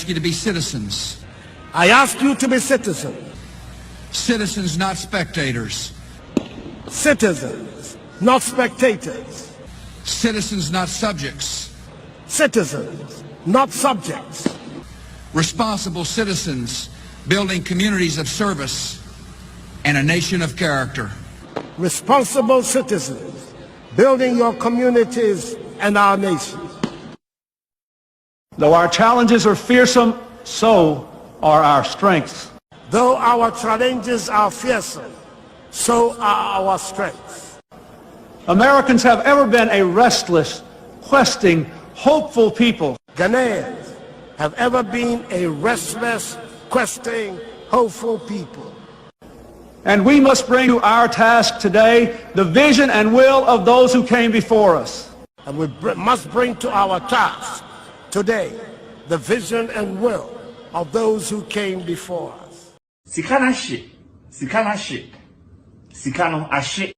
ask you to be citizens. I ask you to be citizens. Citizens, not spectators. Citizens, not spectators. Citizens, not subjects. Citizens, not subjects. Responsible citizens building communities of service and a nation of character. Responsible citizens building your communities and our nation. Though our challenges are fearsome, so are our strengths. Though our challenges are fearsome, so are our strengths. Americans have ever been a restless, questing, hopeful people. Ghanaians have ever been a restless, questing, hopeful people. And we must bring to our task today the vision and will of those who came before us. And we must bring to our task today the vision and will of those who came before us. Sikana she, sikana she, sikano ashe.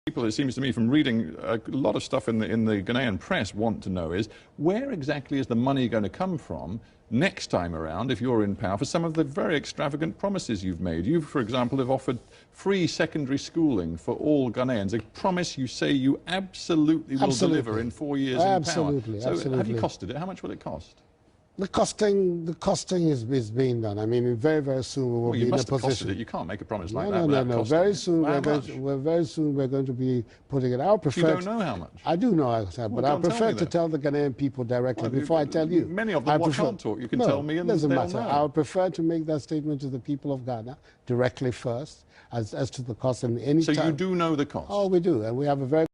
People, it seems to me, from reading a lot of stuff in the Ghanaian press, want to know is where exactly is the money going to come from next time around, if you're in power, for some of the very extravagant promises you've made. You, for example, have offered free secondary schooling for all Ghanaians, a promise you say you absolutely will deliver in 4 years in power. So have you costed it? How much will it cost? The costing is being done. I mean, very, very soon we will be in a position. You can't make a promise like that. No. Very soon we're going to be putting it out. You don't know how much. I do know, but I prefer to tell the Ghanaian people directly before I tell you. Many of them can't talk. You can tell me, and it doesn't matter. Know. I would prefer to make that statement to the people of Ghana directly first, as to the cost. And any so you do know the cost. Oh, we do, and we have a very.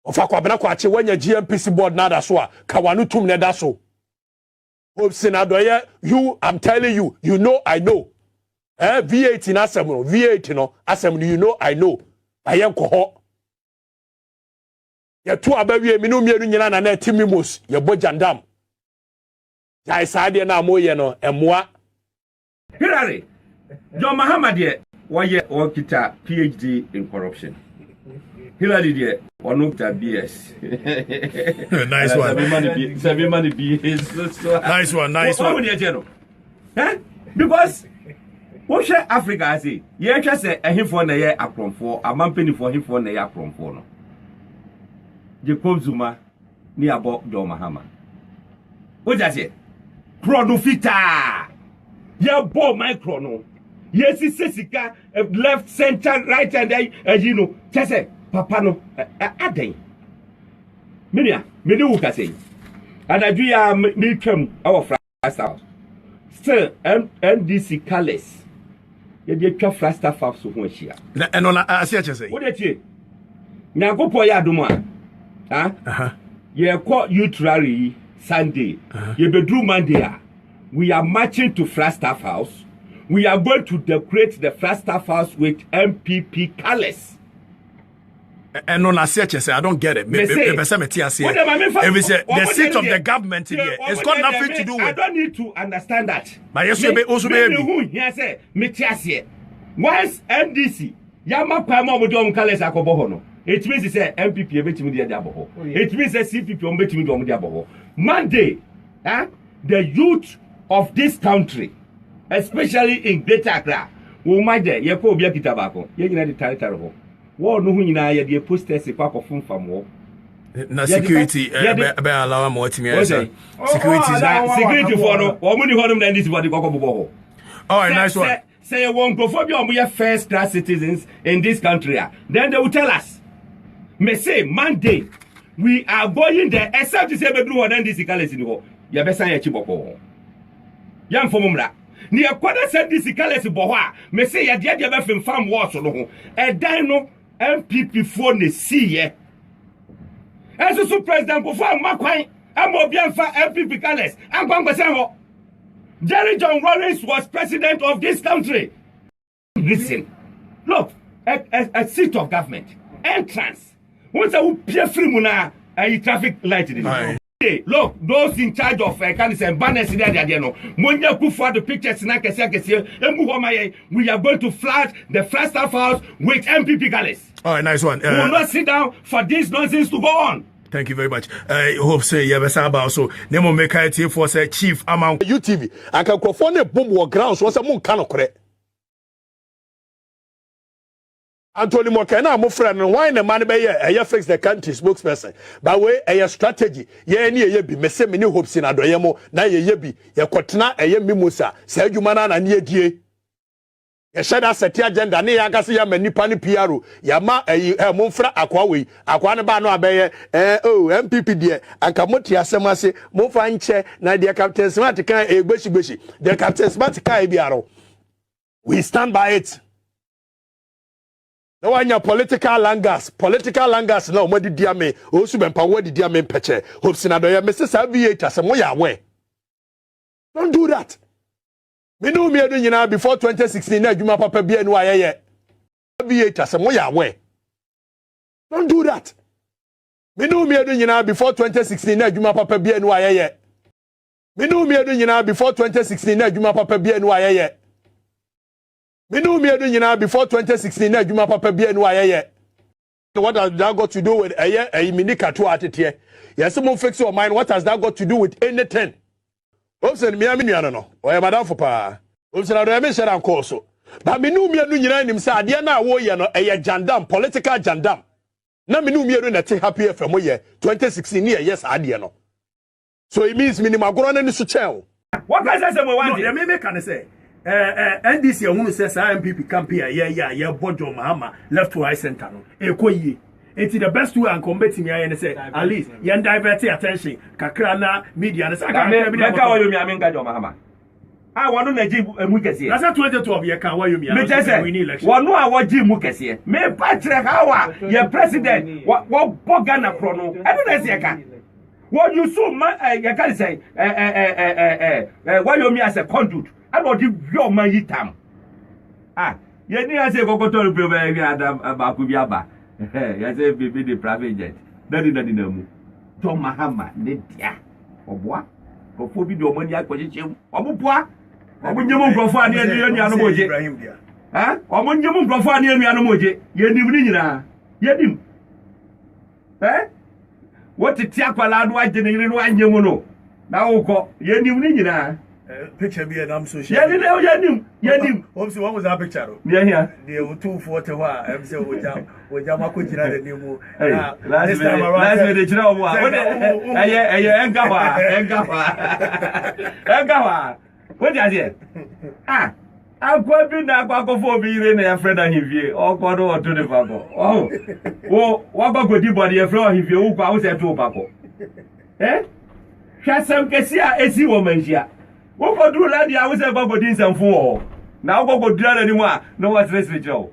Ofa kwa bena kwa che wanya GMPC board nada so a kawanu tum ne da so. Hope senadoye, I'm telling you, you know I know. V8 na asem no, V8 no, asem no, you know I know. Ayen ko ho. Ye tu abawie minu mienu nyina na na timimos, ye bo jandam. Jai saade na moye no, emoa. Hillary, John Mahama de woye okita PhD in corruption. Hillary de onokita BS. Nice one. Seven money BS. Nice one, nice one. Because what shall Africa say? Ye just say a him for na ye akromfo, amampeni for him for na ye akromfo no. Jacob Zuma ni abo John Mahama. What just say? Chronofita. Ye bo micro no. Yes, sika left, center, right, and you know, just say, Papa no, a day. Minia, Menuka say, and I do ya me come our first house. Still, NDC colors. You get first half of so much here. And on I see what you say. What did you? Now go for ya duma. Huh? You call youth rally Sunday. You bedroom Monday. We are marching to Flagstaff House. We are going to decorate the Flagstaff House with MPP colors. And on I say, I don't get it. The seat of the government here, it's got nothing to do with. I don't need to understand that. But yes, you also be. Once NDC, Yama Pamo with your colors are cobohono. It means it's a MPP, it means a CPP on between the Monday, the youth of this country, especially in Greater Accra, who might there, Yako Biaki Tobacco, United Territory. War no hina ye de posters e kwa kofun famo na security be allow more to me security for no omuni honum na this body kokobbo. Oh, nice one. Say one go for be first class citizens in this country. Then they will tell us. Me say Monday we are going there except to say be do one this colors in ho. Ya be san ya chiboko. Yam fomumra. Ni akwada said this colors bo ho a me say ya de be fem fam wo so no ho. E dan no MPP for ne see ye. As a president before Makwan, I'm Obianfa MPP colors. I'm going to say, Jerry John Rawlings was president of this country. Listen, Look, a seat of government, entrance. Once I will pay free muna a traffic light. Look, those in charge of candidates and banners in there, no. Monja Kufa the pictures in we are going to flood the first half house with MPP colors. All right, nice one. We will not sit down for this nonsense to go on. Thank you very much. I hope say you have about so nemo make it for say chief amount UTV. I can go for the boom war grounds once a moon cannot correct. Anthony Mokena, my friend, and why the man be a fix the country spokesperson. By way a strategy, ye any ye be messe many hopes in Adoyamo, na ye be, ye kotna a ye mimusa, say you man and ye die. Ye shed us a tea agenda, ne agasi ya many pani piaru, yama a monfra aquawi, aquana bano abe, MPP dear, and Kamuti asemase, mofa inche, na dear Captain Smatica, a bushy, the Captain Smatica biaro. We stand by it. No one your political langas no modi diame o su bempa wodi diame peche hope sinadoya Mrs. Aviator some way away. Don't do that. Me no me do nyina before 2016 na adwuma papa bia no ayeye. Aviator some way away. Don't do that. Me no me do nyina before 2016 na adwuma papa bia no ayeye. Me no me do nyina before 2016 na adwuma papa bia no ayeye. Me know me do before 2016 na adwuma papa bia no ayeye. What has that got to do with a mini katu atete? Yes, someone fix your mind. What has that got to do with anything? Obsen me aminu no. O madam for pa. Obsen ado me share am call so. But me know me do nyina nim say ade na wo ye no jandam, political jandam. Na me know me do na te happy FM ye 2016 year yes ade no. So it means minimum agoro na ni so chen. What can I say we want? No, me can say NDC who says MPP campaign yeah Bojo Mahama left to right center no ekoyi it's the best way and combat me and say at least yan divert attention kakra na media na saka me ka wayo mi amenga Jo Mahama wonu na ji mu kese na say 2012 ye kan wayo mi we need election wonu awoji mu kese me patre hawa ye president wo boga na kro no enu na se ka what you so you can say wayo mi as a conduit I don't give your money time. You need to say, go to the private Adam Bakubiaba. You say, be the private jet. That is not in the mood. Tom Mahama, Nedia, or what? Or for video money acquisition, or what? Or when you move from far near the Yanamoji. Or when you move from far near the Yanamoji, you knew Yedim. What the Tiakwala white in the one you know. Now, you knew. Picture be an so Yanim. Obviously, what was that picture? Yeah. They were 240. I'm saying, with Jamako Jira, the new. Last minute, you know what? What is it? I'm going to go for being a friend of his or go to the Paco. Oh, what about good body? A friend if you go out to Paco. Eh? Shall some Cassia, a sea woman here. What for do lady? I was about to do some fool. Now go do anymore. No one's less with you.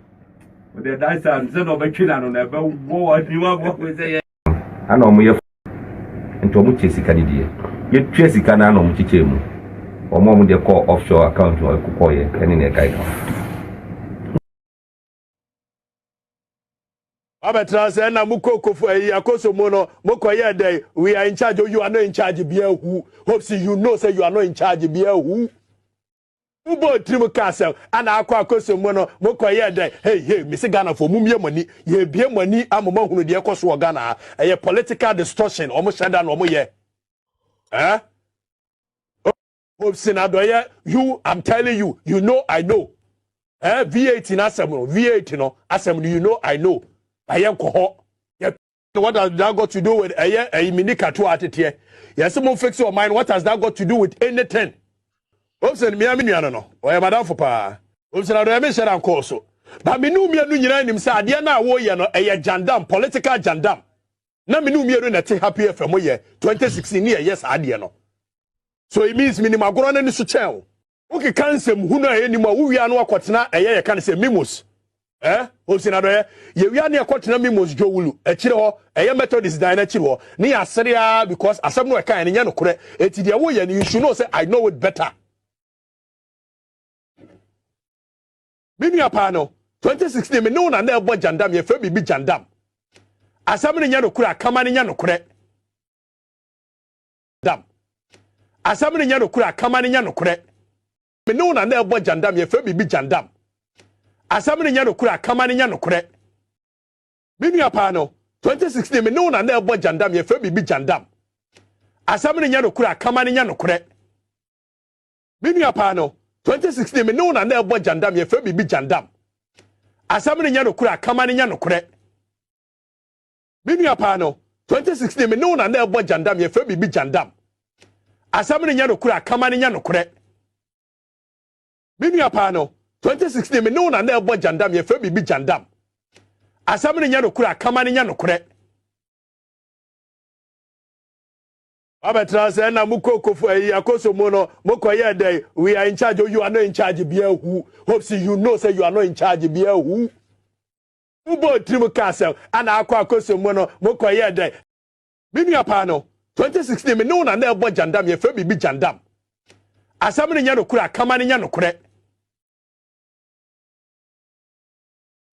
But the dice and son of a killer on a bow. What you want to say? I know me and to Muchesi Cadidia. Yet Chessy Canano Muchichemu. Or mom they call offshore account or Kukoye, and in a guide. Abetrans na mukoko for yakoso mono mokoye day we are in charge or you are not in charge be who hope you know say you are not in charge be who bo trimu castle and akwa akoso mono mokoye day hey me say Ghana for mumye money ye bie money amoma hunu de ekoso Ghana a political distortion omo shada no omo ye hope sinadoye you I'm telling you you know I know V8 in asem V8 no asem you know I know I am coho. What has that got to do with a mini katu atete? Yes, someone fix your mind. What has that got to do with anything? Obsen me aminu no. O madam for pa. Obsen ado me share am call so. But me no me anu nyina nim say ade na wo ye no jandam, political jandam. Na me no me anu na te happy FM ye 2016 year yes ade no. So it means minimum agoro na ni so chen. Okay, cancel hu na enimo wo wi anu akotena ye kan say mimos. Obsinado ye wi ane akotena mimos jowulu akire ho Methodist dan akire ho ne asere because asem no kan ne nya no kore eti de wo ye you should know say I know it better. Mimi apa no 2016 me no na na ebo jandam ye fe bibi jandam asam ne nya no kura kama ne nya no kure dam asam ne nya no kura kama ne nya no kure me no na na ebo jandam ye fe bibi jandam asam ne nya no kura kama ne nya no kure Minu pa no 2016 me no na na ebo jandam ye fe bibi jandam asam ne nya no kura kama ne nya no kure Minu pa no 2016 me no na na ebo jandam ye fe bibi jandam asam ne nya no kura kama ne nya no kure Minu pa no 2016 me no na na ebo jandam ye fe bibi jandam asam ne nya no kura kama ne nya no kure Minu pa no 2016 me no na na ebo jandam ye fe bibi jandam asam ne nya no kura kama ne nya no kure Abetra say na mukoko akoso mo no mokoye dey we are in charge, you are not in charge bia who hope see you know say you are not in charge bia who Ubo trimu castle ana akoso mo no mokoye dey Minu pa no 2016 me no na na ebo jandam ye fe bibi jandam asam ne nya no kura kama ne nya no kure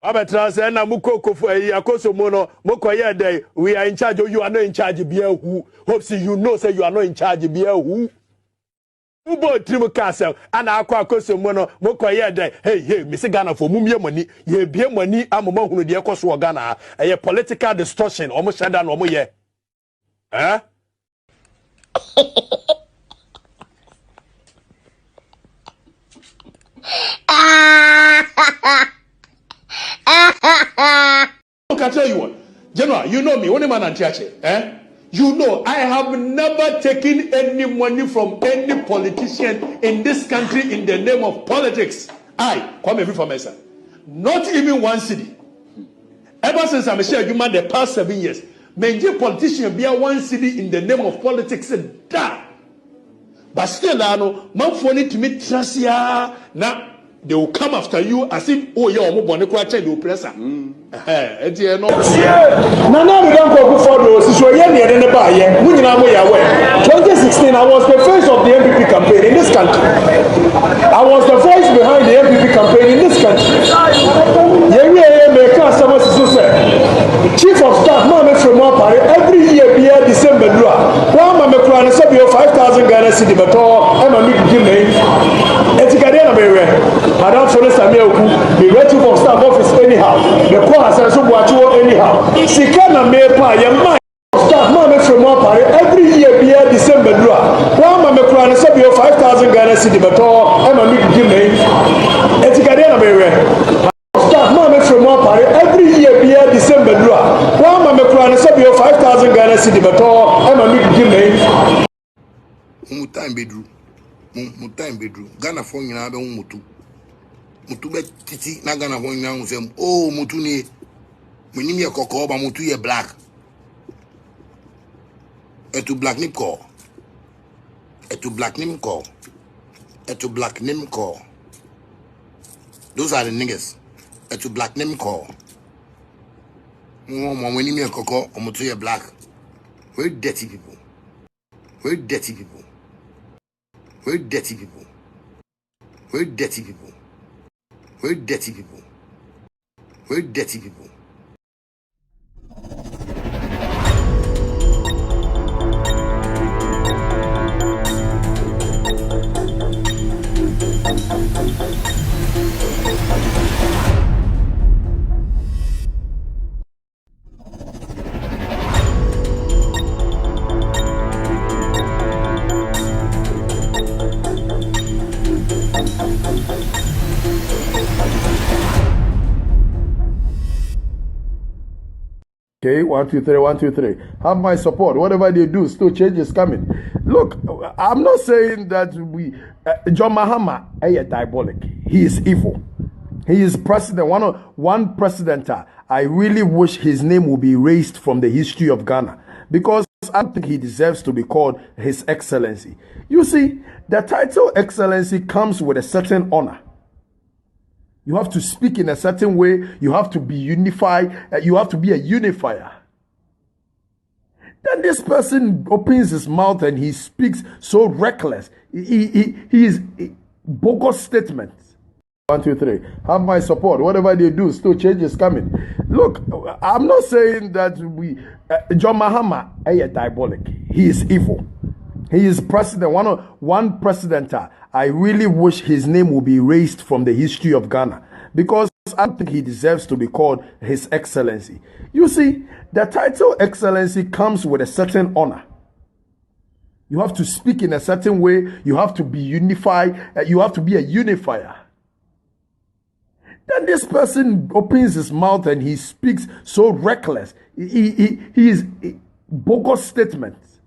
Abetra say na mukoko akoso mo no mokoye dey we are in charge, you are not in charge bia who hope see you know say you are not in charge bia who Ubo trimu castle ana akoso mo no mokoye dey hey Mr. Ghana for mumye money ye bie money amoma hunu de ekoso Ghana eye political distortion omo sheda no omo ye Look, I tell you what, General, you know me, only man and church, You know, I have never taken any money from any politician in this country in the name of politics. I, Kwame A-Plus, not even one city. Ever since I'm a share human the past 7 years, many politician be a one city in the name of politics. But still, I know, man for need to meet Tracia now. They will come after you as if, oh, you're a mobile child oppressor. Nana, we don't go for those. So, yeah, near the bar, yeah, 2016, I was the face of the MPP campaign in this country. I was the voice behind the MPP campaign in this country. Chief of staff, Mama from Party, every year, be at December. One Mama Crown, 5,000 Ghana City, but all, I'm a big name. Madam Solisa Mioku, the chief of staff office anyhow. The core has also watched anyhow. Sikana Mepa, your mind staff, Mama from Party, every year, be at December. One Mama Crown, 5,000 Ghana City, but all, I'm a big name. Etikadiana Mary. Staff, Mama from Party, every year, be at December. One Mama Crown, 5,000 Ghana City, but all, I'm a big name. Time bedroom. Time bedroom. Ghana phone you have mutu. Mutu be titi na Ghana phone you say oh mutu ni mini me koko ba mutu ye black. Etu black name call. Etu black name call. Etu black name call. Those are the niggas. Etu black name call. Mini me koko mutu ye black. Very dirty people. Very dirty people. Very dirty people. Very dirty people. Very dirty people. Very dirty people. Okay, 1, 2, 3, 1, 2, 3. Have my support. Whatever they do, still change is coming. Look, I'm not saying that we John Mahama is diabolic. He is evil. He is president. One president. I really wish his name would be erased from the history of Ghana because I don't think he deserves to be called His Excellency. You see, the title Excellency comes with a certain honor. You have to speak in a certain way. You have to be unified. You have to be a unifier. Then this person opens his mouth and he speaks so reckless. He is bogus statements. 1, 2, 3. Have my support. Whatever they do, still change is coming. Look, I'm not saying that John Mahama is diabolic. He is evil. He is president, one president. I really wish his name would be erased from the history of Ghana, because I don't think he deserves to be called His Excellency. You see, the title Excellency comes with a certain honor. You have to speak in a certain way. You have to be unified. You have to be a unifier. Then this person opens his mouth and he speaks so reckless. He is bogus statements.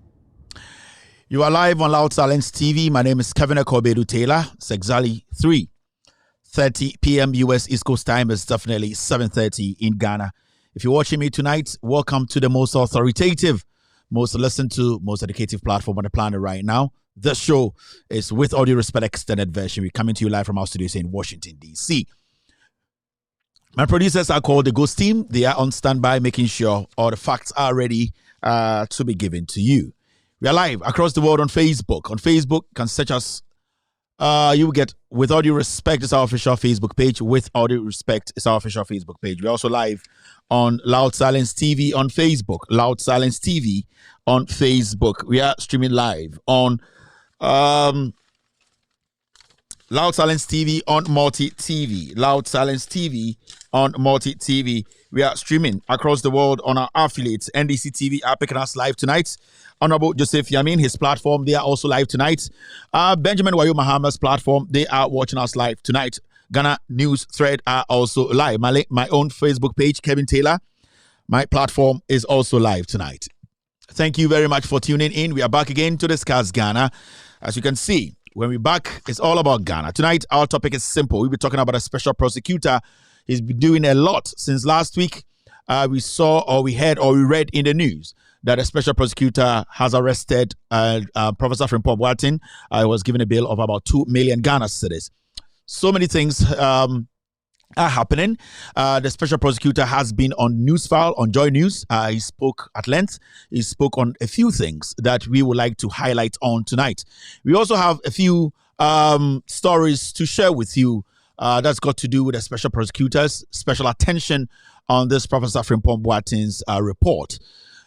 You are live on Loud Silence TV. My name is Kevin Akobedu Taylor. It's exactly 3:30 p.m. US East Coast time. It's definitely 7:30 in Ghana. If you're watching me tonight, welcome to the most authoritative, most listened to, most educative platform on the planet right now. This show is With All Due Respect extended version. We're coming to you live from our studios in Washington, D.C. My producers are called the Ghost Team. They are on standby, making sure all the facts are ready to be given to you. We are live across the world on Facebook. On Facebook, you can search us. You will get With All Due Respect is our official Facebook page. With All Due Respect is our official Facebook page. We're also live on Loud Silence TV on Facebook. Loud Silence TV on Facebook. We are streaming live on Loud Silence TV on Multi TV. Loud Silence TV on Multi TV. We are streaming across the world on our affiliates. NDC TV are picking us live tonight. Honorable Joseph Yamin, his platform, they are also live tonight. Benjamin Wayo Mahama's platform, they are watching us live tonight. Ghana News Thread are also live. My own Facebook page, Kevin Taylor, my platform is also live tonight. Thank you very much for tuning in. We are back again to discuss Ghana. As you can see, when we're back, it's all about Ghana. Tonight, our topic is simple. We'll be talking about a special prosecutor. He's been doing a lot since last week. We saw or we heard or we read in the news that a special prosecutor has arrested Professor Frimpong Boateng. He was given a bail of about 2 million Ghana cedis. So many things are happening. The special prosecutor has been on Newsfile, on Joy News. He spoke at length. He spoke on a few things that we would like to highlight on tonight. We also have a few stories to share with you that's got to do with the special prosecutors, special attention on this Professor Frimpong Boateng's report.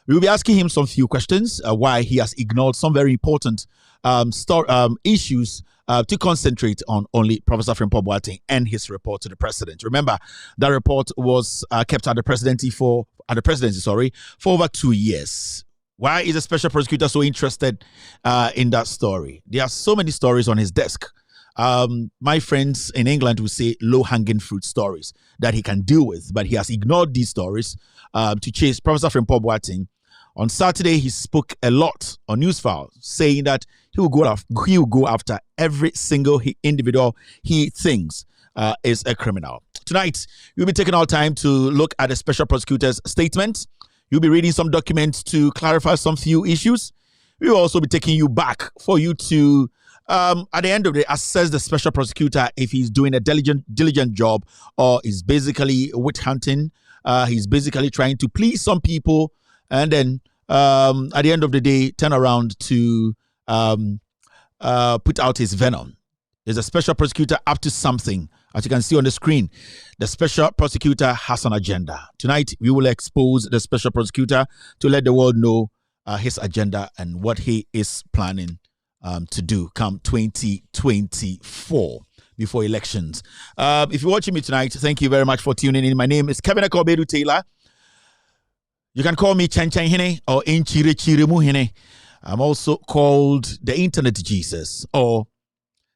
We will be asking him some few questions, why he has ignored some very important issues to concentrate on only Professor Frimpong Boateng and his report to the president. Remember, that report was kept at the presidency for over 2 years. Why is the special prosecutor so interested in that story? There are so many stories on his desk. My friends in England will say low-hanging fruit stories that he can deal with, but he has ignored these stories to chase Professor Frimpong Boateng. On Saturday, he spoke a lot on Newsfile, saying that he will go after every single individual he thinks is a criminal. Tonight, we'll be taking our time to look at the special prosecutor's statement. You'll be reading some documents to clarify some few issues. We will also be taking you back for you to, at the end of the day, assess the special prosecutor if he's doing a diligent job or is basically witch hunting. He's basically trying to please some people and then at the end of the day, turn around to put out his venom. There's a special prosecutor up to something. As you can see on the screen, the special prosecutor has an agenda. Tonight, we will expose the special prosecutor to let the world know his agenda and what he is planning to do come 2024 before elections. If you're watching me tonight, thank you very much for tuning in. My name is Kevin Akobedu Taylor. You can call me Chen Chen Hine or Inchire Chire Muhine. I'm also called the Internet Jesus or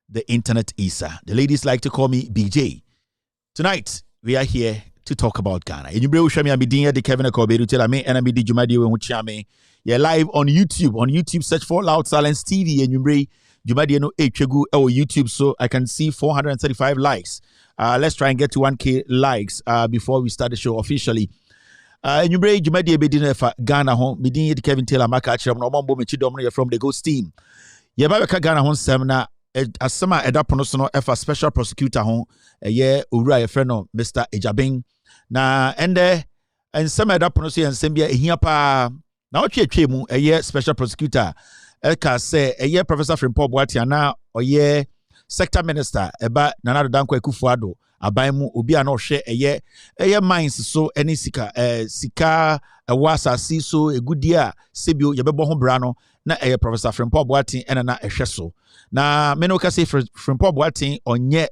the Internet Isa. The ladies like to call me BJ. Tonight, we are here to talk about Ghana. And you bring me the Kevin Akobedu Taylor me and I be the Jumadi when we you're live on YouTube. On YouTube, search for Loud Silence TV and you bring Jumadi no Echegu or YouTube so I can see 435 likes. Let's try and get to 1K likes before we start the show officially. And you bring Jumadi Bedina for Ghana home. Bedin Kevin Taylor Makachi no mambo mechi domino from the Ghost Team. Yabaka Ghana home seminar asama edapono efa special prosecutor home ye owura ye friend no Mr. Ejabing. Na ende and some edapono so and sembia ehia pa na otwe mu special prosecutor eka say Professor Frimpong Boateng na oye sector minister eba Nana Dankwa Akufo-Addo abaimu obi a no hwe eye mines so eni sika wasasi so egudi a sebio yebebo ho bra no na Professor Frimpong Boateng ena na ehwe so na me no ka say Frimpong Boateng onye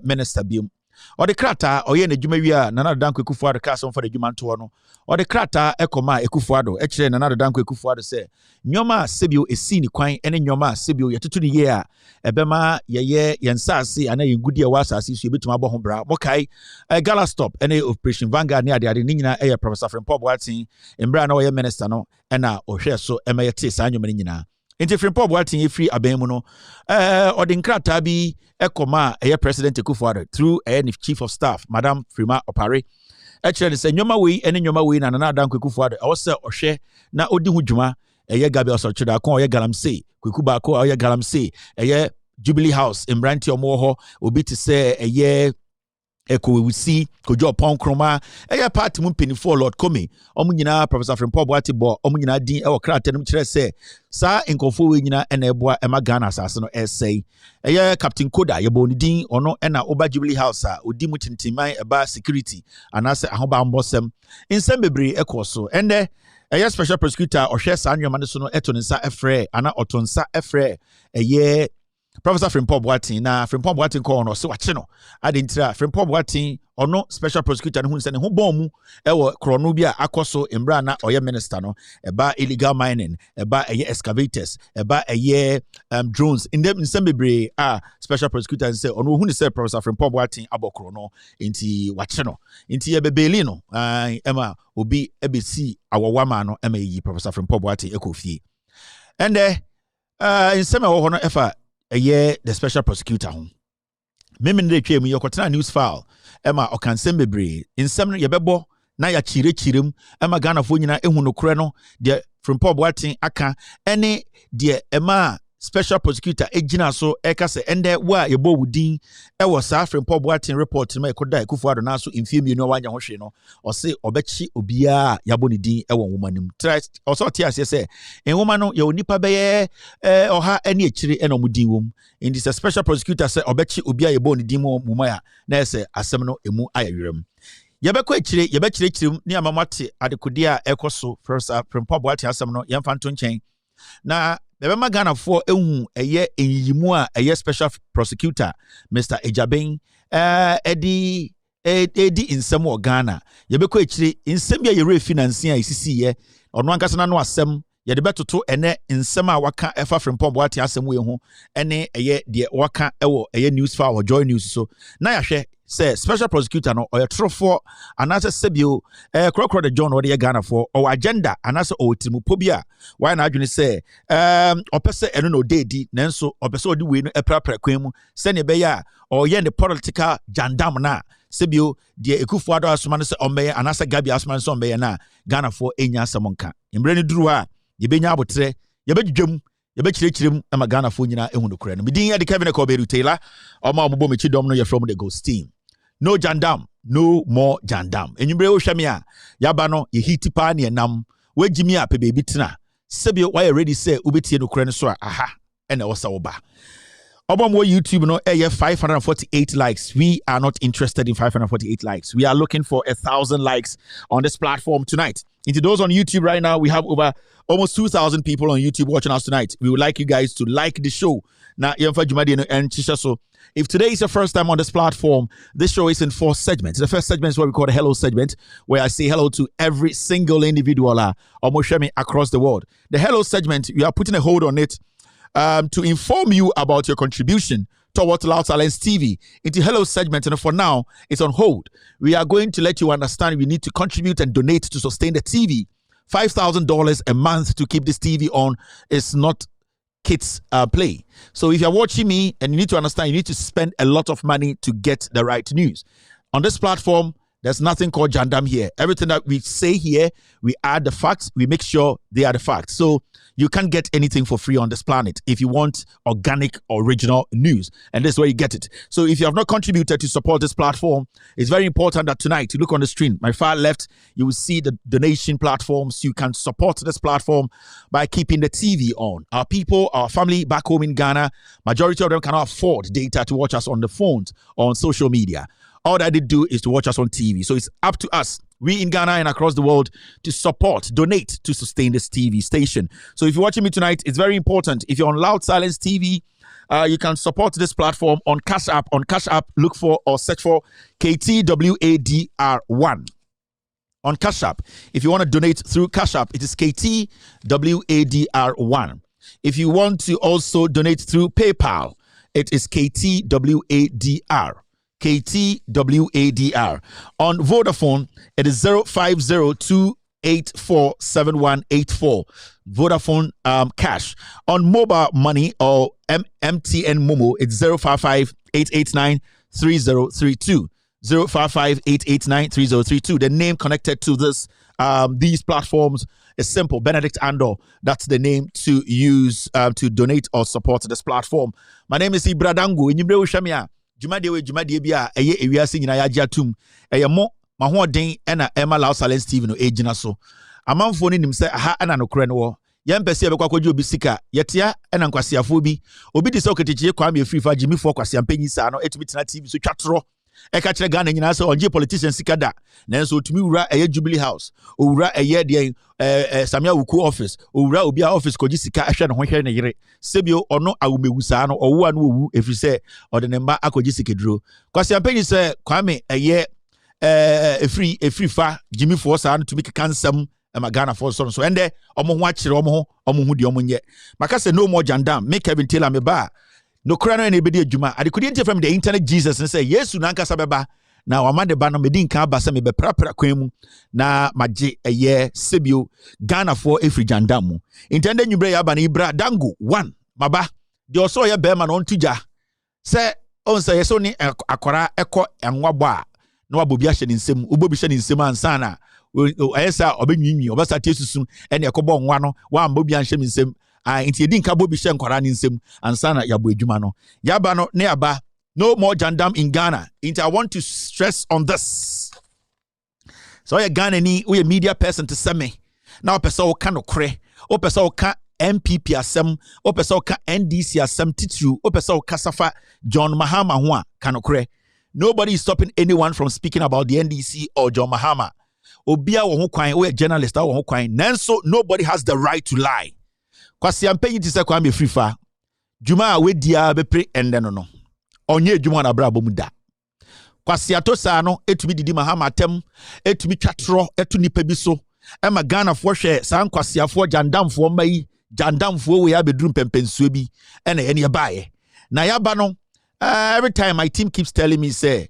minister biom or the krata oye na dwuma wi a Nana Dankwa Akufo-Addo ka so for the dwuma nto no or the krata ekoma Akufo-Addo e kire Nana Dankwa Akufo-Addo say nyoma sebio esi ni kwan ene nyoma sebio yetutu ni ye a ebema ye yensase ana yengudi e wasase so ebetuma bo ho bra mokai gala stop ene operation Vanguard ni ade ni nyina Professor Frimpong Boateng embra na oye minister no ena ohwe so emayete saa nyoma ni nyina Inti Frimpong Boateng free abemu no odi nkrata bi ekoma President Akufo-Addo through Chief of Staff Madam Frima Opare actually say nyoma we ene nyoma we na Nana Dankwa Akufo-Addo also ohwe na odi hu dwuma Gabi Osochida kon Galamsey Kweku ba ko Galamsey Jubilee House Mbranti omo obi te say we see kojo pon kroma party mu penifo Lord Kome omu nyina Professor Frimpong Boateng bo omu nyina din krata no kire say sa enkofo we nyina ena eboa ema Ghana asase no essay Captain Koda yebo ni din ono ena oba Jubilee House a odi mu tintiman eba security anase ahoba mbosem insem bebre ekoso ende special prosecutor ohwe sa anwema ne so no eto nsa efre ana otonsa efre Professor Frimpong Boateng na Frimpong Boateng ko no se wache no adentira Frimpong Boateng ono special prosecutor ne hu nse ne ho bom mu ewo krono bi a akoso embra na oye minister no eba illegal mining eba excavators eba drones in them bebre special prosecutor say ono hu ne say Professor Frimpong Boateng abokro no enti wache no enti ye bebeli no ema obi ebesi awowama no ema yi Professor Frimpong Boateng ekofie ende insema wo no efa the special prosecutor home. Meme de twa mu yokotena news file ema okansem bebre insem no yebebo na ya chirechirem ema Ghana fo nyina ehu no kore no de Frimpong Boateng aka ene de ema special prosecutor ejina so eka se ende wa yebo wudin ewo sa Frimpong Boateng report ma ekoda Akufo-Addo na so mfie mienu wanya ho hwe no o se obechi obia yabo ne din ewo womanim trust o so tia se enwoma no ye onipa beye oha ene echiri ene omudin wom in this special prosecutor say obechi obia yebo ne din mo mumaya na ese asem no emu ayerem yebekọ echire yebechire ni amamate adekodi a ekoso first Frimpong Boateng asem no yemfa nto nchen na Bema Ghana for enyimu a special prosecutor Mr. Ejaben edi insem o Ghana yebekọ echire insem ya yere finance a isisi ye ono ankasa na no asem ye de betoto ene insem a waka efa Frimpong Boateng asem we ho ene de waka ewo news file or joy news so na ya hwe say special prosecutor no or trofo anase sebio krokro de John or the Ghana for or agenda anase o timopobia why na adwene say opese eno no dedi nanso opese odi we no eprapra kwan mu se ne be ya or ye the political jandam na sebio de Akufo-Addo asoma no se ombe anase Gabi asoma so ombe na Ghana for enya asamonka embre ne duru a ye benya abotre ye bedwam yebechirechirem ama Ghana fo nyina ehu no kore no midin ya de Kevin Koberu Taylor oma obobo mechi dom no ye from the Ghost team no jandam no more jandam enyumbre wo hwame a yaba no ye hiti pa ne nam wagimi a pe bebi tena sebio why ready say ubetie no kore no so aha ena wo sa wo ba obom wo YouTube no 548 likes. We are not interested in 548 likes. We are looking for 1,000 likes on this platform tonight. Into those on YouTube right now, we have over almost 2,000 people on YouTube watching us tonight. We would like you guys to like the show. Now, if today is your first time on this platform, this show is in 4 segments. The first segment is what we call the hello segment, where I say hello to every single individual across the world. The hello segment, we are putting a hold on it to inform you about your contribution towards Loud Silence TV. Into hello segment, and for now, it's on hold. We are going to let you understand we need to contribute and donate to sustain the TV. $5,000 a month to keep this TV on is not kids play. So if you're watching me and you need to understand, you need to spend a lot of money to get the right news. On this platform, There's nothing called jandam here. Everything that we say here, we add the facts, we make sure they are the facts. So you can't get anything for free on this planet if you want organic, original news. And this is where you get it. So if you have not contributed to support this platform, it's very important that tonight you look on the screen. My far left, you will see the donation platforms. You can support this platform by keeping the TV on. Our people, our family back home in Ghana, majority of them cannot afford data to watch us on the phones or on social media. All that they do is to watch us on TV. So it's up to us, we in Ghana and across the world, to support, donate to sustain this TV station. So if you're watching me tonight, it's very important. If you're on Loud Silence TV, you can support this platform on Cash App. On Cash App, look for or search for KTWADR1. On Cash App, if you want to donate through Cash App, it is KTWADR1. If you want to also donate through PayPal, it is KTWADR. KTWADR. On Vodafone, it is 05028471184. Vodafone Cash. On mobile money or MTN Momo, it's 055-889-3032. 055-889-3032. The name connected to this these platforms is simple. Benedict Andor. That's the name to use to donate or support this platform. My name is Ibradango. Inyibre Ushamia. Jumade bia eye ewiase nyina ya atum eye mo mahoden na Emma Loud Silence TV no ejina so amanfo ni nim se aha na no kore no wo yempese be kwakwaje obi sika yetia na nkwasiafo bi obi de se oketichie Kwame A-Plus jimifo kwasiampanyi sa no etumi tena TV so twatro eka kire Ghana nyina se onje politicians sika da nanso otumi wura eye Jubilee House owura eye de Samia Wuku office owura obi a office koji sika ahwe ne ho hwe ne yere sebio ono awumewusa no owo anu owu efiri se ode ne mba akoji sikeduro kwasiampanyi se Kwame eye efiri fa jimifo sa no tumi kansam Ghana for so ende omo ho akire omo ho de omo nye maka se no more jandam make Kevin Taylor me ba no kra no na ebedi adwuma adekodi ente from the internet Jesus and say yesu na nkasa beba na wamade ba no medin kan ba se me be prapra kwan mu na magye eye sebio Ghana for efri jandam mu intende nyubre ya ba na ibra dango 1 baba de oso ye be ma no ntuja se on say yeso ni akora eko enwabo a na wabobi ahye ni nsem obobi hye ni nsem ansa na ayesa obenwinwi obasa tiesusum ene ekobo nwa no wa mbobi anhye mi nsem inti edi nka bobi hye nkora ni nsem ansa na yabo adwuma no yaba no ne aba no more jandam in Ghana. Inti I want to stress on this. So you Ghana ni we media person to seme na opesa o ka no kre opesa o ka MPP asem opesa o ka NDC asem titru opesa o kasafa John Mahama ho a ka no kre. Nobody is stopping anyone from speaking about the NDC or John Mahama. Obia wo ho kwan we journalist wo ho kwan nanso nobody has the right to lie. Kwasi ampenyi ti se Kwame A-Plus juma we dia be pre ende no onye juma na bra bomu da kwasi atosa no etumi didi Mahama tem etumi twatro etu nipa bi so ema Ghana fo hwe san kwasi afo jandamfo mai jandamfo we abedrum pempensuo bi ena ye ne baaye na yaba no every time my team keeps telling me say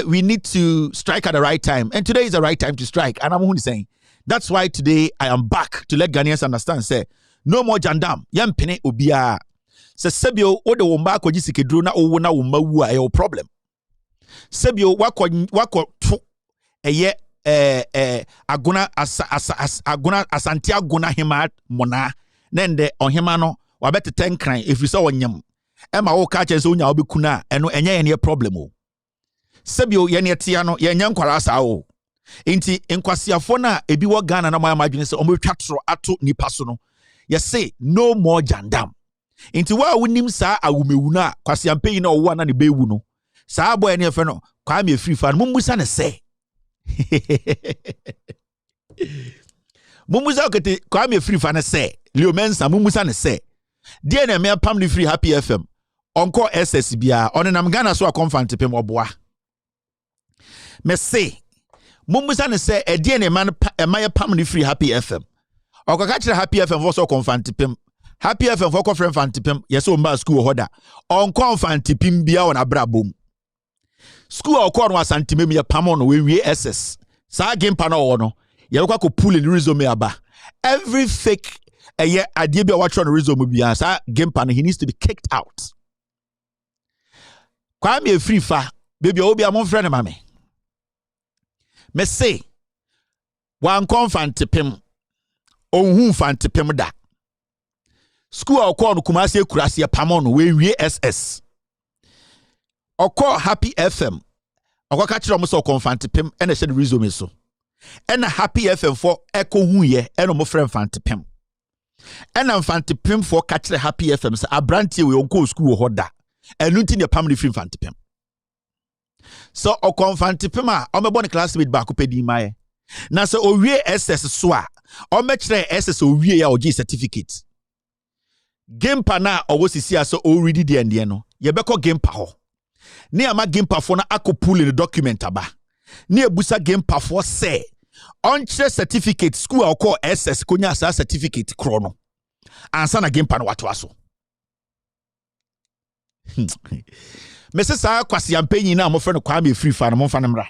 we need to strike at the right time, and today is the right time to strike. And I'm only saying that's why today I am back to let Ghanaians understand. Say no more jandam. Yampene obia. Se sebio ode womba ko jisikedro na owo na womba wu a problem. Sebio wako tu eye aguna aguna asanti aguna hima mona nende ohima no wabete tenkran efisa wonyam. Ema wo ka chense onya obekuna eno enye ye problem o. Sebio ye ne tia no ye nyankwara asa o enti nkwasiafo na ebi wo Ghana na moya madwene se omotwatro ato nipa so no ye say no more jandam enti wa wonim sa awumewu na kwasiampe na owo na ne bewu no sa boy ne fe no Kwame A-Plus mumbusa ne se mumbusa okete Kwame A-Plus ne se Leo Mensa mumbusa ne se die na me pam ne free Happy FM onko SS bia onenam Ghana so akomfante pem oboa me say mumbusa ne say edie ne man emaye pam ne free Happy FM okaka kire Happy FM for so confantipem Happy FM for ko friend fantipem yeso mba school hoda on confantipim bia wona brabom school okọ no asantimem ye pam no we SS sa game pa no wo no ye kwa ko pull in resume aba every fake adie bia watch on resume bia sa game pa no he needs to be kicked out Kwame A-Plus baby obi amon friend mame me say wan konfantepem ohun fantepem da school okọ no Kumasi Kurase pamon we wie SS okọ Happy FM okọ ka kire mo so konfantepem ena hye resume so ena Happy FM for eko huye ena mo frem fantepem ena fantepem for ka kire Happy FM se abrantie we onko school ho da enu nti ne pam ne free fantepem so okonfantepem a omebo ne classmate ba ko pedi maye na se owie SS so a omekire SS owie ya ogi certificate Gempa na owo sisi aso already de ende no yebeko Gempa ho ne ama Gempa fo na akopul the document aba ne ebusa Gempa fo say on certificate school a call SS konya sa certificate kro no ansa na Gempa no wato aso Mese sa kwasi ampanyi na mo fe no Kwame free fa no mo fa no mra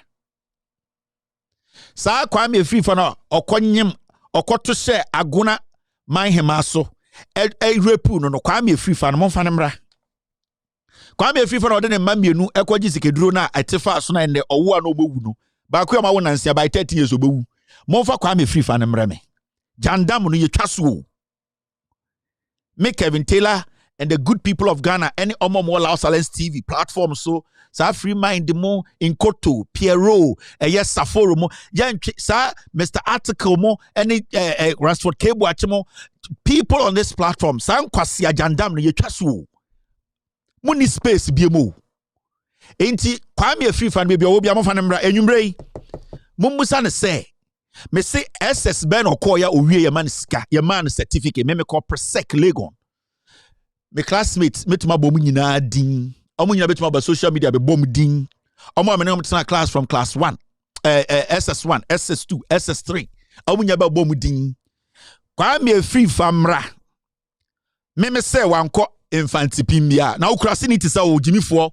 sa Kwame free fa no okonyem okoto hye agona manhema so repu no Kwame free fa no mo fa no mra Kwame free fa no de ne mamienu ekogi sikeduro na atefa so na ne owo na obowu no ba ko ma wo nansia by 30 years obowu mo fa Kwame free fa no mra me jandam no ye twaso me Kevin Taylor and the good people of Ghana, any Omo Loud Silence TV platform, so free mind mo in Koto, Pierrot, yes, Saforo mo, sa Mr. Article mo, any Ransford Cable Achimo, people on this platform, San Kwasi Ajandam, ye chasu. Money space be mo. Ain't Kwame free fan baby, obi amofanembra, enyumrei. Mumbusan say, me say SS Ben or Koya or your man ska, your man certificate, me call Prosec Legon. My classmates met my bomu nyina din omo nyina betuma ba social media be bom din omo me na class from class 1 SS1 SS2 SS3 omo nyina ba bom din Kwame free famra me say wanko infantipim bia na ukurase ni tisa o jimifo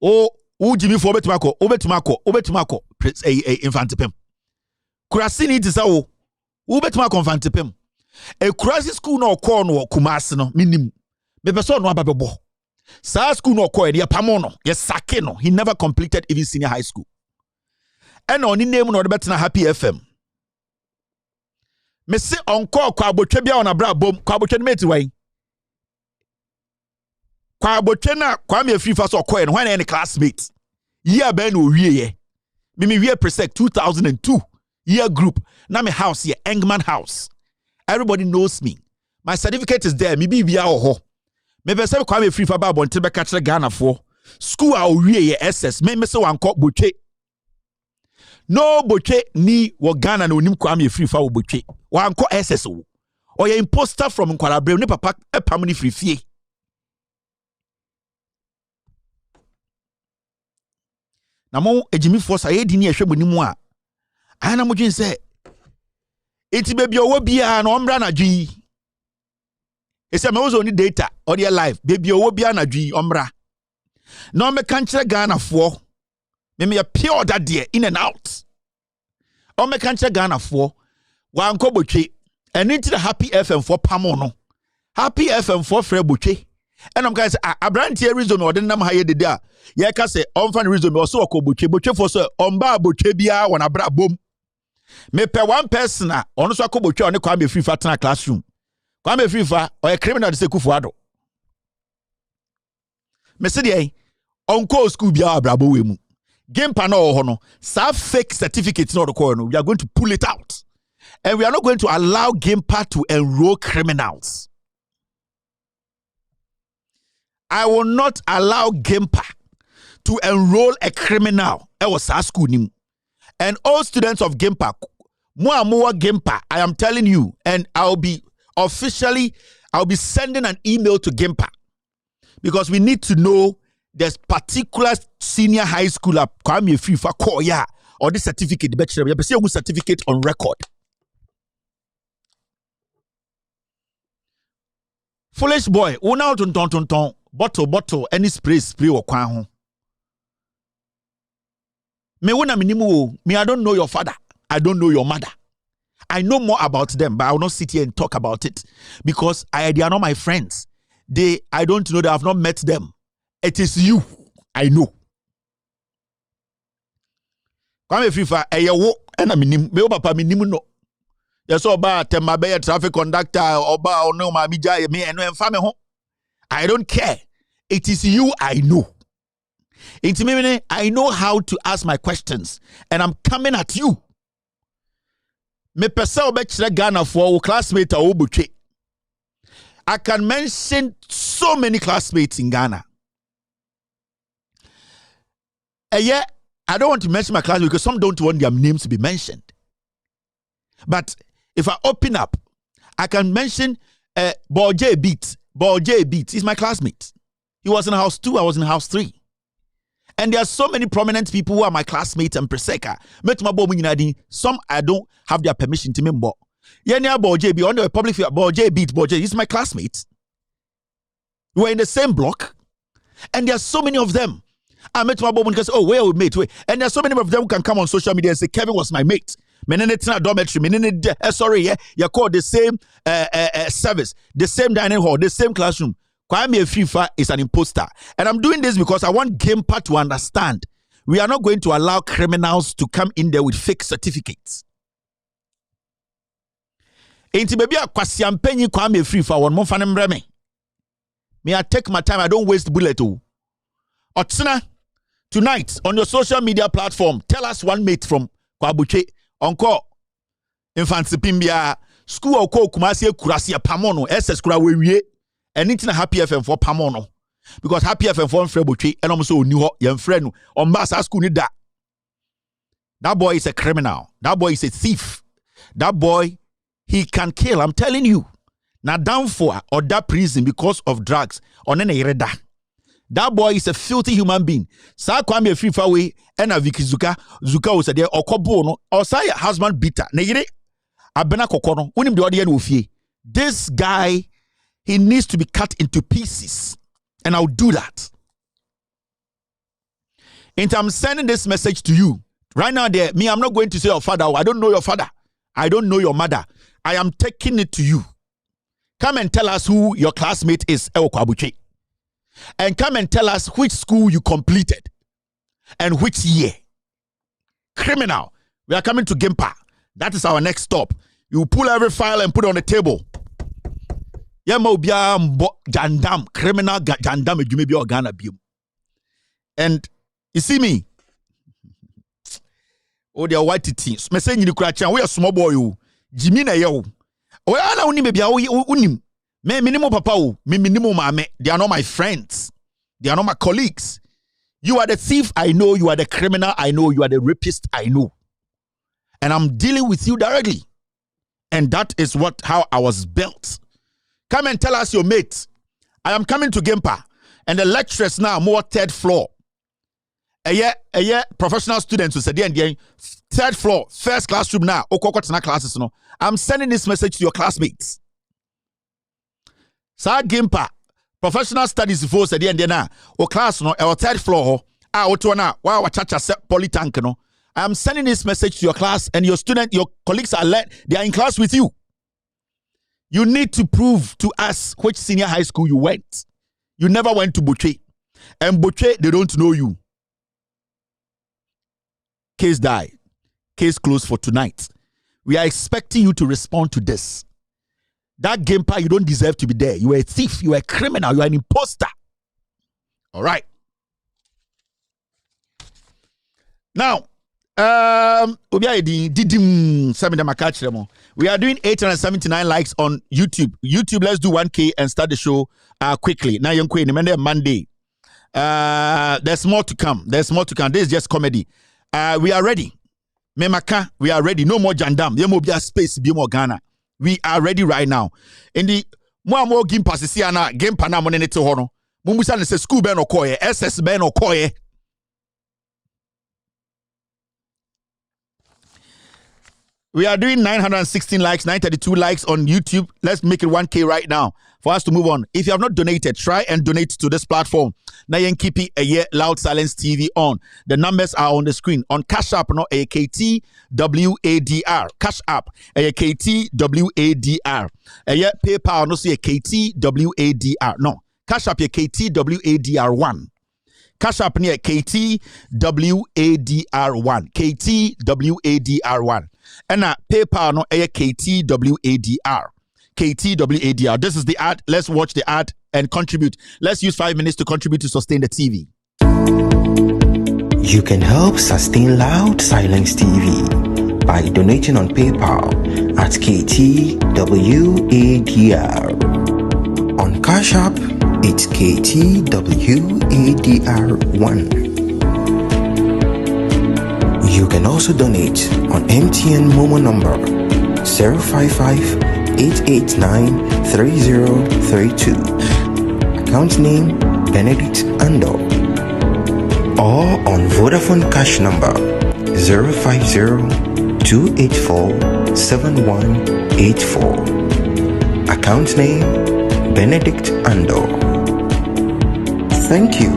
o jimifo betuma ko infantipim kurase ni tisa o betuma ko infantipim e kurase school no call no Kumasi no minim me person no ababebo sa school no ko e pamono ye sake no he never completed even senior high school and on name no de betena Happy FM me se onko kwa abotwe bia on abra bom kwa abotwe mate wan kwa abotwe na kwa me free fa so ko e no when any classmate year ben no wie ye me wie Prosec 2002 year group na me house here Engman house everybody knows me my certificate is there me bibia ho me be say Kwame free fa ba bonte be catch Ghana for school a owie ye SS me say wanko botwe no botwe ni wo Ghana na onim Kwame free fa wo botwe wanko SS wo oye imposter from Nkwalabre ne papa epam ni free fie na mo ejimi force aye di ni ehwe bonimu a ana mo dwen say enti baby owo bia na omra na dwi ese me wozo ni data or their life baby owo bia na dwi omra no me kan kire Ghana fo me pure that there in and out o me kan kire Ghana fo wanko botwe eni ti the Happy FM for pamo no Happy FM for frɛ botwe enam kan say abrantie reason o de nam ha ye dede a ye ka say on fan reason o so ko botwe for so on ba botwe bia wona bra bom me pe one person a ono so ko botwe on Kwame free fatna classroom Kwame free fa or a criminal de Kufuado. Me say dey onko school bia abrabo we mu. Gempa no hono. Sa fake certificate no the no. We are going to pull it out. And we are not going to allow Gempa to enroll criminals. I will not allow Gempa to enroll a criminal. I was at school nim. And all students of Gempa, more Gempa, I am telling you, and I'll be sending an email to Gempa because we need to know there's particular senior high school at Kwame free for call ya or this certificate bachelor we say a certificate on record. Foolish boy, una ton bottle any spray or kwan ho. Me wona minimu me I don't know your father, I don't know your mother. I know more about them, but I will not sit here and talk about it because they are not my friends. I don't know that I have not met them. It is you. I know. Kwame Fifa, ena minim me papa minim no yes oba tema be traffic conductor oba ono ma bi jaye me eno emfa me ho. I don't care. It is you I know. Intimate, I know how to ask my questions and I'm coming at you. Me pesa obechre Ghana for classmate or obuche. I can mention so many classmates in Ghana. And yet, I don't want to mention my classmates because some don't want their names to be mentioned. But if I open up, I can mention Borje Beat. Borje Beat is my classmate. He was in house 2, I was in house 3. And there are so many prominent people who are my classmates and Prosecca. Some I don't have their permission to remember. Yenya Borje Beat, on the public figure, Borje Beat, Borje, he's my classmate. We were in the same block. And there are so many of them. I met my boy and say, oh, where we mate? And there are so many of them who can come on social media and say, Kevin was my mate. Menene dormitory, you call the same service, the same dining hall, the same classroom. Kwame A-Plus is an imposter. And I'm doing this because I want Gampa to understand we are not going to allow criminals to come in there with fake certificates. Ain't baby a kwasiampenyi Kwame A-Plus one month and me. Me I take my time, I don't waste bullet. Otsina, tonight on your social media platform, tell us one mate from Kwabuche, Onko, Infancy Pimbia, School of Kumasi Kurasia Pamono, SS Kurawe, and it's a Happy FM for Pamono. Because Happy FM for Frebuche, and also New young friend on Massa School. That boy is a criminal. That boy is a thief. That boy, he can kill. I'm telling you. Now down for or that prison because of drugs on any radar. That boy is a filthy human being. Sa Kwame A-Plus way and a Vicky Zuka was there or Kobono or say husband beater. Negire Abena Kokono. Unim the audience will this guy, he needs to be cut into pieces. And I'll do that. And I'm sending this message to you. Right now, there, me, I'm not going to say your father. I don't know your father. I don't know your mother. I am taking it to you. Come and tell us who your classmate is, El Kwabuche. And come and tell us which school you completed and which year. Criminal. We are coming to Gampa. That is our next stop. You pull every file and put it on the table. Jandam, criminal jandam, you may be organa bium. And you see me? Oh, they are white teens. Me saying you crack, we are small boy. Jimmy na yo. Oh, I don't need maybe unim. Me minimum papa, me minimum mame. They are not my friends. They are not my colleagues. You are the thief, I know. You are the criminal, I know. You are the rapist, I know. And I'm dealing with you directly. And that is how I was built. Come and tell us your mate. I am coming to Gampa. And the lecturers now more third floor. A year professional students who said the third floor, first classroom now. Classes, no. I'm sending this message to your classmates. Sa Gampa, professional studies before said the now. O class no, our third floor. Otona, wow, chacha polytank no. I'm sending this message to your class and your student, your colleagues they are in class with you. You need to prove to us which senior high school you went. You never went to Boche. And Boche, they don't know you. Case died. Case closed for tonight. We are expecting you to respond to this. That Gampa, you don't deserve to be there. You are a thief. You are a criminal. You are an imposter. All right. Now, we are doing 879 likes on YouTube. YouTube, let's do 1K and start the show quickly. Now, Monday. There's more to come. There's more to come. This is just comedy. We are ready. Memaka, we are ready. No more jandam. There will be a space. Be more Ghana. We are ready right now. In the more game passes here now. Game pana money to hono. Mumusa say school ben okoye. SS ben okoye. We are doing 916 likes, 932 likes on YouTube. Let's make it 1K right now for us to move on. If you have not donated, try and donate to this platform. Nayen Kipi a year Loud Silence TV on. The numbers are on the screen. On Cash App, no AKT WADR. Cash App AKT WADR. A year PayPal no say AKT WADR. No. Cash App AKT WADR1. Cash App near KTWADR1. KTWADR1. And PayPal no KTWADR. KTWADR. This is the ad. Let's watch the ad and contribute. Let's use 5 minutes to contribute to sustain the TV. You can help sustain Loud Silence TV by donating on PayPal at KTWADR. On Cash App, it's KTWADR1. You can also donate on MTN Momo number 055-889-3032. Account name Benedict Ando. Or on Vodafone Cash number 050-284-7184. Account name Benedict Ando. Thank you,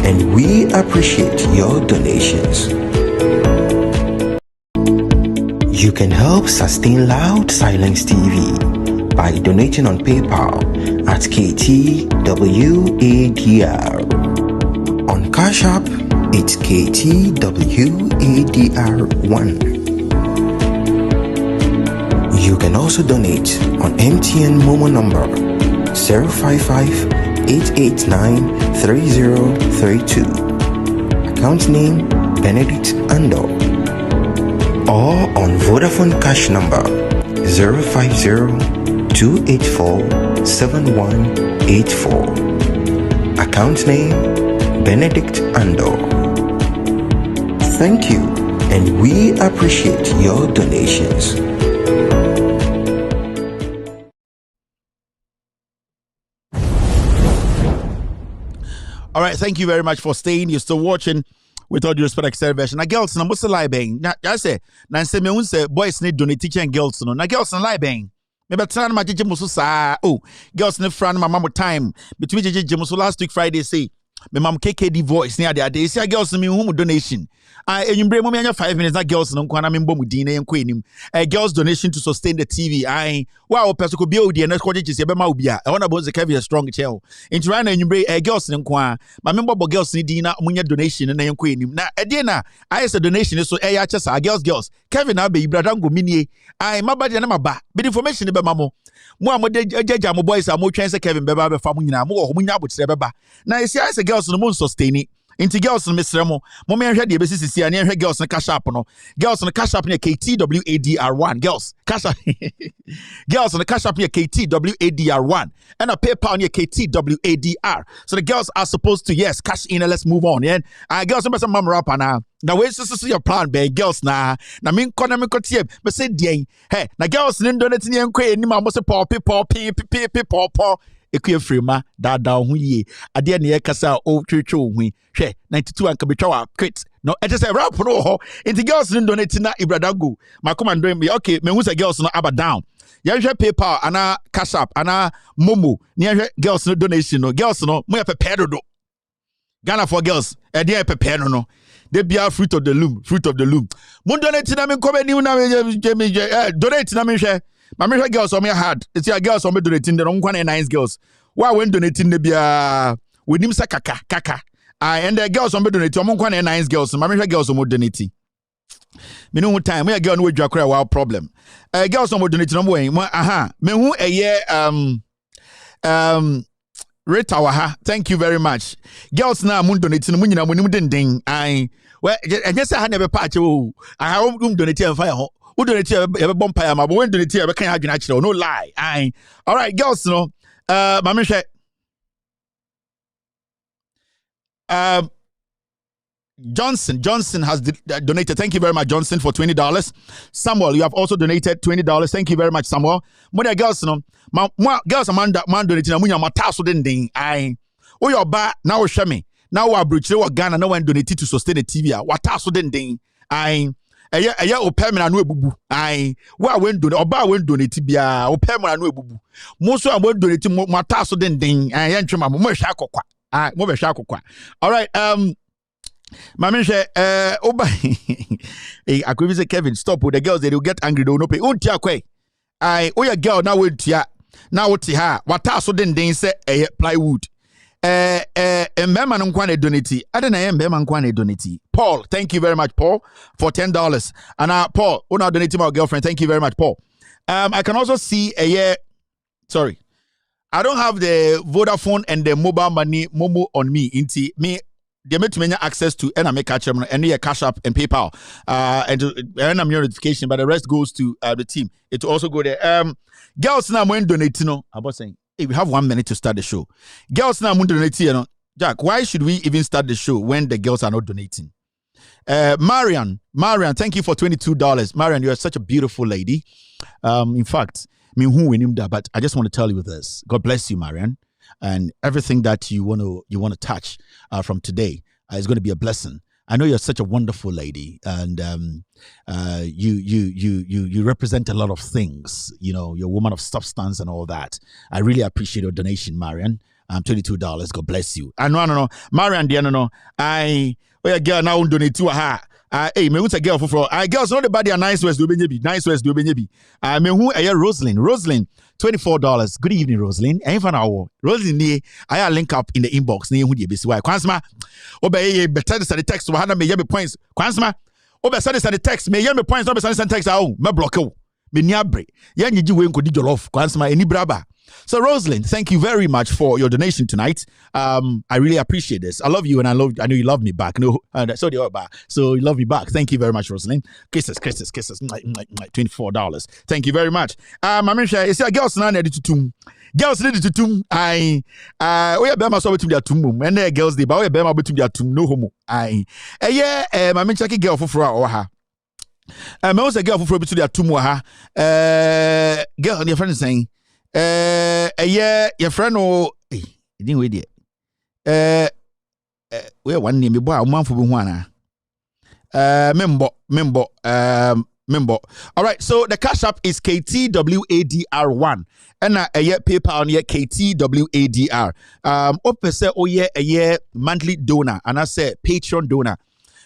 and we appreciate your donations. You can help sustain Loud Silence TV by donating on PayPal at KTWADR. On Cash App, it's KTWADR1. You can also donate on MTN Momo number 055-889-3032. Account name Benedict Ando. Or on Vodafone Cash number 050-284-7184. Account name Benedict Ando. Thank you, and we appreciate your donations. All right, thank you very much for staying. You're still watching with all due respect, extended version. Now, girls, no, what's the lie bang? Now, I say, now, say, me, say, boys need donate teacher and girls, no. Now, girls, no lie bang. Maybe trying my jiji musu sa. Oh, girls, no friend, my mama time. Between jiji musu last week Friday, say, me mom KKD voice near the day. Say, girls, me whom donation. And you bring me 5 minutes. That girls, no, kwana mimbo mudine and queen. Girls donation to sustain the TV. Wow, person could be odi and that's what you say. Be maubia. I want about the Kevin strong child. Into right now, you bring girls no kwa. My member girls need dina munya donation and then queen. Na edina. I say donation so chess girls. Kevin Abe brother go mini. My body and my ba. But information about mamo. Mo judge mo boys are more chance Kevin Beba be famuna mo munya but sebeba. Now you see I say girls no moon sustain it. Into girls no Mr. Mo me head the basis see and hear girls no cash up no. Girls no cash up near KTWADR1. Girls cash up. Girls no cash up near KTWADR1 and a PayPal near KTWADR. So the girls are supposed to cash in and let's move on. Yeah. Girls no mama rap now. Now where's this your plan be girls na mean me kotie be say dey. Hey, na girls no donate ni enko enim am say pop ekue frima da ho ye ade na ye kasa o twetwe hu hwe 92 anka betwa wa quit no it is a rap no ho into girls no donate na ibradago makoma ndo me okay me hu say girls no aba down ye hwe PayPal ana Cash App ana Momo ni hwe girls no donation no girls no mo ye prepare do Ghana for girls e dey prepare no they be a fruit of the loom mo donate na me come ni na donate na me hwe my girls on me hard. It's your girls on me donating the wrong one nice girls. Why when donating the bia with him sa kaka. And the girls on me donating on one nice girls. My girls on me donating. Me no time. Me a girl no we drag a problem. Girls on me donating on way. Me who a year rate our ha. Thank you very much. Girls na mun donating mun nyina mun ding. Well, I just had never patch. I have donating and fire. Who donate a bomb pie, but when donate a can no lie. All right, girls, no. Mama Johnson has donated. Thank you very much, Johnson, for $20. Samuel, you have also donated $20. Thank you very much, Samuel. Mother girls, no. Girls, man donating. Munya mataso ding. Oh, your ba now show me. Now we are bridge. We Ghana. No one donated to sustain the TV. Wataso ding. Aya opemina no ebubu wa wen donate oba wen donate bia opemina no ebubu mo so am donate mata so den ye ntwema mo hwe akokwa mo be hwe akokwa. All right, mama hwe oba akobi say Kevin stop with the girls, they will get angry, they will not pay unti akwe oya girl na wentia na wote ha wata so den say plywood Mbema no nkwa na donate. I don't know mbema nkwa na donate. Paul, thank you very much, Paul, for $10. And Paul, una donate my girlfriend. Thank you very much, Paul. I can also see a year. Sorry, I don't have the Vodafone and the mobile money Momo on me. Inti me. They made many access to and I make catch them and Cash App and PayPal. And I'm your notification, but the rest goes to the team. It will also go there. Girls now when donating, no, I was saying, hey, we have 1 minute to start the show. Girls now when donating, you know, Jack, why should we even start the show when the girls are not donating? Marian, thank you for $22. Marian, you are such a beautiful lady. In fact, I mean, who in him that? But I just want to tell you this. God bless you, Marian. And everything that you want to touch from today is going to be a blessing. I know you're such a wonderful lady, and you represent a lot of things. You know, you're a woman of substance and all that. I really appreciate your donation, Marian. $22. God bless you. And no, Marian, girl now donate to her. Hey, me who's a girl for girls not the body are nice ways do benyebi. Me who Rosalind, $24. Good evening, Rosalind. Ain't for now. Rosalind, I link up in the inbox. Ne who dey besi why. Kwansma, obey better send the text. Wahana me yemi points. Kwansma, obey send the text. Me yemi points. Obey send text. Me block you. Me niabre. Yan yiji we nko di jollof. Kwansma eni braba. So Rosalind, thank you very much for your donation tonight. I really appreciate this. I love you, and I know you love me back. No, so do you, so you love me back. Thank you very much, Rosalind. Kisses. $24. Thank you very much. I'm sure you see girls now ready to tum. Girls ready to tum. We are bema so between their tum. And the girls they we are bema between their tum. No homo. I'm sure girl for or her. I'm also girl for between their tum. Girl, your friend is saying. Your friend or didn't wait yet. We one name boy a month for one. Member. All right, so the cash app is KTWADR1 and a year PayPal on KTWADR. A year monthly donor and I say Patreon donor.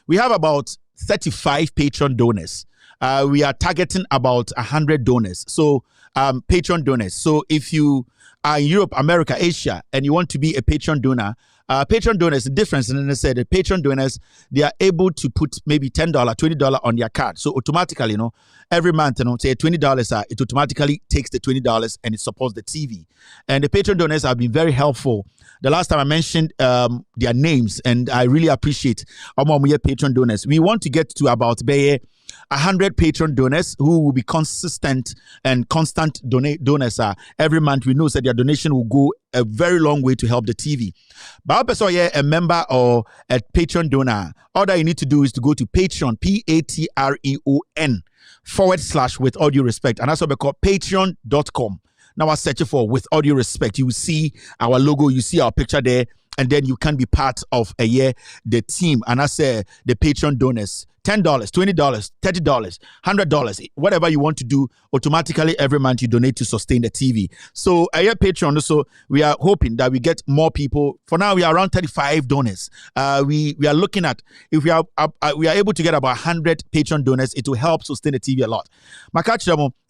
We have about 35 Patreon donors. We are targeting about 100 donors. So Patreon donors. So if you are in Europe, America, Asia, and you want to be a Patreon donor, Patreon donors, the difference, and then they said the Patreon donors, they are able to put maybe $10, $20 on their card. So automatically, every month, say $20, it automatically takes the $20 and it supports the TV. And the Patreon donors have been very helpful. The last time I mentioned their names, and I really appreciate our Patreon donors. We want to get to about 100 Patreon donors who will be consistent and constant donors every month. We know that their donation will go a very long way to help the TV. But also, a member or a Patreon donor, all that you need to do is to go to Patreon, Patreon, with all due respect. And that's what we call patreon.com. Now I search for with all due respect. You will see our logo, you see our picture there, and then you can be part of the team. And I say the Patreon donors. $10, $20, $30, $100, whatever you want to do, automatically every month you donate to sustain the TV. So Patreon, so we are hoping that we get more people. For now, we are around 35 donors. We are looking at, if we are able to get about 100 Patreon donors, it will help sustain the TV a lot.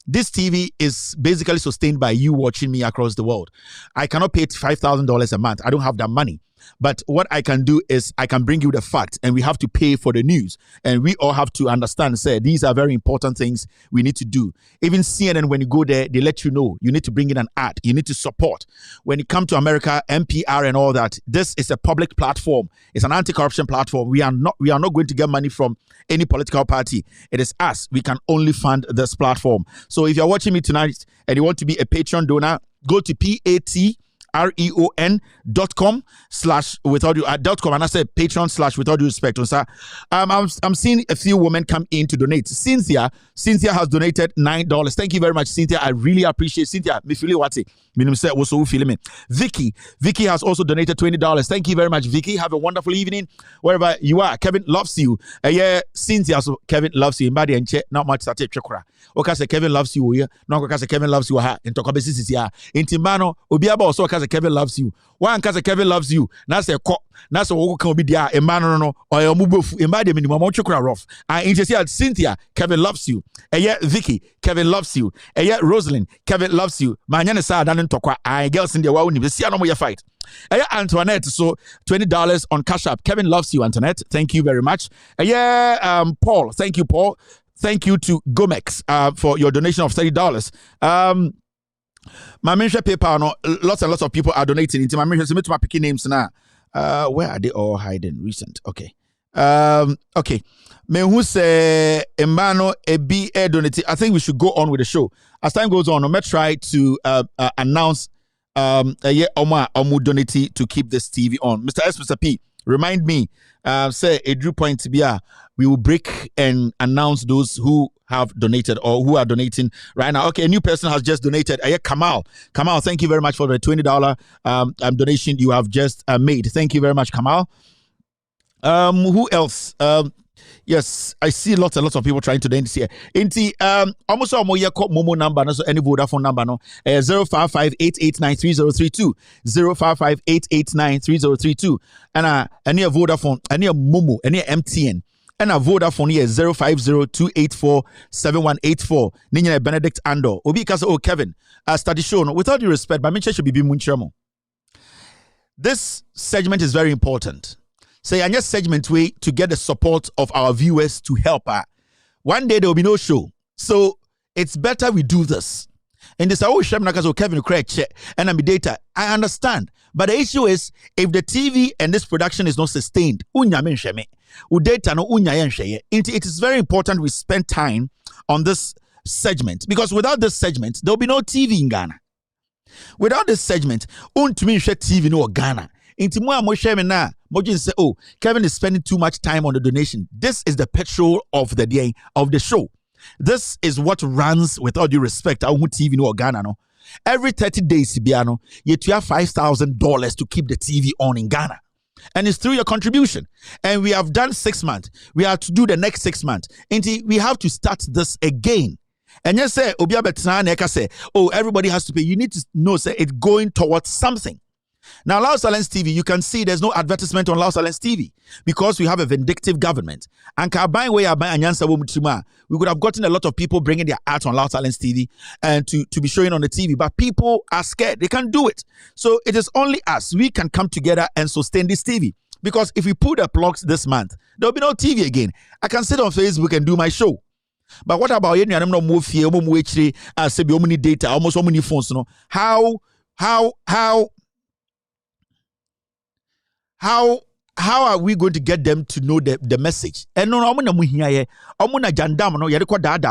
This TV is basically sustained by you watching me across the world. I cannot pay $5,000 a month. I don't have that money. But what I can do is I can bring you the facts, and we have to pay for the news. And we all have to understand, say, these are very important things we need to do. Even CNN, when you go there, they let you know you need to bring in an ad. You need to support. When you come to America, NPR and all that, this is a public platform. It's an anti-corruption platform. We are not going to get money from any political party. It is us. We can only fund this platform. So if you're watching me tonight and you want to be a Patreon donor, go to patreon.com/ with all due .com, and I said Patreon / with all due respect. I'm seeing a few women come in to donate. Cynthia has donated $9. Thank you very much, Cynthia. I really appreciate Cynthia. Vicky has also donated $20. Thank you very much, Vicky. Have a wonderful evening wherever you are. Kevin loves you. Cynthia, so Kevin loves you. Not much that Kevin loves you. No, Kevin loves you. Intimano, Obiaba also Kevin loves you. One cause Kevin loves you. That's a cop. That's a walk can be there. A man or a move in my minimum rough. I interested Cynthia. Kevin loves you. Vicky. Kevin loves you. Rosalind. Kevin loves you. My name is Sadan Tokwa. I girls in the world. You see, I know your fight. Antoinette, so $20 on Cash App. Kevin loves you, Antoinette. Thank you very much. Paul, thank you, Paul. Thank you to Gomex for your donation of $30. My mention paper, no, lots and lots of people are donating into my mention. Submit my picking names now. Where are they all hiding? Recent. Okay. Okay. Me who say Emano Ebi donate. I think we should go on with the show. As time goes on, I'm gonna try to announce omu donate to keep this TV on. Mr. P, remind me, say a drew point to be we will break and announce those who have donated or who are donating right now. Okay, a new person has just donated. Kamal, thank you very much for the $20 donation you have just made. Thank you very much, Kamal. Who else? Yes, I see lots and lots of people trying to donate here. Inti almost Momo number, so any Vodafone number no 055-889-3032 055-889-3032 and any Vodafone, any Momo, any MTN. And a Vodafone here 050-284-7184. Ninya Benedict Ando. Obi Kasa Kevin. Study show. With all due respect, my mention should be Munchamo. This segment is very important. Say a segment way to get the support of our viewers to help her. One day there will be no show. So it's better we do this. And this Kevin Craig and I'm data. I understand. But the issue is if the TV and this production is not sustained, it is very important we spend time on this segment because without this segment, there will be no TV in Ghana. Without this segment, TV no Ghana. Say, oh, Kevin is spending too much time on the donation. This is the petrol of the day of the show. This is what runs, with all due respect, our TV no Ghana no. Every 30 days, you have $5,000 to keep the TV on in Ghana. And it's through your contribution. And we have done 6 months. We have to do the next 6 months. And we have to start this again. And you say, oh, everybody has to pay. You need to know, say, it's going towards something. Now, Loud Silence TV, you can see there's no advertisement on Loud Silence TV because we have a vindictive government. And we could have gotten a lot of people bringing their art on Loud Silence TV and to be showing on the TV, but people are scared. They can't do it. So it is only us. We can come together and sustain this TV because if we pull the plugs this month, there will be no TV again. I can sit on Facebook and do my show. But what about you? I'm not move here, data, almost so many phones. How are we going to get them to know the message? And no, I'm not here. I'm not jandam. No, you're the dada.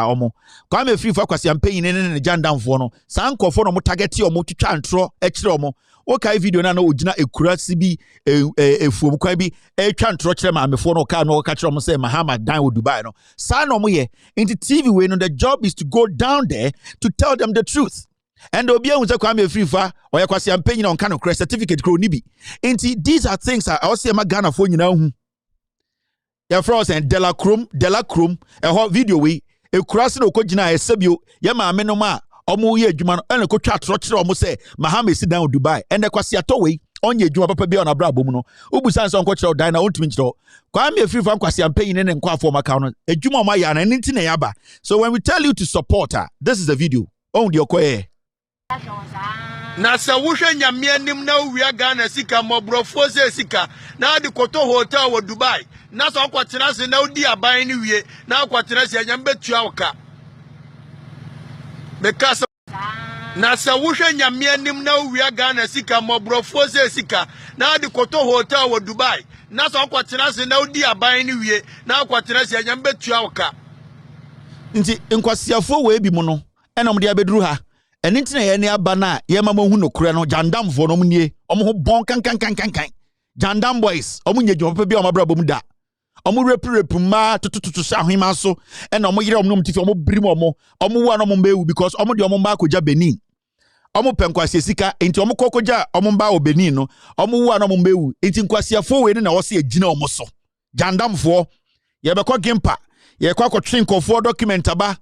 Kwame free for kwasi campaign in jandam for no. Sanko for no target you mo to chantro extra mo. Okay, video na no ojina ekurasi bi efuom kwa bi chantro chere ma me for no ka no ka chere mo say Muhammad dan wo Dubai no. Sa no mo ye into TV way no. The job is to go down there to tell them the truth. And Obia unza Kwame free for or ya kwasi campaign on kind of certificate grow nibi. Inti these are things I also am Ghana for you know. Ya frost and Dela Crum a hot video we e kurasi no kojina e sebio ya ma me no ma omo ye adwuma no ene ko twa trochere omo say Muhammad sit down Dubai and kwasi atowe onye adwuma papa bia na brabo mu no obusan so nko kire dan na ontumi kire Kwame free for kwasi campaign ne nko afọ maka no adwuma ma ya na nti na ya ba. So when we tell you to support her, this is the video on the okoye na sa wohwe nyame anim na wia Ghana sika mobrofo se sika na de koto hotel wo Dubai na so kwatena se na odi aban ni wie na kwatena se nyam betua woka because na sa wohwe nyame anim na wia Ghana sika mobrofo se sika na de koto hotel wo Dubai na so kwatena se na odi aban ni wie na kwatena se nyam betua woka nti nkwasiafo we bi mu no enom de abeduru ha and internet any abana yema mo hu no kure no jandam fo no mnie omo ho bon kan jandam boys omo nye dwom bi omo brabo mu da omo repu ma tututu sha hwima so and omo yire omo tifi omo brim omo wo no mo mewu because omo de omo ma koja Benin omo penkwase sika enti omo kokoja omo ba o Benin no omo wo no mo mewu enti nkwasiafo we na wo se agina omo so jandam fo ye be ko gimpa ye kwa ko twinkofo document aba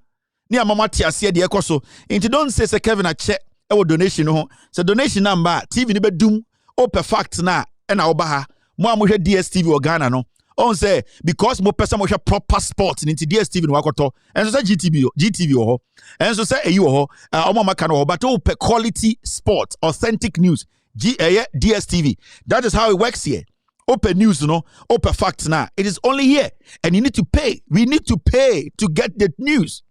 ni amama tiase de ekoso into don't say Kevin a check e donation ho so donation number TV ni bedum o perfect na e na oba ha mo amohwe DSTV o Ghana no on say because mo person mo hwe proper sport into DSTV no wakoto enso say GTV ho enso say eyi ho omo maka no ho but o quality sport authentic news DSTV. That is how it works here. Open news, open facts now. It is only here. And you need to pay. We need to pay to get the news.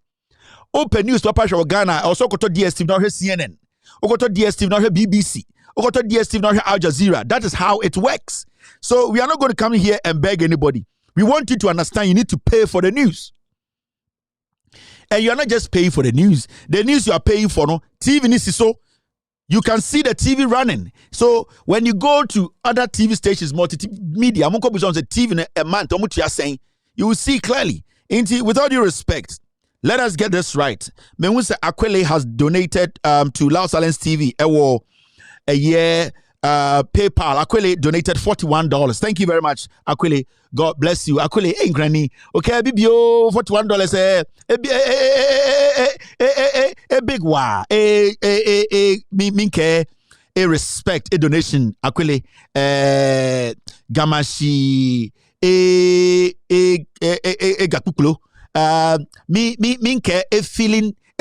Open news, Papa Show Ghana, also go to DSTV, not CNN. Go to DSTV, not BBC. Go to DSTV, not Al Jazeera. That is how it works. So we are not going to come here and beg anybody. We want you to understand you need to pay for the news. And you are not just paying for the news. The news you are paying for, TV is so. You can see the TV running. So when you go to other TV stations, multimedia, TV a month, you will see clearly. With all due respect, let us get this right. Menwuse Akwele has donated to Loud Silence TV a year. PayPal. Akwele donated $41. Thank you very much, Akwele. God bless you. Akwele, granny. Okay, BBO, $41. A big wa. Minke. A respect. A donation. Akwele. Gamashi. Gakuklo. Minke. A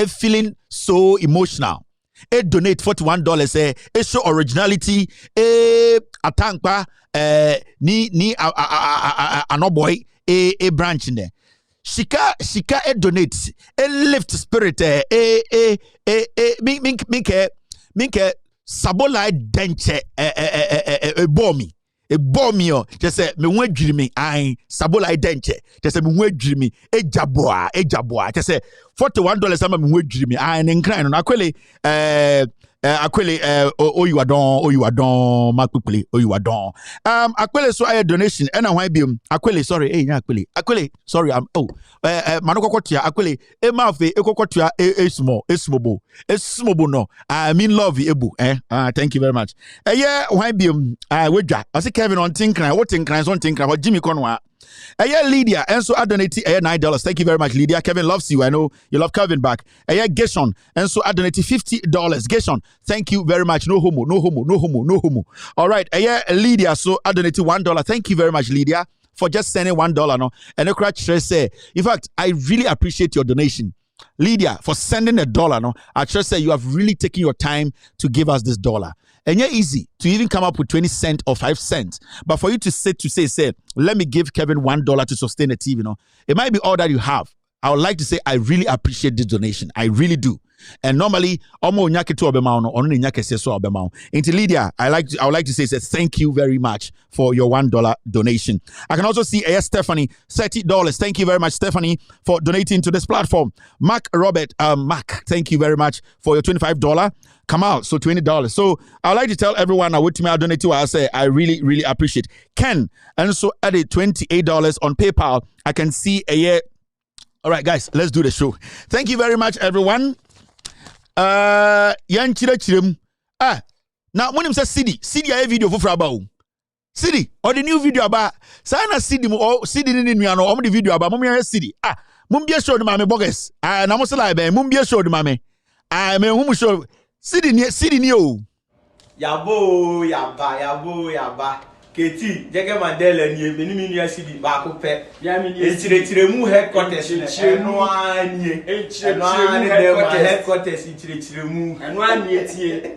feeling so emotional. Donate $41. Show originality. Atankpa. Ni anoboy. Branch in there. Shika donate. Lift spirit. Minke sabolai denche. Bomi. Bomio. Just say me went dreamy. I sabolai denche. Just say me went dreamy. Jaboa. Just say $41. I'm a dreamy. I ain't crying on Akwele. Akwele. Oh you are done. Makupli. Oh you are done. Akwele so I donation. And I be Akwele. Sorry. Hey, Akwele. Sorry. Manoko kotia. Akwele. Mafe. Kotia. Esmobo. No. I mean love ebu. Thank you very much. Yeah. Why be Wedra. I say Kevin on Tinkran. What Tinkran? On Tinkran. What Jimmy Conwa. Lydia, and so I donated $9. Thank you very much, Lydia. Kevin loves you. I know you love Kevin back. Gershon, and so I donated $50. Gershon, thank you very much. No homo. All right, Lydia, so I donated $1. Thank you very much, Lydia, for just sending $1. No, and the crowd say, in fact, I really appreciate your donation. Lydia, for sending $1, no, I just say you have really taken your time to give us this $1. And you're easy to even come up with 20 cents or 5 cents. But for you to say, let me give Kevin $1 to sustain the TV, it might be all that you have. I would like to say I really appreciate this donation. I really do. And normally, Lydia, I would like to say thank you very much for your $1 donation. I can also see Stephanie, $30. Thank you very much, Stephanie, for donating to this platform. Mark Robert, thank you very much for your $25. Kamal, so $20. So I would like to tell everyone I would donate to. I say I really, really appreciate. Ken, and so added $28 on PayPal. I can see a year. All right, guys, let's do the show. Thank you very much, everyone. Now when him say CD a video for about CD or the new video about sana CD or CD ni nuano or the video about mummy CD mumbia show the mame bogus na mo say like mumbia show the mame me who show CD ni o yaba Keti jege Mandela ni minimum CD ba ko pe ya mi ni tiremu headquarters eno anie headquarters tiremu eno anie tie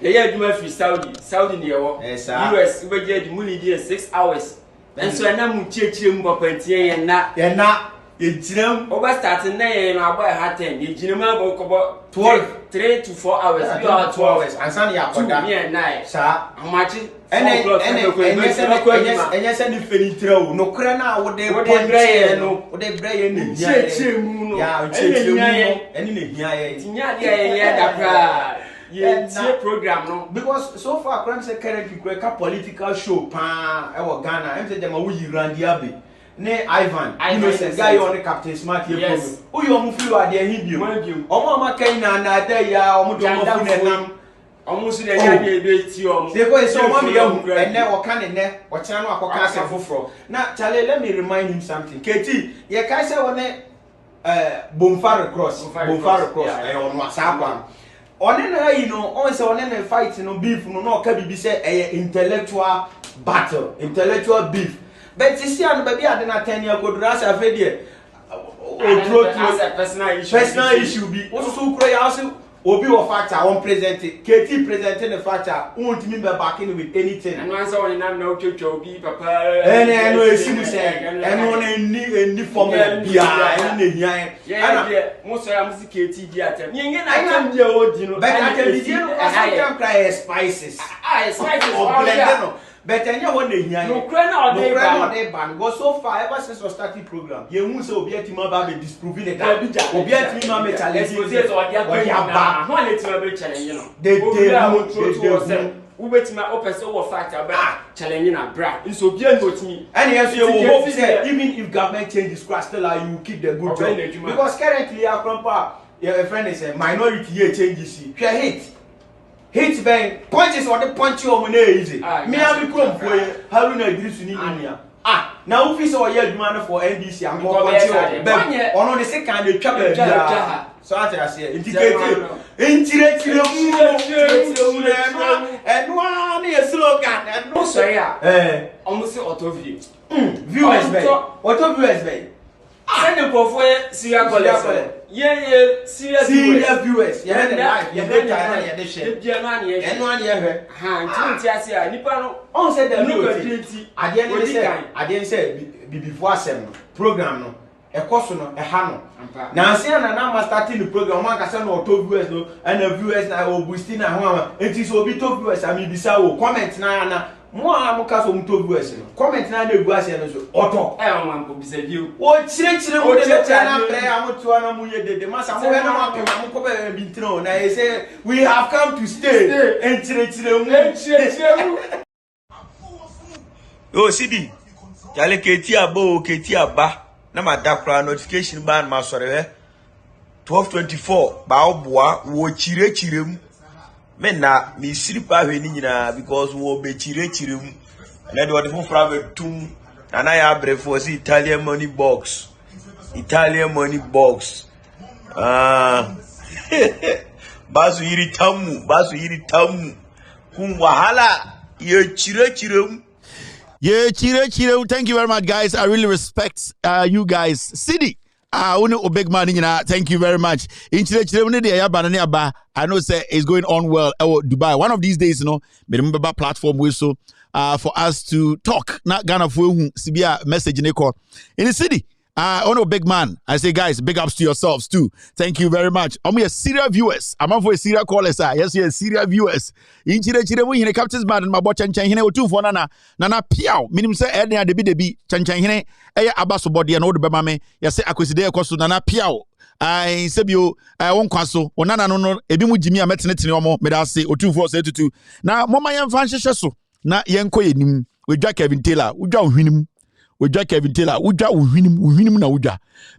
ye aduma fi Saudi ni yewo US ubeje di muni di 6 hours enso na mu tiremu papa tie ye na tiremu over starting na ye no abo ha 10 ye tiremu abo ko 3 to 4 hours you are 2 hours ansan ya koda me na sa amachi ene se ni fenitra o no kra na wo de braye no wo de braye ni tiremu no ya tiremu no eni na hia ye tinya de ye da pra ye tie program no because so far crime say currently ka political show pa e wo Ghana em say dem wo yirandi abe ne Ivan innocent guy on the Captain Smart here program o yo mu fi wa de hin bio omo amakan na da ya omo do mo fi nam omo su de ya de be ti omo they go so omo ya hu ene o kan ne o kira no akoka ase foforo na Charlie, let me remind him something Keti ye kai say wona Bonfire Cross e ono asakwa one na yi no on say one na fight no beef no na o ka bibi say intellectual battle intellectual beef. But you see, and baby, I didn't attend your good race. I've heard personal issue. Be also cry. Also, Obi or factor one presented, KT presented the factor, won't mean by backing with anything. And once on no Chobi, Papa, and I know a single say, and on any form of yeah, most of the KT theatre. I am the old, you know, but I can be spices. Spices, but I know what they hear. No crown or they ban. Go so far ever since we started program. You must be a team about disproving it. Will be a team of challenge. We wait my open so fact about challenging a bra. It's so bien with me. And yes, you hope that even if government changes, still you keep the good job. Because currently our grandpa, your friend is a minority here changes. You hate. Hate bang punches or the punch you on easy. Me have a problem for you. How do you do you now if you a man for NDC and go punch you on the second they trap so I say indicate and one is slogan and no say almost auto view. Viewers bay. What of viewers bay? Send them for Syria college. Yeah, serious viewers. Yeah, the life. Yeah, the share. And 1 year. Ha, Nipano. On said the look I didn't say before some program no. A costume, a hano. Now, see, and I'm starting the program. One can send or 2 viewers, no, and the viewers now will boosting a home. It is will be 2 viewers. I mean, this will comment now. Moi, I'm a cast of 2 viewers. Comment now, the grass and auto. I want to be said you. What children would let I'm to an the master. I'm been thrown. I say, we have come to stay and oh, CD. Jale Ketia Bo, Ketia Ba. Nama dakra notification ban ma sore 1224 ba oboa wo chirechirem me na mi siripa hwe ni nyina because wo be chirechirem na de wo fofra betum na ya brefo si Italian money box basu yiri tamu kum wahala ye chirechirem. Yeah, chire. Thank you very much, guys. I really respect you guys. City. Big man, thank you very much. I know say it's going on well. Dubai. One of these days, remember platform so for us to talk. Not Ghana for Sibia message in the city. Big man. I say, guys, big ups to yourselves too. Thank you very much. I'm a serial viewers. I'm on for a serial callers. Yes, yes, serial viewers. In Chile, the captain's band and my watch and China two for Nana Piao. Minimum say, Edna de Bidebi, Chanchine, Abaso body and old Bamame. Yes, Aquiside Costo Nana Piao. I said you, I won't cancel. Or Nana no, Ebimu Jimmy, I met in it no more, Medasi, or 242. Now, Mama Yan Fancy Shasso, not Yanko with Jack Kevin Taylor, we don't win him. With Jack Kevin Taylor,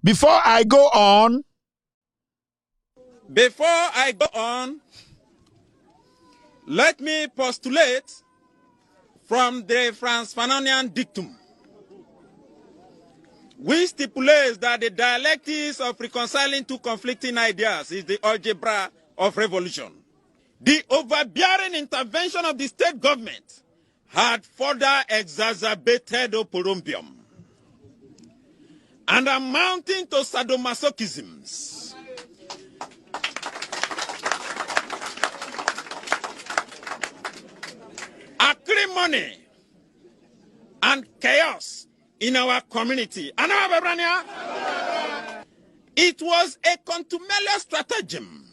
before I go on, let me postulate from the Franz Fanonian dictum, which stipulates that the dialectics of reconciling two conflicting ideas is the algebra of revolution. The overbearing intervention of the state government had further exacerbated oporombium and amounting to sadomasochisms. Acrimony and chaos in our community. It was a contumelous stratagem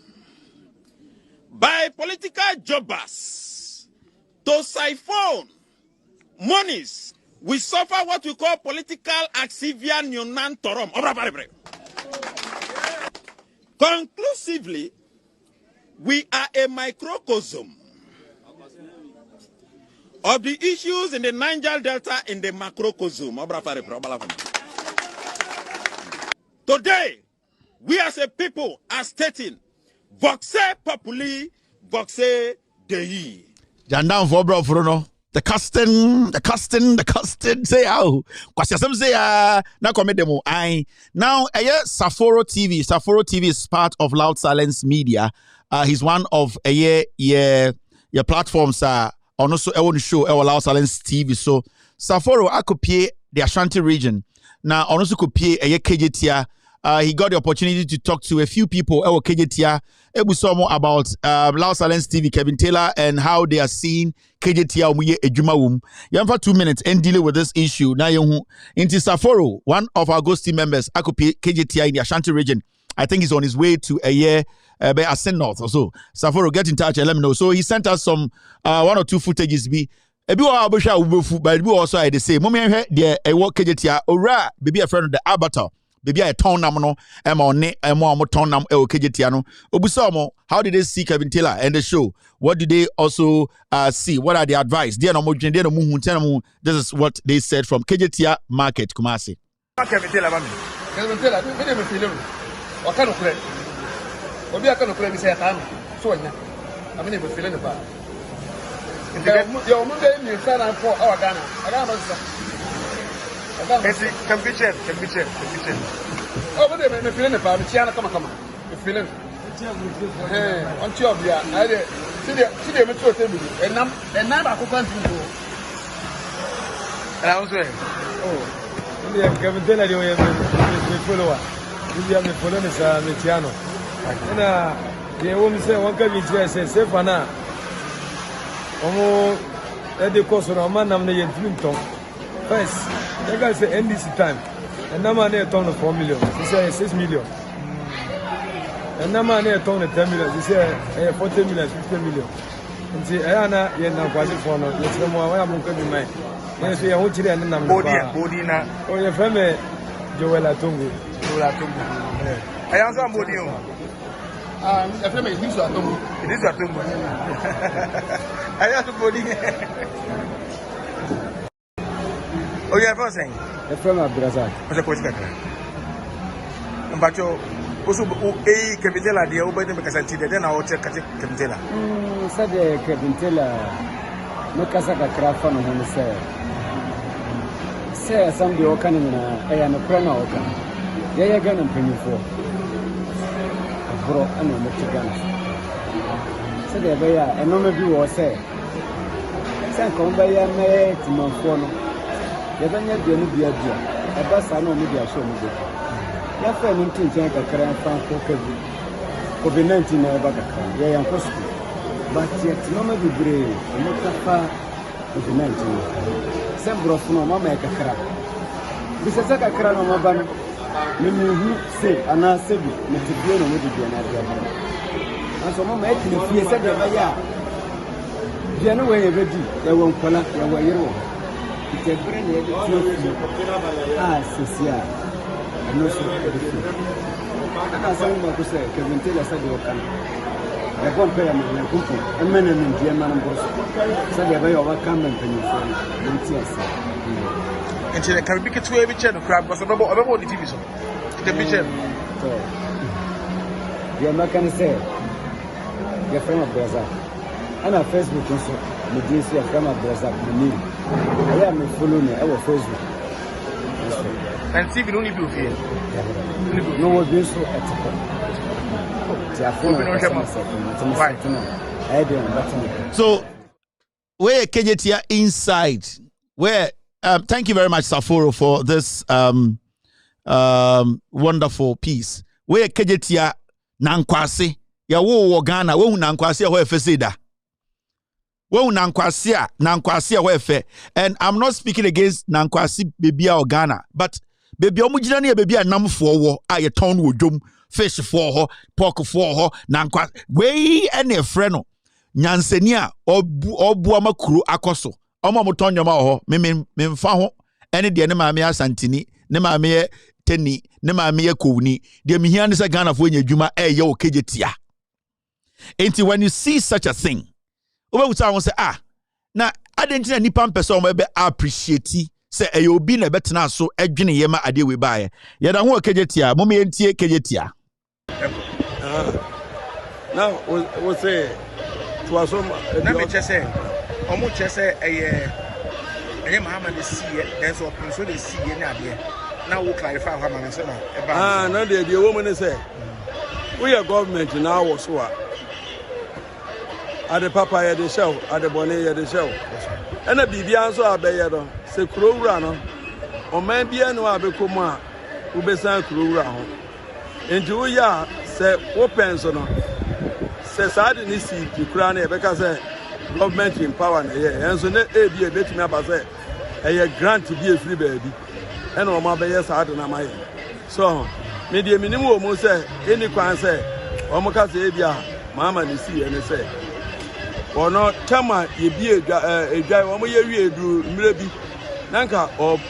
by political jobbers to siphon monies. We suffer what we call political axivia non torum. Conclusively, we are a microcosm of the issues in the Niger Delta in the macrocosm. Today, we as a people are stating, voxe populi, voxe Dei. Jandam for bro Fruno. The custom, say how. Because some say, na come demo. Now, Saforo TV is part of Loud Silence Media. He's one of your platforms. On also a show, Loud Silence TV. So, Saforo, I could pay the Ashanti region. Now, on also could pay a KJTia he got the opportunity to talk to a few people KJTIA about Loud Silence TV, Kevin Taylor, and how they are seeing KJTIA Ejumawum. You have 2 minutes and deal with this issue. Now, into Saforo, one of our ghosty members, KJTIA in the Ashanti region, I think he's on his way to a year by Ascent North or so. Saforo, get in touch and let me know. So he sent us some 1 or 2 footages. But also I say, Mommy, there a work KJTIA, ora, baby a friend of the Abator. Baby, I town namno, more town nam KJTiano. Obusamo, how did they see Kevin Taylor and the show? What did they also see? What are the advice? This is what they said from KJTIA Market, Kumasi. Kevin Taylor, Kevin Taylor, what kind of play? What be a kind of play? We say, so I mean, we're feeling about your mother, you stand up for our Ghana. I got can be checked. Oh, but they feeling about the Chiana, come on. The feeling. On job, yeah. I did. See the mature table. And now I can't do. And I was saying, oh, yeah, Kevin Taylor, you have a follower. You have a follower, Mitiano. And the woman said, one can be just a safe for now. At the course of a man, I'm the Clinton. First, the guy say NDC time. And now man a ton of 4 million. He say 6 million. And now man a ton of 10 million. He say 40 million, 50 million. And say I na yen na kwasi for no. Let's go more. I am going to be mine. Yes, we are going to end number. Body na. Oh, your friend Joel Atungu. I answer body. The friend is this Atungu. It is Atungu. I have to body. Oh, yeah, first thing. The friend of Brazil. What's the question? But you also Kevin Taylor, the open because I see that then I'll check Kevin Taylor. Said Kevin Taylor, no Casaka craft on him, say somebody Okan in a Prana Okan. They are going to pay for a bro and a Michigan. So they are, and no maybe was say, San Combaya made to Monfono. You don't have to be a dear. A bus I know maybe I show me. Your friend in Tinka Karan Franco COVID-19 never got they are possible. But yet, no matter the brave, not that far COVID-19. Some bros no mamma make a crap. This is like a crown on my banner. Mimi say, and I said, Mr. Piano would be an idea. And so, Mamma, if you said, yeah, no way, they won't call up your way. It's a brand new Cecilia. I'm not sure. I'm going to say, Kevin Taylor said, you can. I can't pay a man, and men and German boss. So they are welcome and and she can be to every channel crab because about the TV show. The picture. The American say, your friend of Brazil. And on Facebook also. Me diz a friend of Brazil. I am following me. I will Facebook. And TV don't need to feel. No one does so at all. So, where KJTIA inside? Where? Thank you very much, Saforo, for this wonderful piece. Where KJTIA Nankwasi? Ya wo Ghana. Wo Nankwasi ho efesida. Wo Nankwasi ho efe. And I'm not speaking against Nankwasi bebia or Ghana, but baby omujina ne bebia nam fo wo aye ton wo dwom fish for ho pork for ho Nankwasi. We ene frɛ no nyansani a obu amakuru akoso. Omo moton nyoma ho me mfa ho ene de ne maame asantini ne maame teni ne maame kowni de mehia ne se Ghana fo nya dwuma eye o KJTIA. Enti when you see such a thing oba wuta won say na adentina nipa mpese omo be appreciate say obi na betena so adwene yema ade we baaye yeda ho KJTIA mo me entie KJTIA. Now we say to us na me chese omo chese eye Muhammad see there's so they see na ade now we clarify how man say na na the woman say we are government now was so at the papa at the show at the bonnet at the show and a bibia so abeye do se kuro wura no o man bia no abekoma wo besan kuro wura ho Into we are say open so no. Say sad in this Ukraine because government in power and so ne be a bit me about say a grant to be a free baby. And all my baby sad na my. So me the minimum mo say any kwan say omoka say bia mama ni see and say or not tama ye be a guy omo ye wi edu mire bi nanka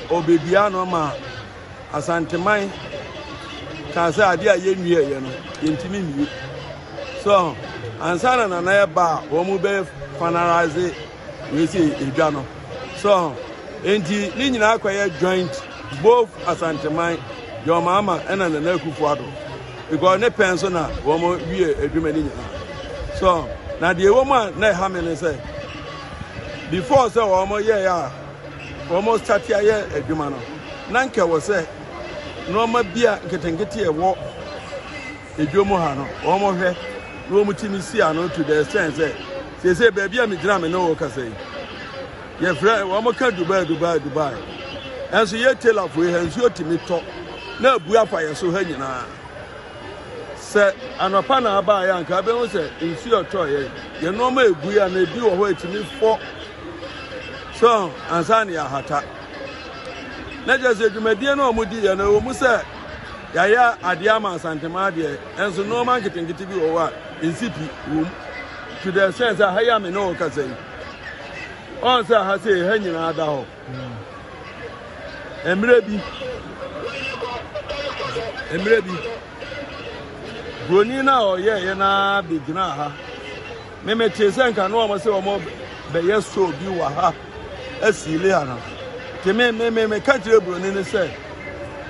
obebia no ma asanteman kan say ade a ye nwie ye no yentimi nwie. So ansana na na ba omo be finalize we see edwa no. So enti ni nyina akoye joint both asanteman your mama and na Kufuado because ne pension na woman wie adwumani nyina. So na the woman na ha me say before say woman ya woman start ya adwuma no na nke wo say no ma bia nketenkete e wo adwomu ha no woman hwe no mu timi si ano to the extent say baby am gyina me no wo ka say ye friend woman ka Dubai and so ye tell of we hands you timi to na bua fa ye so ha nyina se anopa na aba ya nka be ho se nsi oto ye no ma egu ya na bi wo ho etimi fo. So ansani ya hata na jese dwumadie na omudi ye na omu se ya ade ama santema de enso no ma nketengiti bi wo wa nsipi wo to the sense ha ya me no ka sei on sa ha se ha nyina ada ho emre bi Broni na oye na bigina ha me chese nka no omo se omo be yeso bi wa ha asile ana ke me ka tire broni ne se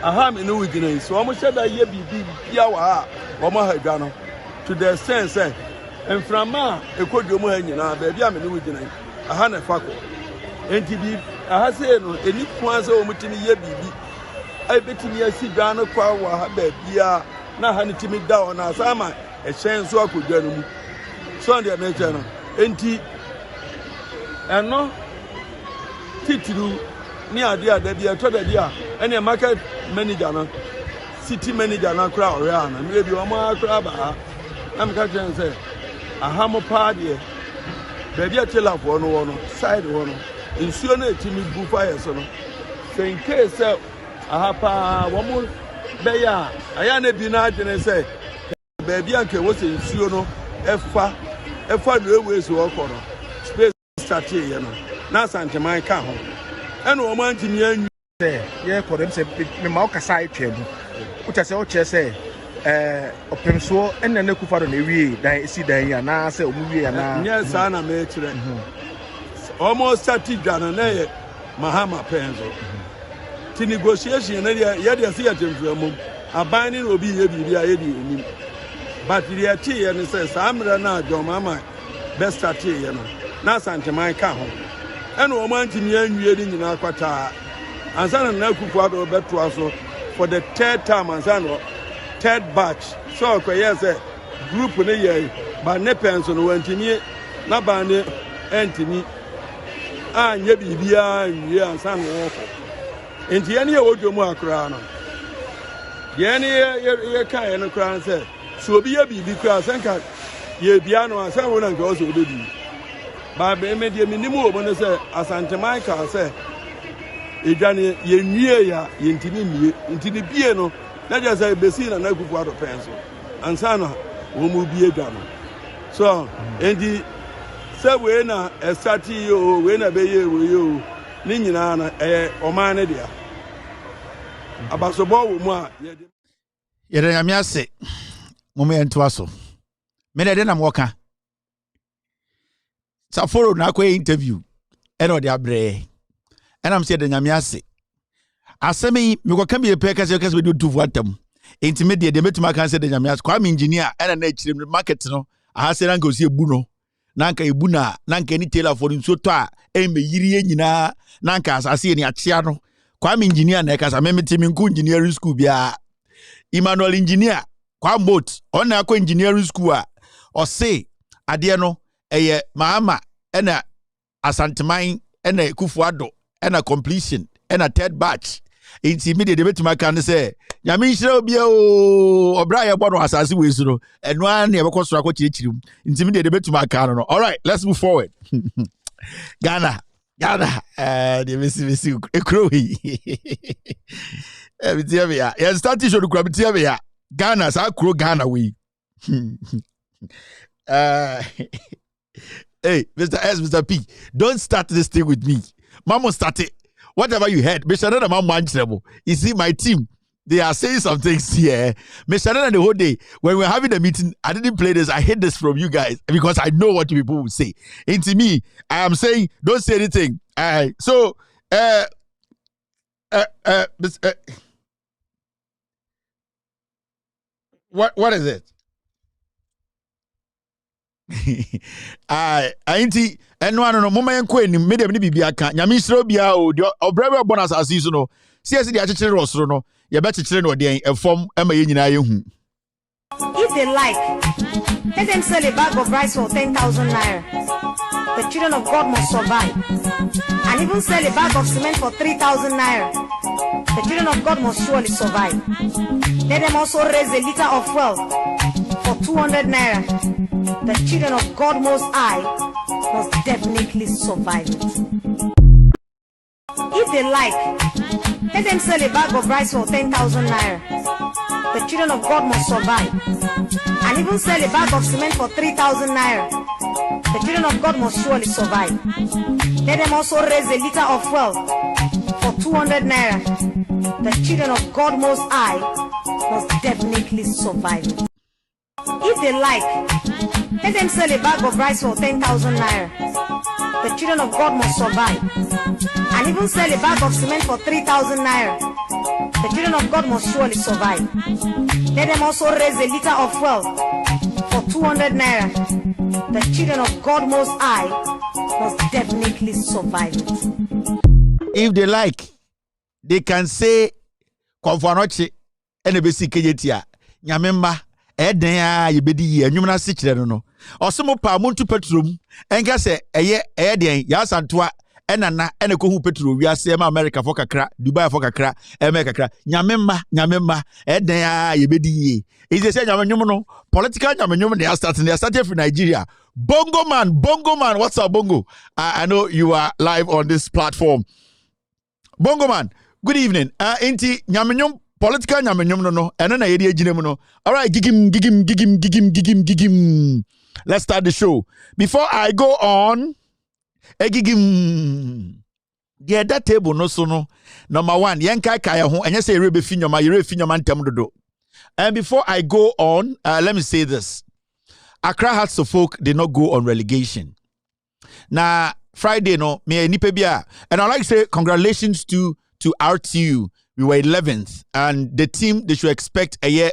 aha me no wigina so omo se da ye bibi bia wa ha omo ha dwa no to the sense enframa ekodwo mo ha nyina ba bia me no wigina aha na fa ko enti bi aha se no eni kwan se omo timi ye bibi ai betimi asi dwa no kwa wa ha ba bia na ha ni timi da ona sama e hyen so akodwa no mu so ndia me che no enti eno titiru ni ade ada bia to da bia ene market manager no city manager na kra ore ana me bi o ma kra ba na me ka chen se aha mo pa de ba bia telafo no wo no side wo no nsuo na etimi bu fire so no so in case aha pa wo mo beya aya na bi na adwene say baby anke wo se nsuo no efa no ewe so okoro space start here no na santeman ka ho ene wo man timi anyu say ye kodem say me ma okasa atwabu ucha say o che say opemso ene na Kufado na ewie dan esi dan ya na say omu wie ya na nye sa na me kire almost 30 dwana na ye Mahama penzo ti negotiation na ye de say atemframu abani na obi ye bibia ye di onim but the tea and says amra na jomama best start ye no na santeman ka ho ene o man timi anwie ni nyina kwata ansana na Kufuado beto aso for the third time ansana third batch so ko yes group ne ye ba ne penso no wantimi na ba ne entimi anye bibia nwie ansana wo ko enti ye ne odomu akra no ye ne ye kan no kra say so obi ye bibi kra sanka ye bia no asan wona nka o so obebi ba be me de minimu obo ne say asanteman ka say edwane ye nwie ya ye ntimi mie ntini bie no na je say besi na Kufuado penso ansana wo mu bie dwa no so endi say we na estati yo we na be ye we yo ni nyina na oman ne dia abasobo wo mu a ye de nyame ase mome ento aso me de na mwoka saforo na akwa interview eno de abre enam se de nyame ase asemi me ko kam ye peka se kase do tufu atam enti me de metuma kan se de nyame ase Kwame engineer ena na achire market no aha se na nka osi ebu no na nka ebu na nka ni tailor for nso to a me yiri nyina na nka asase ni achia no Kwame engineer na kasa me metimi nku engineering school bia Emmanuel engineer Kwame boat ona akwa engineering school a o se ade no eye Mahama ena asanteman ena Kufuado ena completion ena third batch Intimidate the to my can say, Yamisha Bio or Brian Bono Assassin Wizard, and one never cost to intimidate the bit to my can. All right, let's move forward. Ghana, the Missy Crowy. Yeah, starting to grab it. Ghana's our crew Ghana we. Hey, Mr. S, Mr. P, don't start this thing with me. Mama started. Whatever you heard, Mr. Nana Mama trouble. You see, my team, they are saying some things here. Mr. Nana the whole day, when we're having a meeting, I didn't play this. I hate this from you guys because I know what people will say. And to me, I am saying, don't say anything. What is it? Ain't and no moment kweni medium ni bibia kan nyame sro bia o obrebe bonus asiso no see the achichere rosro no ye be chichere no den efom ema ye nyina ye hu. If they like, let them sell a bag of rice for 10,000 naira. The children of God must survive. And even sell a bag of cement for 3,000 naira. The children of God must surely survive. Let them also raise a liter of fuel for 200 naira. The children of God Most High must definitely survive it. If they like, let them sell a bag of rice for 10,000 naira. The children of God must survive. And even sell a bag of cement for 3,000 naira. The children of God must surely survive. Let them also raise a liter of fuel for 200 naira. The children of God Most High must definitely survive it. If they like, let them sell a bag of rice for 10,000 naira. The children of God must survive. And even sell a bag of cement for 3,000 naira. The children of God must surely survive. Let them also raise a liter of fuel for 200 naira. The children of God Most High must definitely survive it. If they like, they can say, Konfanoche, and the basic Kajetia, Yamemba. Eden ya yebedi ye nwumna se kire no osomo pa muntu petrum enka se eye eden ya santoa enana ene ko hu petro wiase ma America for kakra Dubai for kakra kakra nyamemma eden ya yebedi ye ise se nyamenwum no political nyamenwum they are starting from Nigeria. Bongo man, what's up Bongo? I know you are live on this platform. Bongo man, good evening. Inti nyamenwum political nyamenyum no eno na yedi aginem no. All right, gigim. Let's start the show. Before I go on, gigim. The that table no so no. Number 1, yenkai kaya ho enye say rebe finyoma, yere finyoma ntem dodo. And before I go on, let me say this. Accra Hearts of Folk did not go on relegation. Now Friday no me nipa bia, and I like to say congratulations to RTU. We were 11th, and the team, they should expect a year.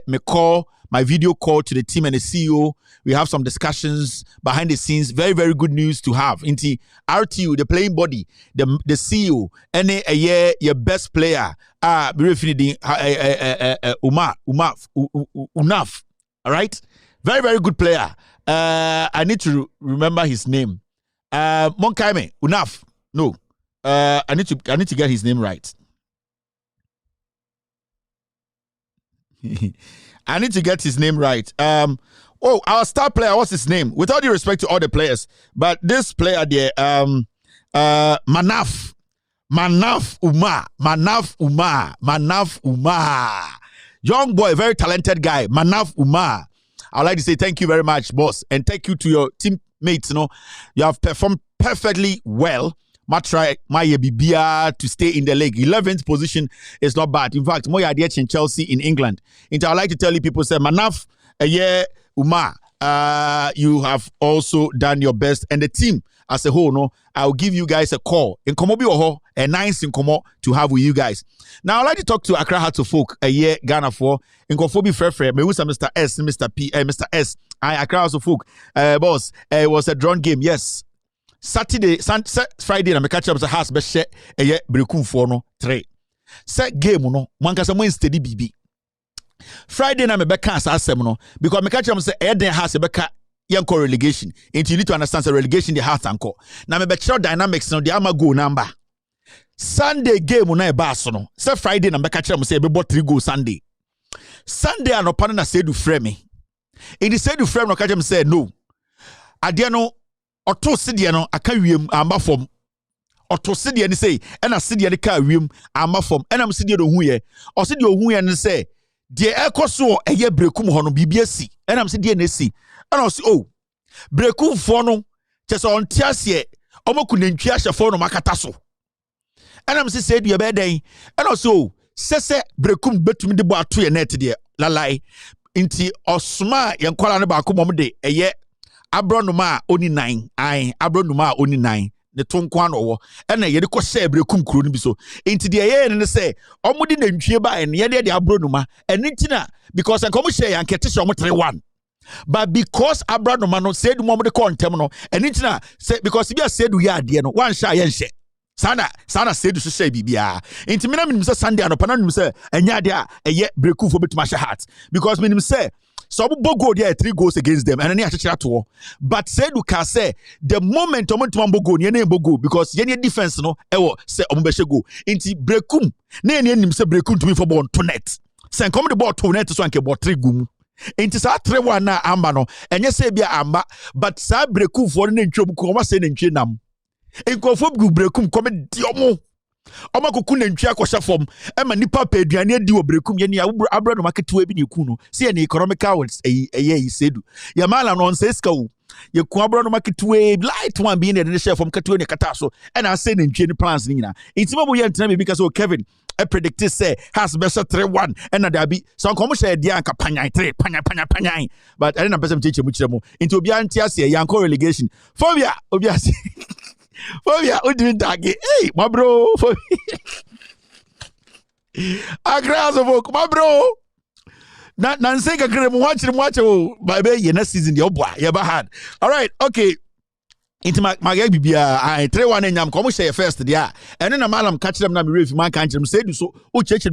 My video call to the team and the CEO. We have some discussions behind the scenes. Very, very good news to have. Into RTU, the playing body, the CEO, and a year, your best player, Unaf. All right? Very, very good player. I need to remember his name. Monkaime, Unaf. No. I need to get his name right. I need to get his name right. Our star player, what's his name? With all due respect to all the players, but this player there, Manaf Umar. Young boy, very talented guy, Manaf Umar. I'd like to say thank you very much, boss, and thank you to your teammates. You have performed perfectly well. Try my Bibia to stay in the league. 11th position is not bad. In fact, more idea in Chelsea in England. And I'd like to tell you people say Manaf Umar, you have also done your best, and the team as a whole. No, I'll give you guys a call in Komobi Oho, a nice in Komo to have with you guys. Now I'd like to talk to Accra Hearts of Folk Ghana for in Kofobi Frefre. Me usa Mr. S, Mr. P, Mr. S. Accra Hearts of Folk, boss. It was a drawn game, yes. Friday na me catch up the house be share brekum for no 3. Set game no wankasa mo steady bibi. Friday na me be kan asem no because me catch up say den house be ka yanko relegation. And you need to understand the relegation the heart anko. Na me be show dynamics no the ama go number. Sunday game na e ba so no. Say Friday na mbeka kire mo say e be 3 goals Sunday. Sunday anopa na say do frame me. In the say do frame no ka kire say no. Ade no oto sidie no aka wiem amba fom. Oto sidie ni say e na sidie ni ka wiem amba fom. E na m sidie do hu ye. O sidie ohu ye ni say de ekoso eye brekum ho no bibia si. E na m sidie na si. E na o si oh brekum fo no chese on tiase omoku nantwi ahyefo no makata so. E na m si say de be den. E na o so sese brekum betumi de bo ato ye net de lalai. Inti osma ye nkwala ne ba ko mom de eye abronuma oni 9 ai abronuma oni 9 ne tonko anowo ena ye de ko share brekum kuro no bi so enti de ye ne se omudi nantwie ba ene ye de abronuma eni ntina because en ko share yan kete she omo 3-1 but because abronuma no said mom de contem no eni ntina say because bi said ye ade no wan sha ye nhye sana said so share bibia enti me na minim se Sunday anopa na minim se enya ade a eye brekum fo betuma sha heart because minim se so Bogo there 3 goals against them and any to but said you can say the moment Bogo ne Bogo because any defense no ewo say ombeshe go inti brekum na any nim say brekum to me for ball to net say come the ball to net so anke ball 3 gum inti sa 3-1 na amba no enye say bia amba but sa brekum for na ntwom ko ma say na ntwe nam enkofo brekum come diomo Oma kuku nantwi akosha fom ema nipa pa aduane adi wo brekum ye ni abro no maketewa bi ne ku no se ye ne economical eye sedu ya mala no nse ska wo ye ku abro no maketewa light one bi ne de share fom ketewa ne kata so ena se nantwi ni plans ni nyina intima bo ye ntena be because o Kevin I predicted say has better 3-1 ena da bi so nkomo share dia anka panyan 3 panyan but I didn't person teach mu kiremo into obi antia se yanko relegation phobia obi ase Fobia, who didn't tag it? Hey, my bro. Agrass of work, my bro. Nancy, watch him, baby, you're not season your boy, you ever had. All right, okay. Into my baby, I 3-1 and I'm coming say first, yeah. And then a man catch them, na me my country, said so, oh, church,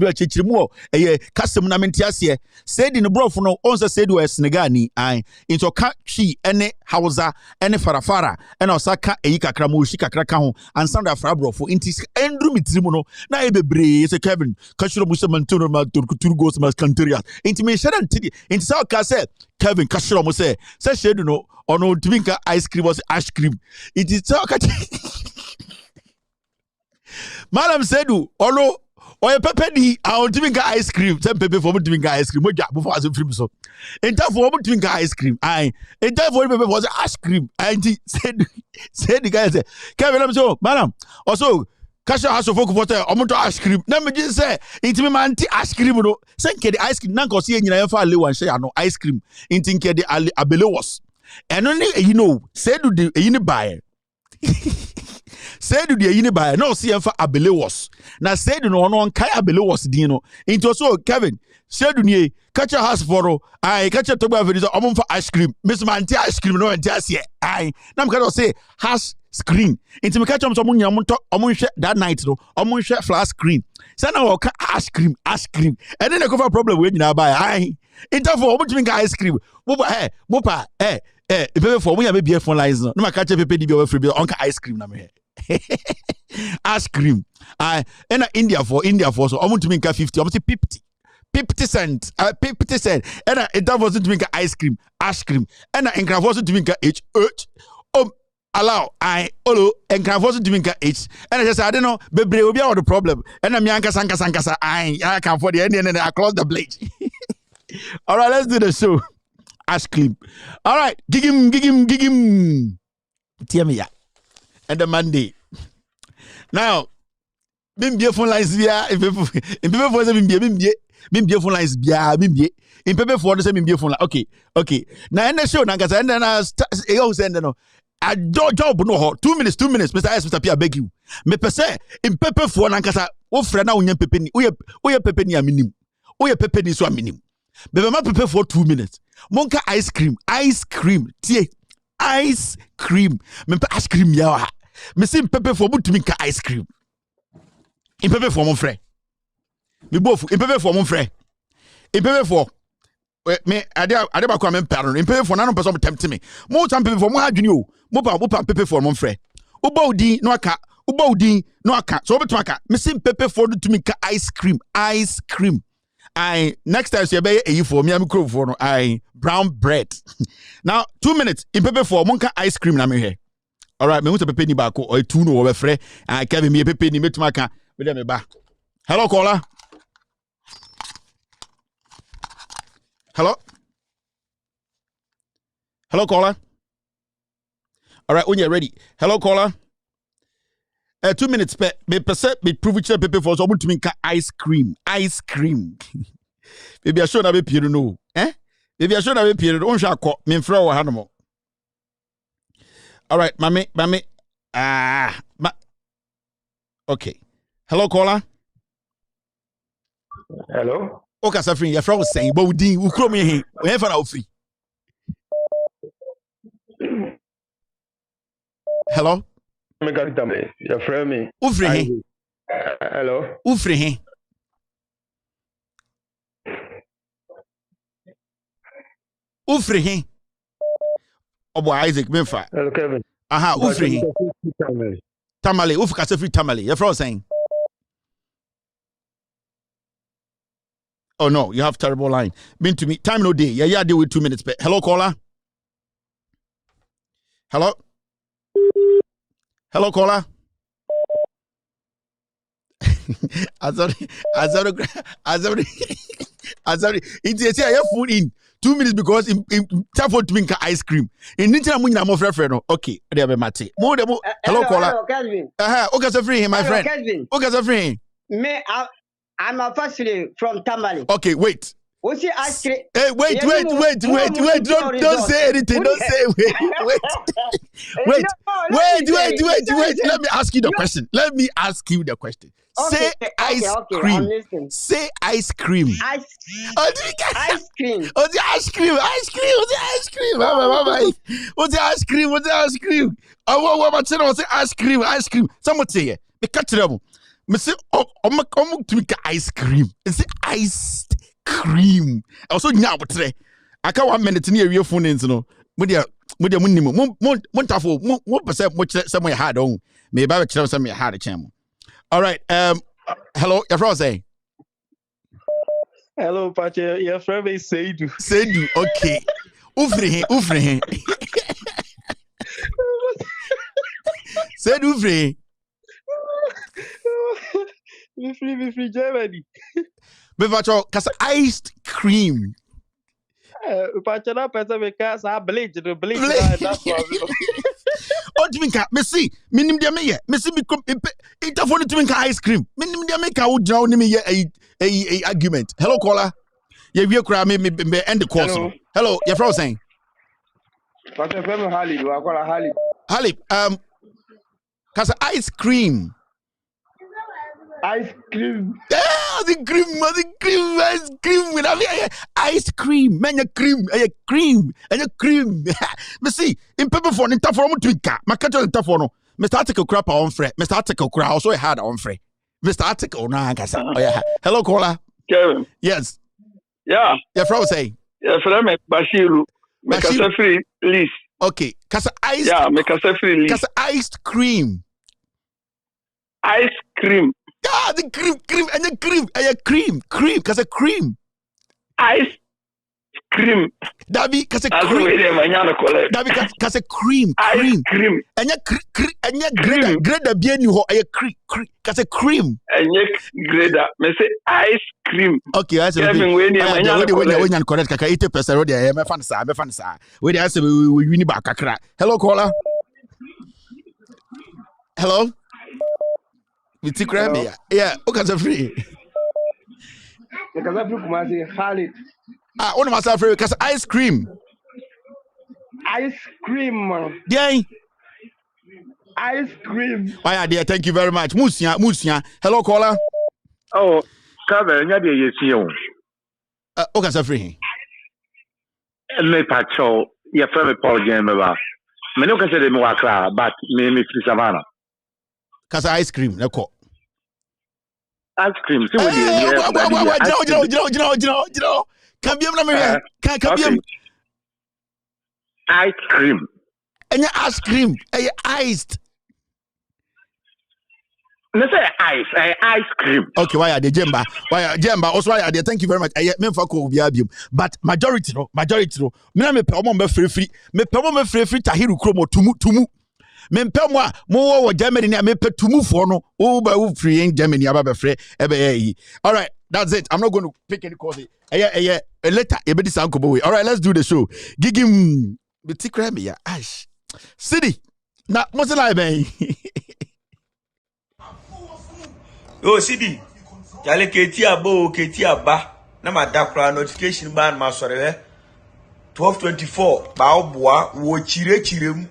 more, a custom namentiasia, said in the bro for no, also said to a Senegani, I into catchy, any hausa, any farafara, and Osaka, a Yikakramu, Shika and Sandra Frabro for intis, Andrew Mitrimono, na ebe brave, a Kevin, Kashiro Musamantuno, Turku goes mas Canteria, intimation and titty, in South Cassette, Kevin Kashiro Muse, says you know. Or no drink ice cream was ice cream. It is talk at Madam said, oh no, or a pepper, I'll drink ice cream. Some pepper for me to drink ice cream. What before I film so. In time for me to drink ice cream. In time for me was ice cream. And he said the guy said, Kevin, I'm so, madam, also. Kasha has a folk water, to ice cream. Never just say, into my anti ice cream. Send the ice cream. Nanko see in your file and share no ice cream. Into the abele was. And only said to the uni buyer. Said to the uni buyer, no, see for abele was. Now said no one kai abele was dino. Into so Kevin, said to ye, catch a house for I catch a toba for ice cream. Miss my anti ice cream, no, and just yet. I now can say has screen. Into me catch on someone that night, no, flash screen. Send our ice cream. And then I cover problem with you now by I. Into for drink ice cream. Mopa, if for we have a beer for lies, no, my catch a baby free on ice cream. Ice cream. And India for so I want to make a 50, almost 50 cents, 50 cents. And it wasn't to make ice cream, and I wasn't to make a allow and can force to make H. And I just I don't know, baby will be out the problem. And I'm Yanka Sankasa. I can for the end and I close the blade. All right, let's do the show. Ice cream. All right, gig him. Tell me, yeah. And the Monday. Now, bim phone lines via if people for them bim phone lines via bim in paper for the same phone line. Okay. Now in the show, and then I send no. I don't job no 2 minutes, Mr. S. Mr. P. I beg you. Me per se in paper for Nankasa, oh, friend, now we pepe ni, we pepe ni a minimum. We pepe ni so a minimum. Bebe ma prepare for 2 minutes. Monka ice cream. Tie ice cream. Me ice cream ya. Me say pepe for mu to make ice cream. In pepe for mon frère. Me bofu in pepe for mon frère. In pepe for me ade ba kwa me pardon. In pepe for na no person tempt me. Mo tam pepe for mo adwini o. Mo pa pepe for mon frère. Oba odi no aka Ubodi no aka. So betwaka. Me sim pepe for to me ice cream. Ice cream. I next time you be a for me am crop for no I brown bread. Now 2 minutes in pepe for monka ice cream na me here. All right, me want to pepe ni ba ko or two no we frɛ. I can me pepe ni metumaka with them ba. Hello caller. Hello. Hello caller. All right, when you're ready. Hello caller. 2 minutes pe me percent me prove each pepe for so to me ice cream. Ice cream. Baby I show na be pie no. Baby I show na be pie no. On hwa akọ me mfrɛ wo ha no mo. All right, mami. Okay. Hello caller. Hello. Okay, Safrin, your friend was saying, but we didn't. We come here. We have an free. Hello. Your friend me. Ufri. Hello. Ufri. Ufri. Oh boy, Isaac, Memphis. Hello, Kevin. Aha, Ufri. Tamale. Ufka Safri Tamale. Your friend was saying. Oh no, you have terrible line. Mean to me, time no day. Yeah, deal with 2 minutes. Hello, caller. Hello. Hello, caller. Sorry. It's a say food in 2 minutes because in time for to drink ice cream. In Ninja Munina mo friend. Okay, there be mate. Hello, caller. Hello, Kelvin. Okay, so free my friend. Kelvin. Okay, so free. Me, I'm a firstly from Tamale. Okay, wait. What's your ice cream? Hey, wait. Don't say anything. Don't say wait. Let me ask you the question. Okay, Say ice cream. Say ice cream. Ice cream. Oh, the ice cream. What's the ice cream? Oh, what say ice cream. Someone say it. Me catch them. Me say, oh, to make ice cream. And say iced cream. Also, now, but I can't 1 minute near your phone, you know. With your minimum, one percent much somewhere hard on. Maybe I will some hard a channel. All right. Hello, your friend say. Hello, Pache. Your friend is Seidu. Okay. Ufri. Seidu Ufri. Me free Germany. Bevacho, cause iced cream. Pache na person me ka sa bleach. That's what. Oh, to me, Messi, minim dia me. Messi me interphone to me ice cream. Minim dia me ka wo drown me a argument. Hello caller. Yeah, we cry me end the course. Hello, your friend saying. Pache friend Halid, I call Halid. Halid, cause ice cream. Ice cream. Yeah, the cream, ice cream. With ice cream, man, cream. Me see, in paper for the for to cat. My catcher in Tafono. Mr. Article crap on free. Mr. Article crowd also had on free. Mr. Article, oh yeah. Hello, caller. Kevin. Yes. Yeah. Your friend say. Your friend Bashiru. Make a free list. Okay. Cause ice. Yeah, make a free list. Cause iced cream. Ice cream. Yeah, the cream, and the cream, cause a cream. Ice cream. Dabi, cause a cream. Dabi, cause a cream. Ice cream. And your greda bien you ho, a cream, cause a cream. And your greda, me say ice cream. Okay, I say. Kevin, when you correct, kaka 80% already. Me fan sa. We dey say we win back kakra. Hello, caller. Hello. It's crabby. Yeah, okay, so free. Because I look my Khalid. One of myself free because ice cream. Ice cream. Yeah. Ice cream. Why are there? Thank you very much. Musia. Hello, caller. Oh, Kevin, you dey see you. Okay, so free. Me pacho, your friend Paul Gemba. Me no can say me wakra, but me free savannah. Cause ice cream, let's go. Ice cream. See what you know. Can be a can ice cream. And your ice cream, iced. ice cream. Okay, why are they Jemba? Also why are they? Thank you very much. But majority no. Me pe omo be free. Me pe omo be free Tahiru Kromo tumu. Me pe mo wo Germany me pe tumu for no. O ba wo free in Germany aba be free ebe all right, that's it. I'm not going to pick any cause. Later e be this uncle way. All right, let's do the show. Gigim the tikrame ya ash. City. Na mo se like ben. Yo, Sidi, Jale Keti Aba, na madakra notification ban ma sore 1224 ba oboa wo chirechirem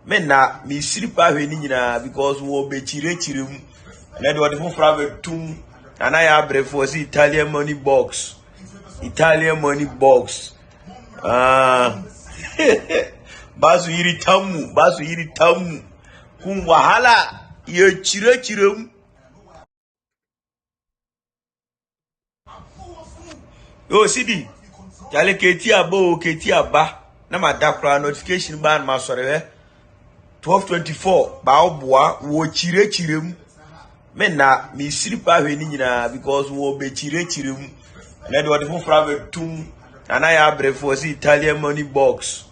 me na mi siripa hwe ni nyina because wo be chirechirem na de wode fofra be tum na ya brefo si Italian money box basu yiri tamu kun wahala ye chirechirem. Yo, Sidi, Jale Keti Aba, na madakra notification ban ma sore 1224 ba oboa wo chirechirem me na mi siripa hwe ni nyina because wo be chirechirem na de wode fofra be tum na ya brefo si Italian money box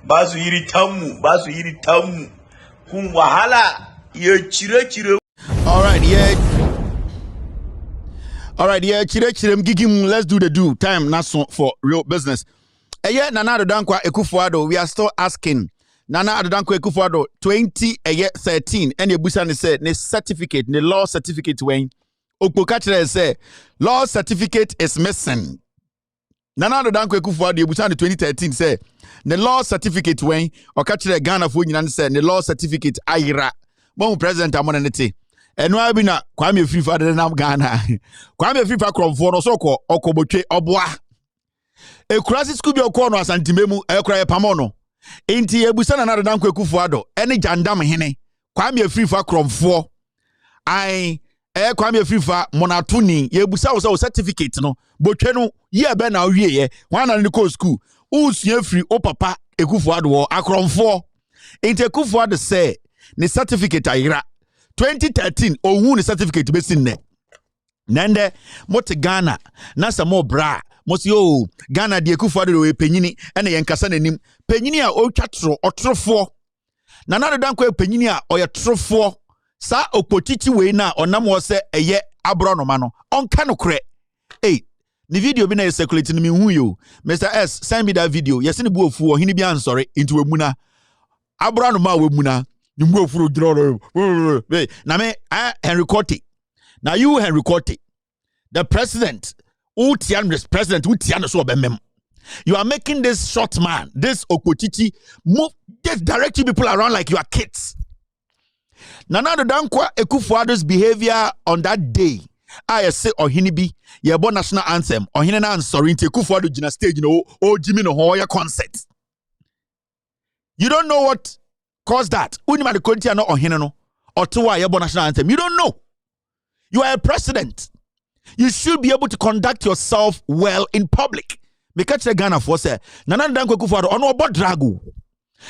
basu yiri tamu kun wahala ye chirechirem. All right, chirechirem gigim, let's do the do. Time not so for real business. Nana Adodankwa Ekufuado, we are still asking. Nana Adodankwa Ekufuado 2013 and your busan said ne certificate, ne law certificate when Okpokachre say law certificate is missing. Nana Adodankwa Ekufuado your busan 2013 say the law certificate when Okachre Ghana for you say the law certificate ayira. Bon president amonenete. Eno abina Kwame free for the nam Ghana. Kwame free for kromfo no so ko okobotwe oboa. Ekurasi skubi okono asantimemu ekura pamono. Enti ebusa na Adodankwa Ekufuado ene jandam hene. Kwame free for kromfo. Ai Kwame free for monatuni yebusa wo certificate no botwe no ye be na wie ye. Wana ni ko school. Usu free o papa Ekufuado wo akromfo. Enti Ekufuado say ni certificate ayira 2013 owu ni certificate besin ne nende mote Ghana na samo bra mosi yo Ghana de Ekufuado we penyini ene yenkasa nanim penyini a otwatro otrofo na Adodankwa penyini a oyetrofo sa opotiti we na onam wo se eye abronoma no onka no kre ni video bi na circulate ni me hu yo Mr S send me that video yesi ni bu ofu o hini bi ansore into emuna abronoma we muna na me Henry Cote. Now you Henry Cote, the president, president so bemem. You are making this short man, this Okotiti, move, just directing people around like you are kids. Nana Adodankwa Ekufuado's behavior on that day, I say Ohinibi, yebo national anthem, Ohinena and Sorinti Ekufuado jina stage no Jimmy no Hoya concert. You don't know what cause that. Unima de konti no ohene no otowa yebo national anthem. You don't know. You are a president. You should be able to conduct yourself well in public. Mekache Ghana for say Nana Adodankwa Ekufuado ono obo drago.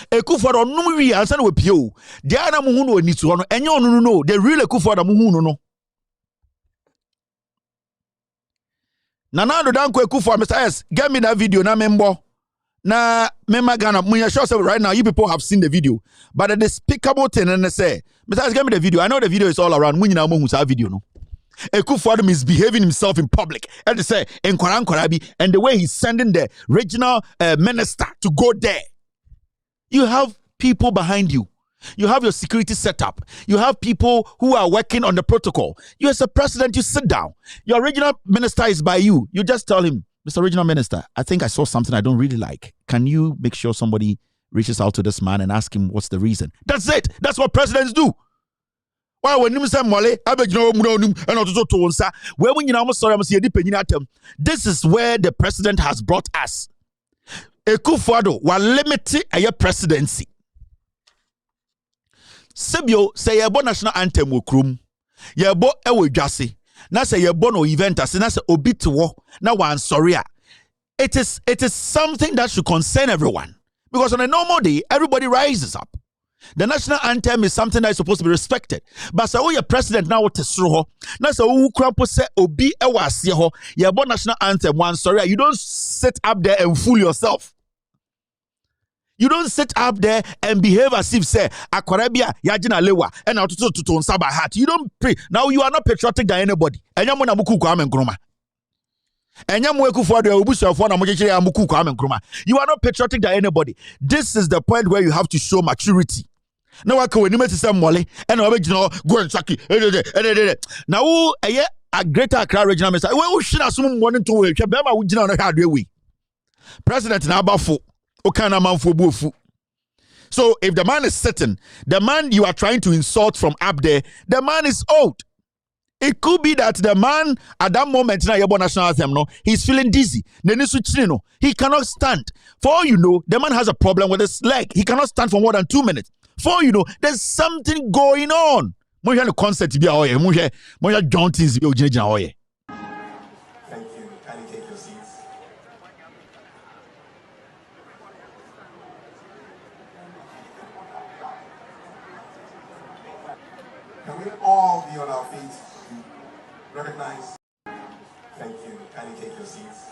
Ekufuado no wi ansa na wepio. Dia na muhu no anitu ono enye onu no. The real Ekufuado muhu no. Nana Adodankwa Ekufuado Mr. S, get me that video na membo. Na mema Ghana, I'm sure right now you people have seen the video, but the despicable thing and they say, besides give me the video. I know the video is all around. Munyina mo husa video no. Ekufuado misbehaving himself in public, and they say and the way he's sending the regional minister to go there. You have people behind you. You have your security setup. You have people who are working on the protocol. You as a president, you sit down. Your regional minister is by you. You just tell him, Mr. Regional Minister, I think I saw something I don't really like. Can you make sure somebody reaches out to this man and ask him what's the reason? That's it. That's what presidents do. Why when you say Mole, this is where the president has brought us. Ekufuado wa limit a presidency. Sebio say yebo national anthem wo krum. Yebo ewo dwase. Na say yebo no event as na say obitiwo na wan sorry a. It is something that should concern everyone. Because on a normal day, everybody rises up. The national anthem is something that is supposed to be respected. But so your president now what is so now so who crampo say obi e wase ho your national anthem one sorry you don't sit up there and fool yourself. You don't sit up there and behave as if say akwarabia yagina lewa and now to nsa by heart. You don't pray. Now you are not patriotic than anybody. Enyamu na muku Kwame Nkrumah. You are not patriotic than anybody. This is the point where you have to show maturity. Now I can to say Molly and I go and chucky. Now a greater Accra regional minister. Well, should have some morning to wake. Bema we didn't know how do we. President Nabafo, Okana man for bufu. So if the man is sitting, the man you are trying to insult from up there, the man is old. It could be that the man at that moment na yebo national anthem no, he's feeling dizzy. He cannot stand. For all you know, the man has a problem with his leg. He cannot stand for more than 2 minutes. For all you know, there's something going on. Mo hear the concert be ahoye. Mo hear John Tins be ojina ahoye. Thank you. Can you take your seats? Can we all be on our feet? Recognize. Thank you. Can you take your seats?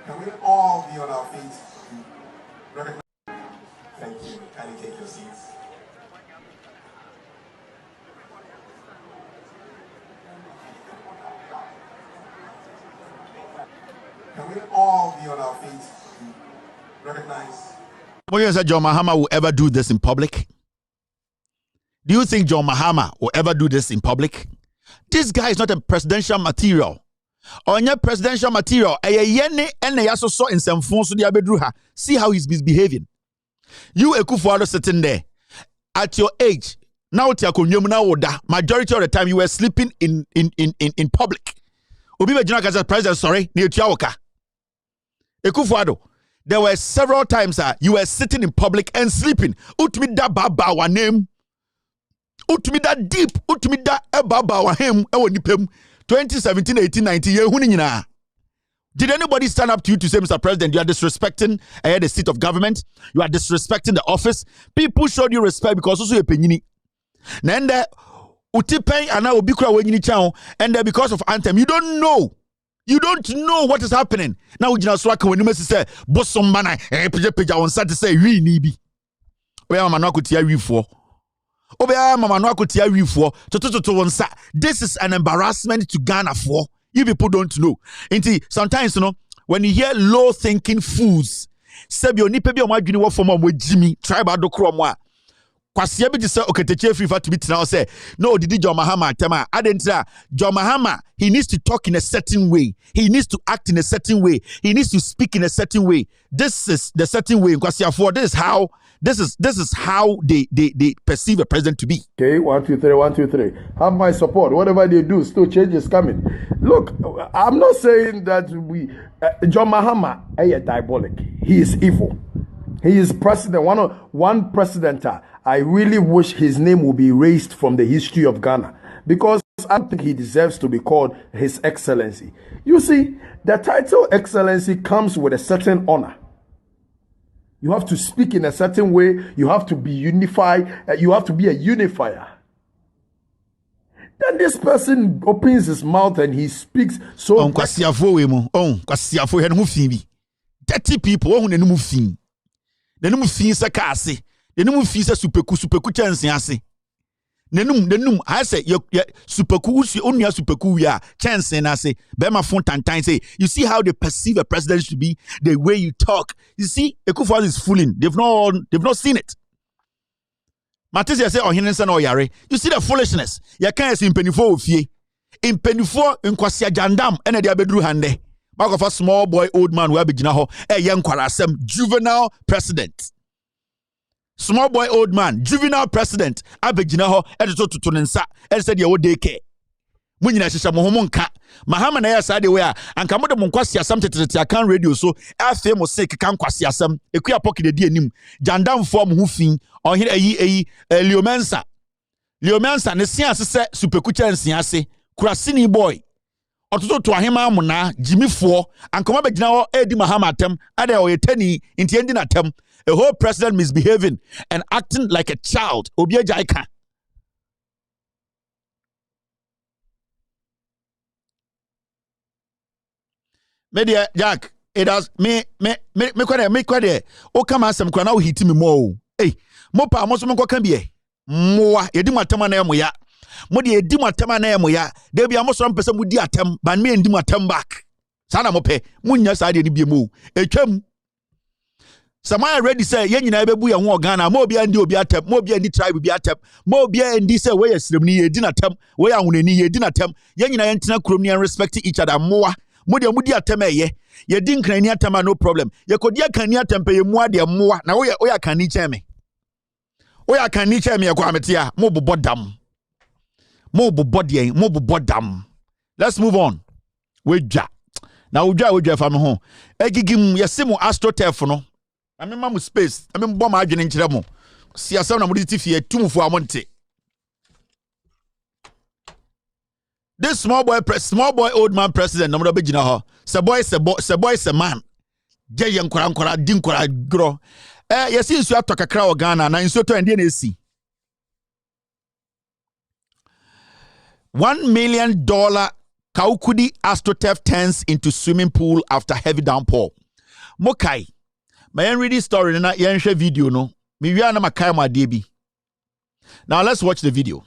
Can we all be on our feet? Recognize. Thank you. Can you take your seats? Can we all be on our feet? Recognize. Do you think John Mahama will ever do this in public? Do you think John Mahama will ever do this in public? This guy is not a presidential material. On your presidential material, see how he's misbehaving. You Ekufuado sitting there at your age. Now majority of the time you were sleeping in public. President, sorry, Ekufuado. There were several times you were sitting in public and sleeping. Utmi da baba wa name. Utmi da deep. Utmi da baba wa him. 2017, 18, 19. Did anybody stand up to you to say, Mr. President, you are disrespecting the seat of government? You are disrespecting the office? People showed you respect because also you're penini. Nende utipen ana obikura wenyini chao and because of anthem, you don't know. You don't know what is happening. Now we just swaka when you say bosom mana peja on Saturday say we nibi. Oya mama no akutia wi for. Oya mama no akutia wi for. To this is an embarrassment to Ghana for. You people don't know. Sometimes when you hear low thinking fools, sebi oni pe bi o madwini wo form o Jimmy tribal do kro mo a. Kwasia bi say oketeche free for to be now say no did John Mahama tema adentra John Mahama he needs to talk in a certain way, he needs to act in a certain way, he needs to speak in a certain way. This is the certain way. Kwasia for this is how they perceive a president to be. Okay, 1 2 3 1 2 3 have my support. Whatever they do, still change is coming. Look, I'm not saying that we John Mahama is diabolic. He is evil. He is president, one president. I really wish his name would be erased from the history of Ghana because I don't think he deserves to be called His Excellency. You see, the title Excellency comes with a certain honor. You have to speak in a certain way. You have to be unified. You have to be a unifier. Then this person opens his mouth and he speaks so. 30 people. Nenum fi se superku chance ase. Nenum I say superku onua superku wi a chance na ase. Be ma fon tantan say you see how they perceive a president to be, the way you talk. You see Ekufuado is fooling. They've not seen it. Matizia say ohinense na oyare. You see the foolishness. Ya kan ese impenifo ofie. Impenifo nkwasi jandam ene dia bedru hande. Back of a small boy old man we abegina ho young kwarasem juvenile president. Small boy, old man, juvenile president, abegina ho, edito tutunensa, said ye wodeke. Munina shisha mohomonka. Mahama na ya sade wea, anka mode monkwasi asam tetete akan radio so, famous sake kan kwasi asam, ekuya poki de di enim, jandam form hufin, on hit liomensa. Liomensa, ne siya se superkucha nsiase, Kurasini boy. Ototo to ahema amuna Jimmy Fo and come up Eddie Mahamatem ade oyeteni inti ending atem a whole president misbehaving and acting like a child obi jaika. Media Jack it has me kwade o kama asem kwa na o hit me mo eh mo pa mo so me kwa bie moa yedi matema na emoya mo de edi matema na emoya de bia mo so mpese mo di atem ban me ndi matem back sana mo pe munya sa de ni bie mo etwam Samaya ready say yen nyina bebu ye ho Ghana mo bia ndi obi atem mo bia ndi tribe bi atem mo bia ndi say we yesrem ni yedi na tem we ahonani yedi na tem yen nyina yen tena krom ni respect each other moa mo de mudi atem eye yedi nkrani atem no problem ye kodi akani atem pe ye mu ade moa na we akani cheme we akani cheme ye kwa metia mo bobodam mo bobodien mo bobodam. Let's move on. We dwa na udwa fa me ho egigim yesimo AstroTurf no I mean, mamu space. I mean, bomb agent in Chiramo. See, I saw na mudi tifie two for a monte. This small boy, old man president. No more be jina ho. Se boy, se man. Jay young kwara din kwara gro. Yes, you have to kakra o Ghana na inso to ndi na esi. $1 million Kaukudi AstroTurf turns into swimming pool after heavy downpour. Mokai. My read story na yen share video no. Me wi na makai ma de bi. Now let's watch the video.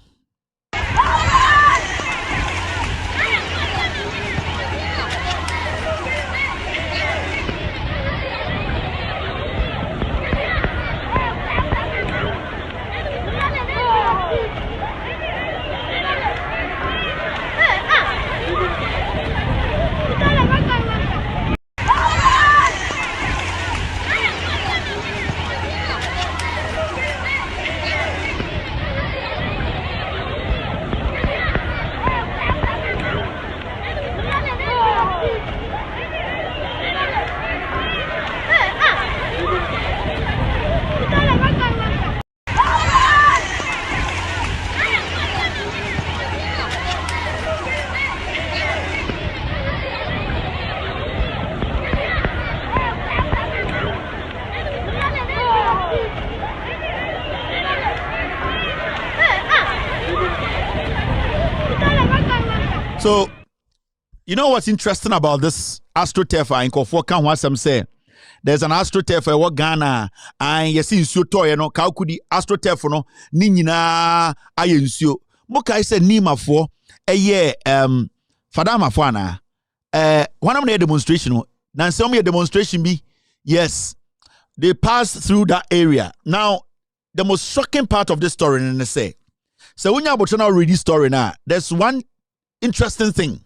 So, you know what's interesting about this AstroTurf in Kofoka Wasam say there's an AstroTurf what Ghana and you see so toy no Kaukudi AstroTurf no ni nyina ayensuo mokai say nima for a year fadama for na one of the demonstration now some demonstration be yes they passed through that area. Now the most shocking part of this story and they say so when you about to read this story now there's one interesting thing.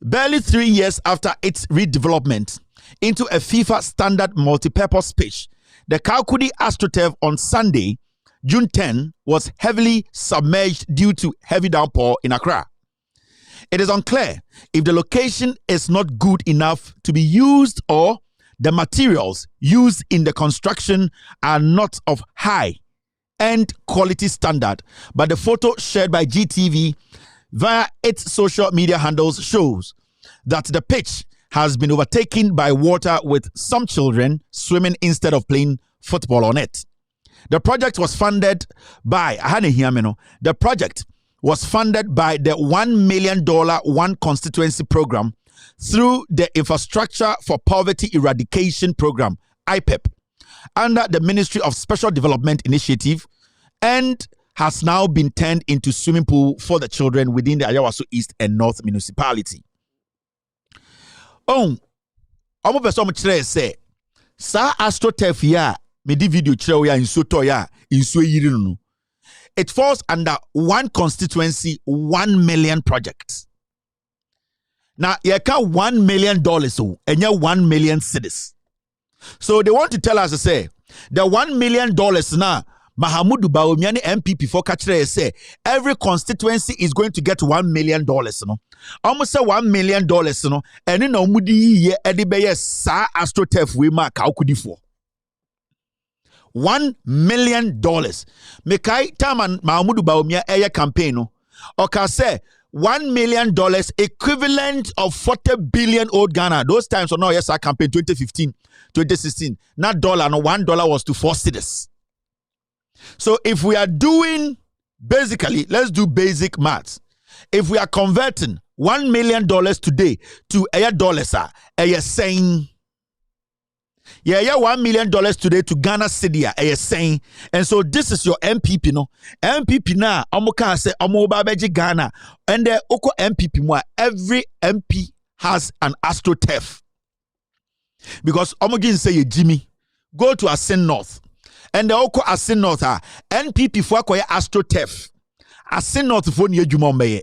Barely 3 years after its redevelopment into a FIFA standard multi-purpose pitch, the Kaukudi AstroTurf on Sunday, June 10, was heavily submerged due to heavy downpour in Accra. It is unclear if the location is not good enough to be used or the materials used in the construction are not of high-end quality standard, but the photo shared by GTV via its social media handles shows that the pitch has been overtaken by water with some children swimming instead of playing football on it. The project was funded by the $1 million One Constituency program through the Infrastructure for Poverty Eradication program IPEP under the Ministry of Special Development Initiative and has now been turned into swimming pool for the children within the Ayawaso East and North municipality. Oh, I'm going to say, Sa AstroTurf ya, me di video chile ya inso to ya, inso yiri no. It falls under One Constituency, 1 million projects. Now, you can $1 million, and you 1 million cities. So they want to tell us to say, the $1 million now, Mahamudu Bawumia MPP for Kachire say every constituency is going to get $1 million. No, almost say $1 million. No, and in Omudi ye edibeye sa AstroTurf we mark Kaukudi for $1 million. Mekai taman Mahamudu Bawumia campaign no. Oka say $1 million equivalent of 40 billion old Ghana. Those times were not yes, our campaign 2015, 2016. Not dollar, no $1 was to 4 cedis. So if we are doing basically, let's do basic maths. If we are converting $1 million today to dollars, saying $1 million today to Ghana cedi, saying, and so this is your MPP, no MPP na amuka say amubabeji Ghana, and the oko MPP more. Every MP has an AstroTurf because amugin say Jimmy go to Asin North. And the oko Asin North NPP for akoye AstroTurf. Asin North for ni adwuma mbeye.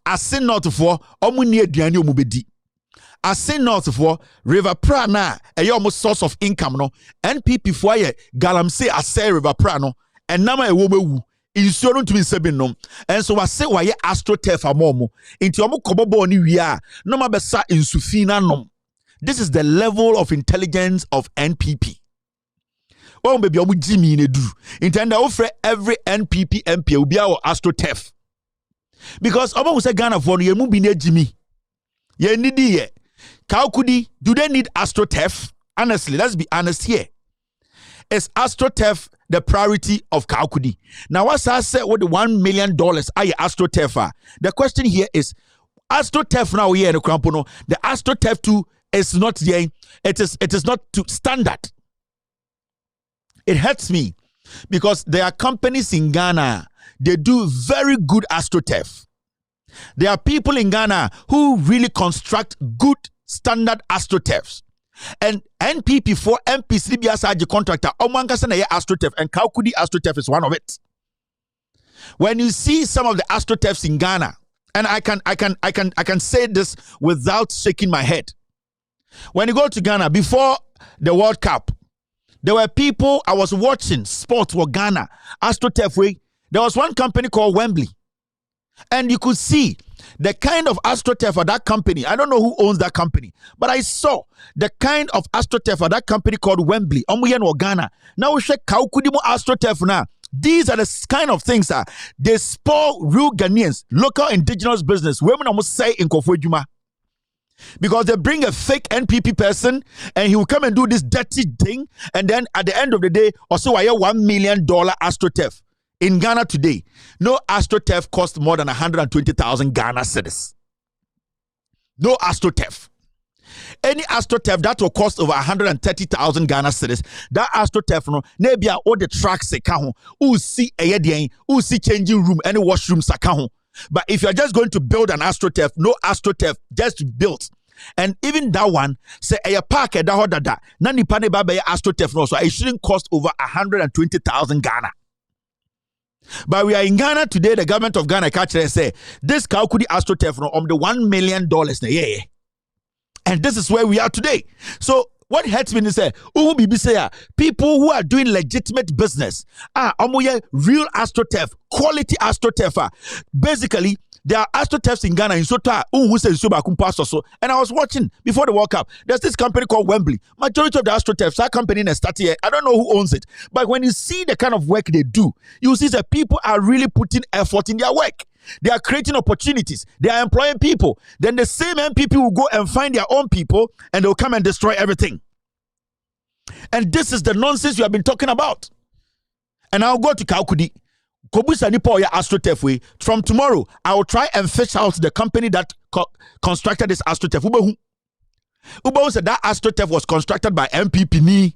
Asin North for omu ni aduane omubedi. Asin North for River Prana almost source of income no. NPP for ye galamse ase River Prano and nama e womewu. Insuron to be seven no. And so I say why AstroTurf amomo. Inti omu kobobo ni wiya. Nama besa insufina no. This is the level of intelligence of NPP. Oh, baby, I'm Jimmy in a do. Intend to offer every NPP MP will be our AstroTurf. Because Oba will say Ghana for you, be near Jimmy. Ye need ye. Kaukudi, do they need AstroTurf? Honestly, let's be honest here. Is AstroTurf the priority of Kaukudi? Now, what I said with the $1 million are you AstroTurf? The question here is AstroTurf now here in the Krampono. The AstroTurf 2 is not here. It is not to standard. It hurts me because there are companies in Ghana, they do very good AstroTurf. There are people in Ghana who really construct good standard AstroTurfs. And NPP for MPs Libya Saji contractor, Omankasana AstroTurf and Kaukudi AstroTurf is one of it. When you see some of the AstroTurfs in Ghana, and I can say this without shaking my head. When you go to Ghana before the World Cup, there were people I was watching sports for Ghana, AstroTurf way. There was one company called Wembley. And you could see the kind of AstroTurf for that company. I don't know who owns that company, but I saw the kind of AstroTurf for that company called Wembley. Ghana. Now we check Kaukudimo AstroTurf now. These are the kind of things they spoil real Ghanaians, local indigenous business. Women almost say in Kofojuma. Because they bring a fake NPP person and he will come and do this dirty thing, and then at the end of the day, also I $1 million AstroTurf. In Ghana today, no AstroTurf costs more than 120,000 Ghana cedis. No AstroTurf. Any AstroTurf that will cost over 130,000 Ghana cedis, that AstroTurf no, maybe all the tracks who see who see changing room, any washroom sakaho. But if you're just going to build an AstroTurf, no AstroTurf, just built. And even that one, say a park at da nani pane baba AstroTurf no, so it shouldn't cost over 120,000 Ghana. But we are in Ghana today, the government of Ghana catch and say this Kaukudi AstroTurf no the $1 million yeah. And this is where we are today. So what hurts me is people who are doing legitimate business, real AstroTurf, quality AstroTurf. Basically, there are AstroTurfs in Ghana in Sota, who says so. And I was watching before the World Cup. There's this company called Wembley. Majority of the AstroTurfs, that company in start here. I don't know who owns it, but when you see the kind of work they do, you see that people are really putting effort in their work. They are creating opportunities. They are employing people. Then the same MPP will go and find their own people and they'll come and destroy everything. And this is the nonsense you have been talking about. And I'll go to Kaukudi. Kobusa nipo ya AstroTurf way. From tomorrow, I will try and fish out the company that constructed this AstroTurf. Ubehu said that AstroTurf was constructed by MPP ni.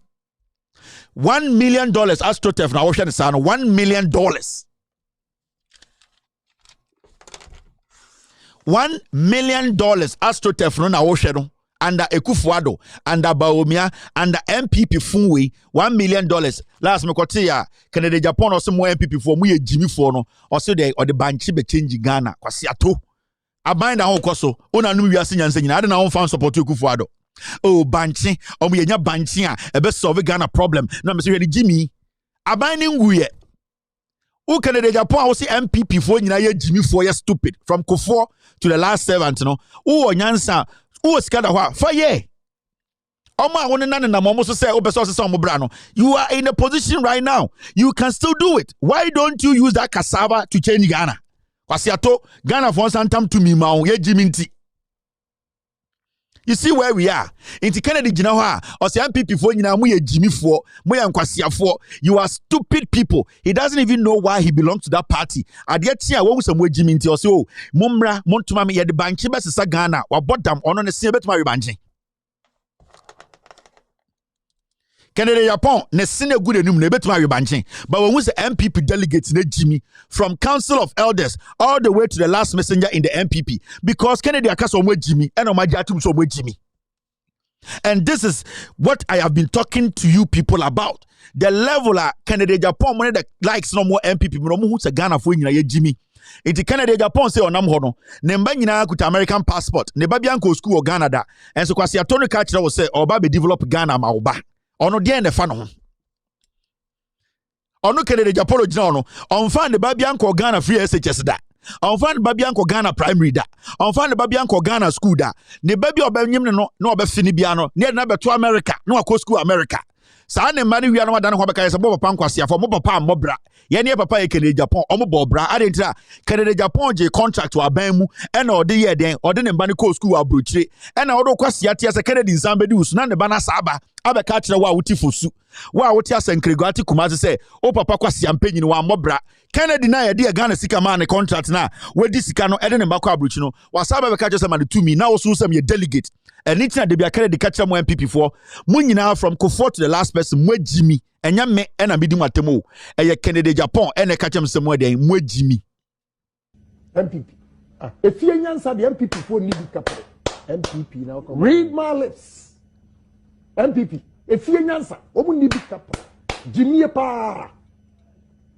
$1 million AstroTurf. Now, $1 million. $1 million AstroTurf no na wo under Ekufuado, under Baomia, under MPP Funwe, $1 million. Last me kote ya Canada Japan or some more MPP for me Jimmy Fono or so they or the banchi be change Ghana kwasi ato. Abind na koso ona nu wiase nyanse nyina ade na won fan support Ekufuado. Oh banchi o me nya banchi a ebe solve Ghana problem. Na me say Jimmy abind nguye. Who Canada Japan will see MPP for nyina ye Jimmy for ye stupid from Kufo to the last servant no. Who onyansa who was kind of fire. You are in a position right now. You can still do it. Why don't you use that cassava to change Ghana? Kwasiato Ghana for santam to me ma ye jiminti. You see where we are. Inti Kennedy Jinawa or say MPP for nyina mu ye Jimmy for mu ya nkwasiafo. You are stupid people. He doesn't even know why he belongs to that party. Ade tia wo some we Jimmy nti o say o mumra montuma me ye de banchi besesa Ghana wa bodam ono ne se betuma we banchi. Kennedy Japan ne sine good enum ne betuma we banchi. But when we say MPP delegates ne Jimmy from Council of Elders all the way to the last messenger in the MPP because Kennedy akaso mwe Jimmy and omaji atum so mwe Jimmy. And this is what I have been talking to you people about. The level of Kennedy Japan money that likes no more MPP no mu se Ghana for nyina ye Jimmy. Iti Kennedy Japan say onam ho no ne mba nyina kuta American passport ne ba bianko school o Ghana da enso kwase atonu ka kire wo say oba be develop Ghana ma oba ono de ne fa no ho ono Kennedy Japan ogina ono on fa ne ba bianko Ghana free SHS da on fa ne ba bianko Ghana primary da on fa ne ba bianko Ghana school da ne ba bi oba nyim ne no na oba fini bia no ne na beto America na akọ school America saa ne mma ne wia no wadan ho beka yesa bo papa nkwasiafo mo papa amobra ye ne papa ye Kennedy Japan omo bobra adentira Kennedy Japan je contract wa ban mu e na ode ye den ode ne mba ne ko school abrochire e na ode kwasiate ase Kennedy nsambedi usu na ne ba na saaba abeka kire wa wuti fosu wa wuti asenkrego ati kumaze se o papa kwasia mpanyini wa amobra Kennedy na ye de Ghana sika man contract na wedi sika no ede ne mba ko abrochi no wa saaba beka kire se man to me na wo so sam ye delegate anything de bia Kennedy ka kire mo MPP for munyina from Kofo to the last person mo Jimmy enya me ena bidi matemo eye Kennedy Japan ena ka kire mo de mo Jimmy MPP efie nyansa de MPP for need capital MPP now come read my lips MPP efie nyansa omu need capital Jimmy pa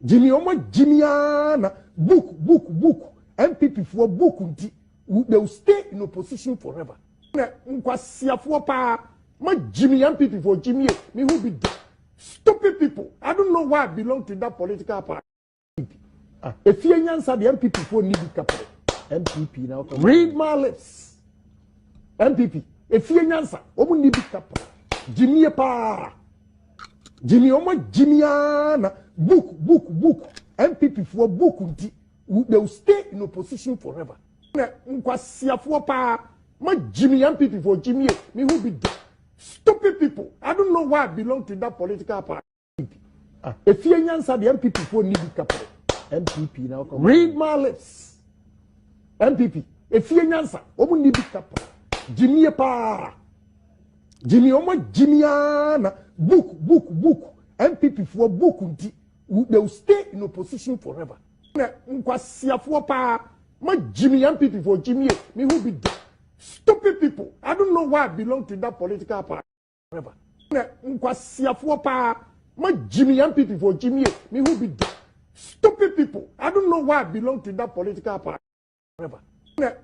Jimmy omo Jimmy na book MPP for book nti they will stay in opposition forever nkwasiafo pa ma Jimmy MPP for Jimmy me who be dead. Stupid people. I don't know why I belong to that political party. If you answer the MPP for need capital MPP now come read my lips MPP if you answer omu need capital Jimmy pa Jimmy omo Jimmy na book MPP for book nti they will stay in opposition forever nkwasiafo pa ma Jimmy MPP for Jimmy me who be dead. Stupid people. I don't know why I belong to that political party. If you answer the MPP for need capital MPP now come read my lips MPP if you answer omu need capital Jimmy pa Jimmy omo Jimmy na book MPP for book nti they will stay in opposition forever nkwasiafo pa ma Jimmy MPP for Jimmy me who be dead. Stupid people. I don't know why I belong to that political party. Nkwasiafo pa ma Jimmy MPP for Jimmy me who be dead. Stupid people. I don't know why I belong to that political party.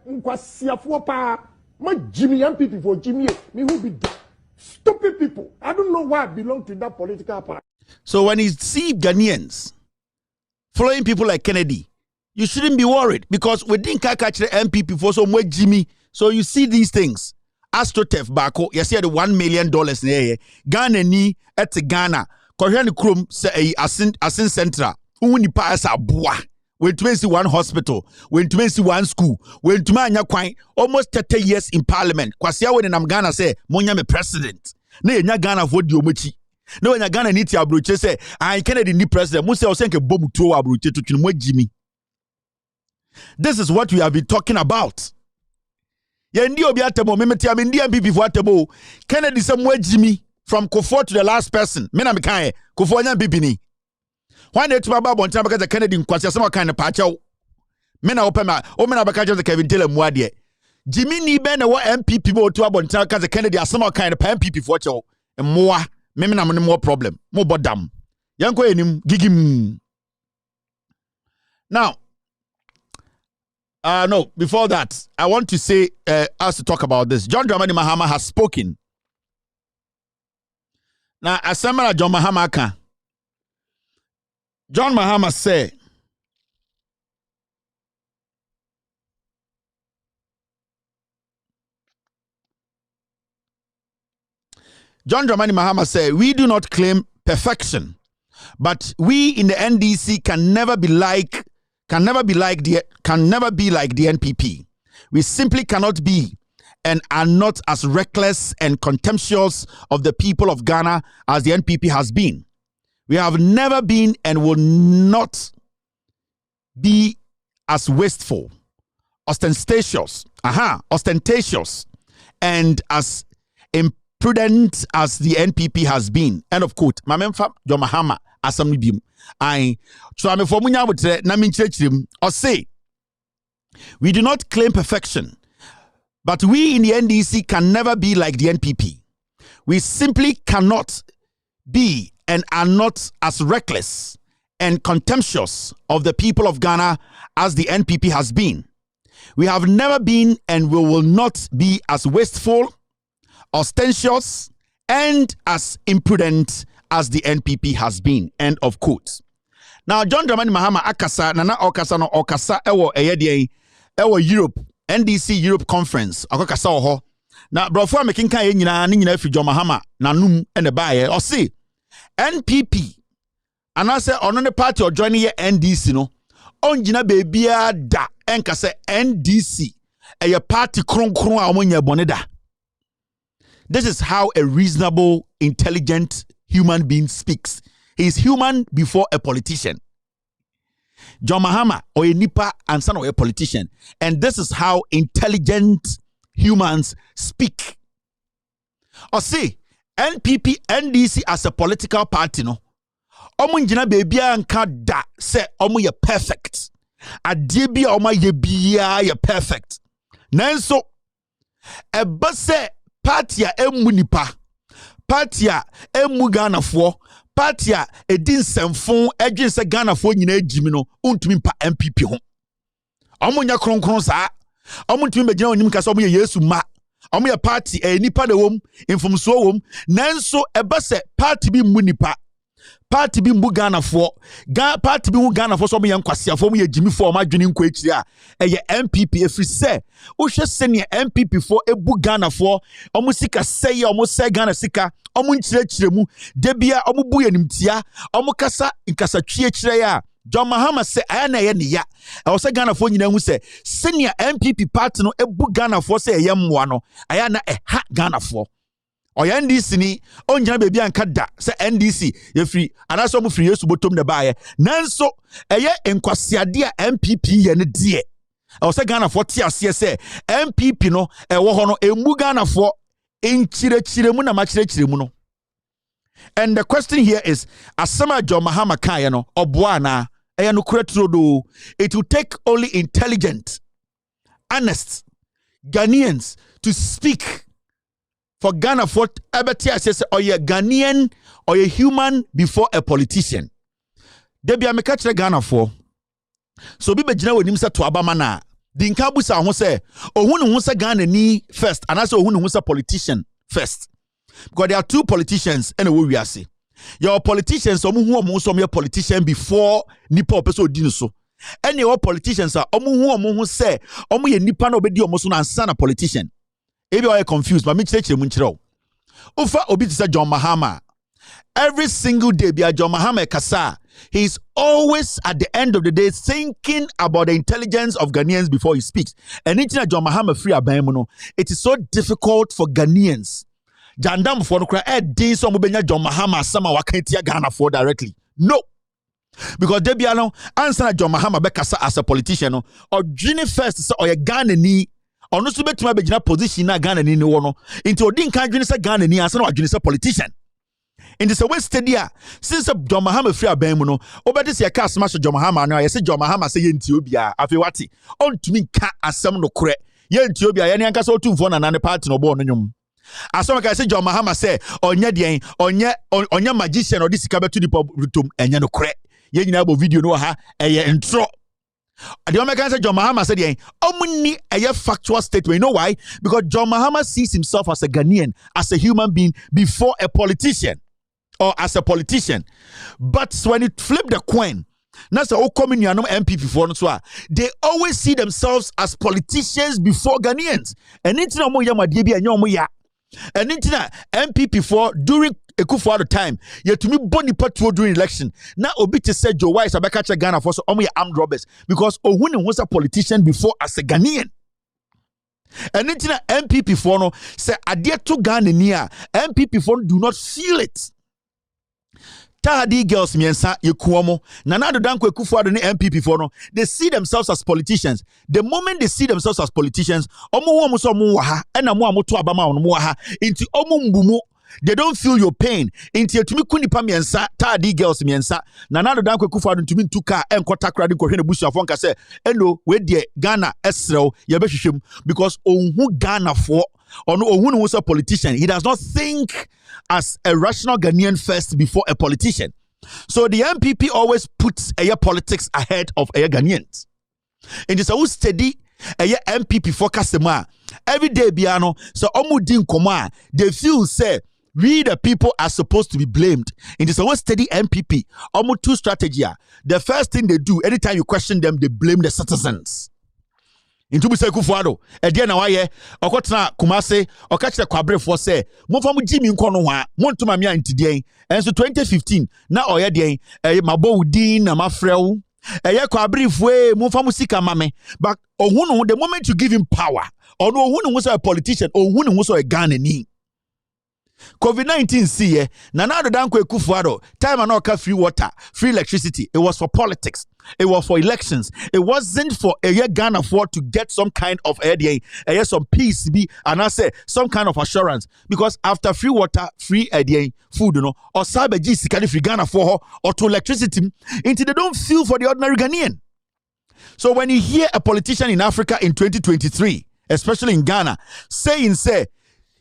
Nkwasiafo pa ma Jimmy MPP for Jimmy me who be dead. Stupid people. I don't know why I belong to that political party. So when you see Ghanaians following people like Kennedy, you shouldn't be worried because we didn't catch the MPP for some way Jimmy. So you see these things. AstroTurf bako, you see the $1 million ne Ghana ni at Ghana. Korean krum say asin centra. Uni pa asa boa. When to see one hospital, when to see one school, when to anya kwai almost 30 years in parliament. Kwasia when am Ghana say monya me president. Ne nya Ghana vote di omochi. No nya Ghana ni ti abroche say I Kennedy ni president. Mu say o senke bomu to abroche to twin mo Jimmy. This is what we have been talking about. Yendi obi atemo memeti amendi MPP for atemo Kennedy somewhere Jimmy from Kofo to the last person me na mekan Kofo anya MPP ni why na etuma ba bontan because Kennedy nkwasi asema kan na paacha me na opema o me na baka just Kevin Taylor muade Jimmy ni be na wa MPP bo to bontan because Kennedy asema kan na MPP for cho moa me na mo more problem mo bodam yanko enim gigim. Now no, before that, I want to say, us to talk about this. John Dramani Mahama has spoken. Now, as Samuel John Mahama can. John Mahama say, John Dramani Mahama said, we do not claim perfection, but we in the NDC can never be like can never be like the NPP. We simply cannot be and are not as reckless and contemptuous of the people of Ghana as the NPP has been. We have never been and will not be as wasteful, ostentatious, and as imprudent as the NPP has been. End of quote. Mamemfa Jomahama asam bim. I so am for munya wotre na minchirechim or say we do not claim perfection, but we in the NDC can never be like the NPP. We simply cannot be and are not as reckless and contemptuous of the people of Ghana as the NPP has been. We have never been and we will not be as wasteful, ostentatious, and as imprudent as the NPP has been. End of quote. Now, John Dramani Mahama akasa nana okasa no okasa ewo eyedie ewo Europe NDC Europe Conference akokasa oho. Na brofo amekinka ye nyina ne nyina fi John Mahama nanum ene baaye o se NPP anase ono ne party o join ye NDC no onjina bebia da enka se NDC eye party kronkron a omonya bone da. This is how a reasonable, intelligent human being speaks. He is human before a politician. John Mahama or a nipa and son of a politician. And this is how intelligent humans speak. Or say, NPP, NDC as a political party, no. Omo njina bebia anka da se omo ye perfect. Adie omo ye bia ye perfect. Nanso, eba se party a emu nipa, party a emu Ghanafoɔ, party a edin semfon edwin se Ghanafoɔ nyina ejimi no untumi mpa MPP ho. Omo nya kronkron saa. Omo ntumi begina onim ka se omo ye Yesu ma. Omo ye party nipa na wom, infomso wom. Nanso eba se party bi mu nipa. Party bi mbu Ghanafoɔ, party bi hu Ghanafoɔ so omo ye nkwasiafo, omo ye jimi fo, omo adwene nkwa ekiri a eye MPP efri se wo hwe sene MPP fo ebu Ghanafoɔ, omo sika seye, omo se Ghana sika, omo nkyirechiremu de bia omo bu yanimtia, omo kasa nkasa twiekire ya John Mahama se aya na ye ne ya e wo se Ghanafoɔ nyina hu se sene MPP party no ebu Ghanafoɔ se ye mmoa no aya na ha Ghanafoɔ. Oya NDC ni onjina bebi anka da se NDC ye free anaso mu free Yesu botom de baaye nanso eye enkwasiade a MPP ye ne de o se Ghana fo ti ase se MPP no wo ho no emu Ghana fo enchirechiremu na machirechiremu no. And the question here is asama John Mahama kan ye no oboa na eye no kuretro do. It will take only intelligent, honest Ghanaians to speak for Ghana for ebetia says or ye Ghanaian or a human before a politician. Debi ameka kire Ghana for. So bi begina wonim se to abama na. Di nka busa ho se ohunu ho se Ghana ni first and also ohunu ho se politician first. Because there are two politicians and we wiase. Your politicians omu hu omu so me politician before nipa opeso di no so. And your politicians are omu hu se omu ye nipa na obedi omu so na ansa na politician. Maybe I confused, but me chire munchiro. Ufa obi to say John Mahama. Every single day, be a John Mahama kasa. He's always at the end of the day thinking about the intelligence of Ghanaians before he speaks. And it's John Mahama free abayemuno. It is so difficult for Ghanaians. Jandam for no cry. Din so mubenya John Mahama sama wakentia Ghana for directly. No. Because debiano answer John Mahama bekasa as a politician no, or Jini first so or Ghana ni. Ono so betuma begina position na Ghana ni wo no nti odin kan dwene se Ghana ni ansa na wadwene se politician nti se we study a since John Mahama free aban mu no obedi se ka asma so John Mahama no ye se John Mahama se ye nti obi a afi wati ontumi ka asem no kore ye nti obi a ye ne anka so otumfo na na ne party no bo no nwum asoma ka se John Mahama se onye den onye magician odi sika betu di tom enye no kore ye nyina bo video no ha eye intro. The American said John Mahama said, "Omuni a factual statement." You know why? Because John Mahama sees himself as a Ghanaian, as a human being, before a politician, or as a politician. But when it flip the coin, that's all coming here, no MPP for no so. They always see themselves as politicians before Ghanaians. And it's no more yama debi and yomo ya. And it's MPP for during Ekufuado time yetumi boni patuo during election na obi te say Joe Wise abeka che Ghana for so omo armed robbers because ohun ne was a politician before as a Ghanaian. And then MPP for no say adie to Ghana ni a MPP for do not feel it. Tahadi girls miensa yekuomo Nana Danko Ekufuado ni MPP for no they see themselves as politicians. The moment they see themselves as politicians omo so mo wa ha na mo amoto abama ono mo wa ha inti omo mbumu. They don't feel your pain. Inti yetumi kunipa miensa Tahadi girls miensa Nana Danko Ekufuado ntumi ntuka enkota kradi ko hwene busu afon ka say eno we de Ghana esrew ye behwehwem because onhu Ghana for ono ohun was a politician. He does not think as a rational Ghanaian first before a politician. So the MPP always puts politics ahead of Ghanaians. And it's always steady MPP focus every day biano so omudin koma they feel say we the people are supposed to be blamed. And it's always steady MPP. Almost two strategy. The first thing they do anytime you question them they blame the citizens. Into bi say Kufuado e dia na waye okotena Kumase okachire kwabre for say momfa mu jimi nko no ha montuma me antidien enso 2015 na oye den mabo udin na mafrew kwabre fo momfa mu sika mame but ohunu the moment you give him power or no ohunu was a politician ohunu was a Ghanaian. COVID-19 see Nana Danko Ekufuado time and all free water, free electricity. It was for politics. It was for elections. It wasn't for Ghana for to get some kind of some peace and I say some kind of assurance because after free water, free food, or cyber G free Ghana for or to electricity, until they don't feel for the ordinary Ghanaian. So when you hear a politician in Africa in 2023, especially in Ghana, say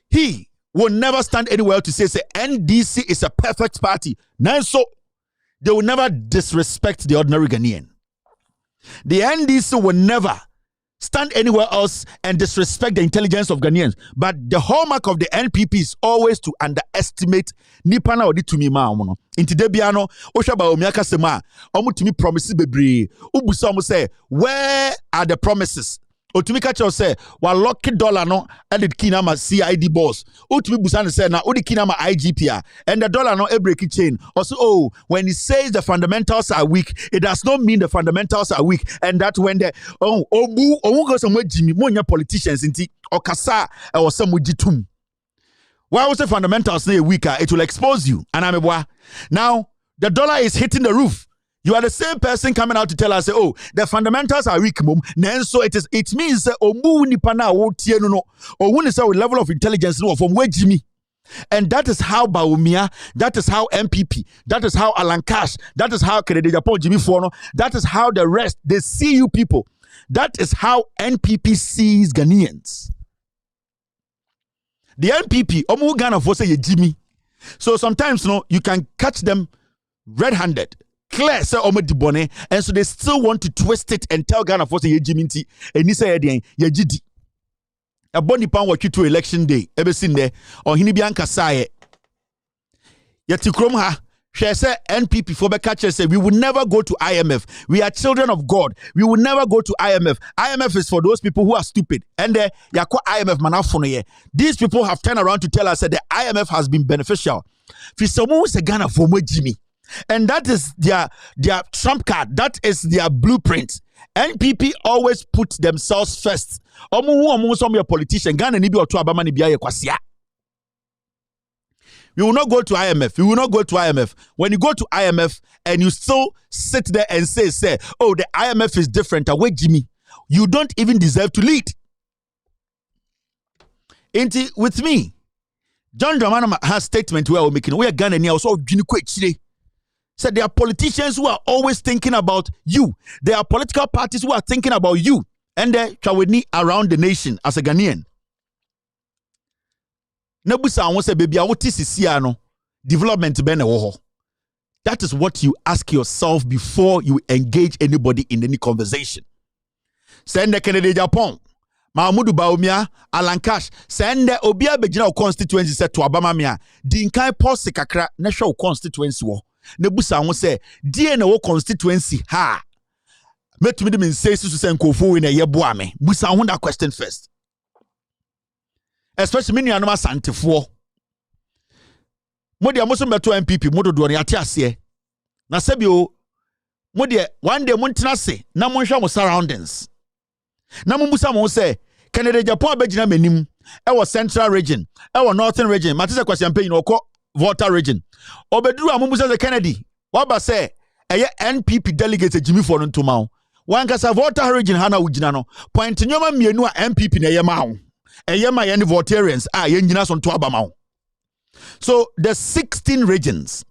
he will never stand anywhere to say NDC is a perfect party. Now, so they will never disrespect the ordinary Ghanaian. The NDC will never stand anywhere else and disrespect the intelligence of Ghanaians. But the hallmark of the NPP is always to underestimate Nipana odi to me ma omo. Inti debiano oshaba omiaka sema omu to me promises bebre. Ubusa omu say where are the promises? Otumika cho say wa lucky dollar no edit kinama CID boss. Utumi busana say na odi kinama IGP and the dollar no e break chain. Also when he says the fundamentals are weak, it does not mean the fundamentals are weak and that when the omu go some Jimmy monya politicians inti okasa or some jitum. Why was the fundamentals say weaker? It will expose you. And I'm now the dollar is hitting the roof. You are the same person coming out to tell us, the fundamentals are weak, mum. So it means omu nipana wo tie no o say level of intelligence no from where Jimmy. And that is how Baumia, that is how MPP, that is how Alan Cash, that is how Kennedy Japan Jimmy Fono, that is how the rest they see you people. That is how NPP sees Ghanaians. The NPP omu Ghana for say Jimmy. So sometimes you can catch them red-handed. Clear say omo dibone and so they still want to twist it and tell Ghana for say yejiminti eni say eden yejidi a boni pan watch to election day ebe sin there or hini bi anka saye yeti krom ha she say NPP for be catch say we will never go to IMF. We are children of God. We will never go to IMF. IMF is for those people who are stupid and yakwa IMF manafono ye. These people have turned around to tell us that the IMF has been beneficial. Fi someone say Ghana for mo Jimmy. And that is their trump card. That is their blueprint. NPP always put themselves first. Omu politician. Ghana nibi otu abama nibi aye kwasia. We will not go to IMF. We will not go to IMF. When you go to IMF and you still sit there and say, the IMF is different. Away, Jimmy. You don't even deserve to lead. With me, John Dramana has statement where we're making. We are Ghana near also said there are politicians who are always thinking about you. There are political parties who are thinking about you and they're around the nation as a Ghanaian. Nebusa won't say baby I want to development bene woho. That is what you ask yourself before you engage anybody in any conversation. Send the Kennedy Japan. Mahmudu Baumia, Alan Cash, send the Obia Bejina constituency set to Abamamia. Dinkai Posse Kakra, national constituency war. Nebusa won't say, dear no constituency, ha. Met me them in say to send Kofu in a yebuame. Busa won that question first. Especially many anoma Sante for. Modi amoso beto MPP modo do ne ate ase na sebio modi one day montena se na monhwa mo surroundings na mumbusa mo se Canada Japan abegina manim e wo central region e wo northern region matese kwasiampe yin okọ voter region obeduru amumbusa se Kennedy waba se eye NPP delegate Jimmy for ntoma wo wankasa voter region hana wugina no point nyoma mienu a MPP na eye ma wo eye ma ye ne votarians a ye nyina so nto aba ma wo. So the 16 regions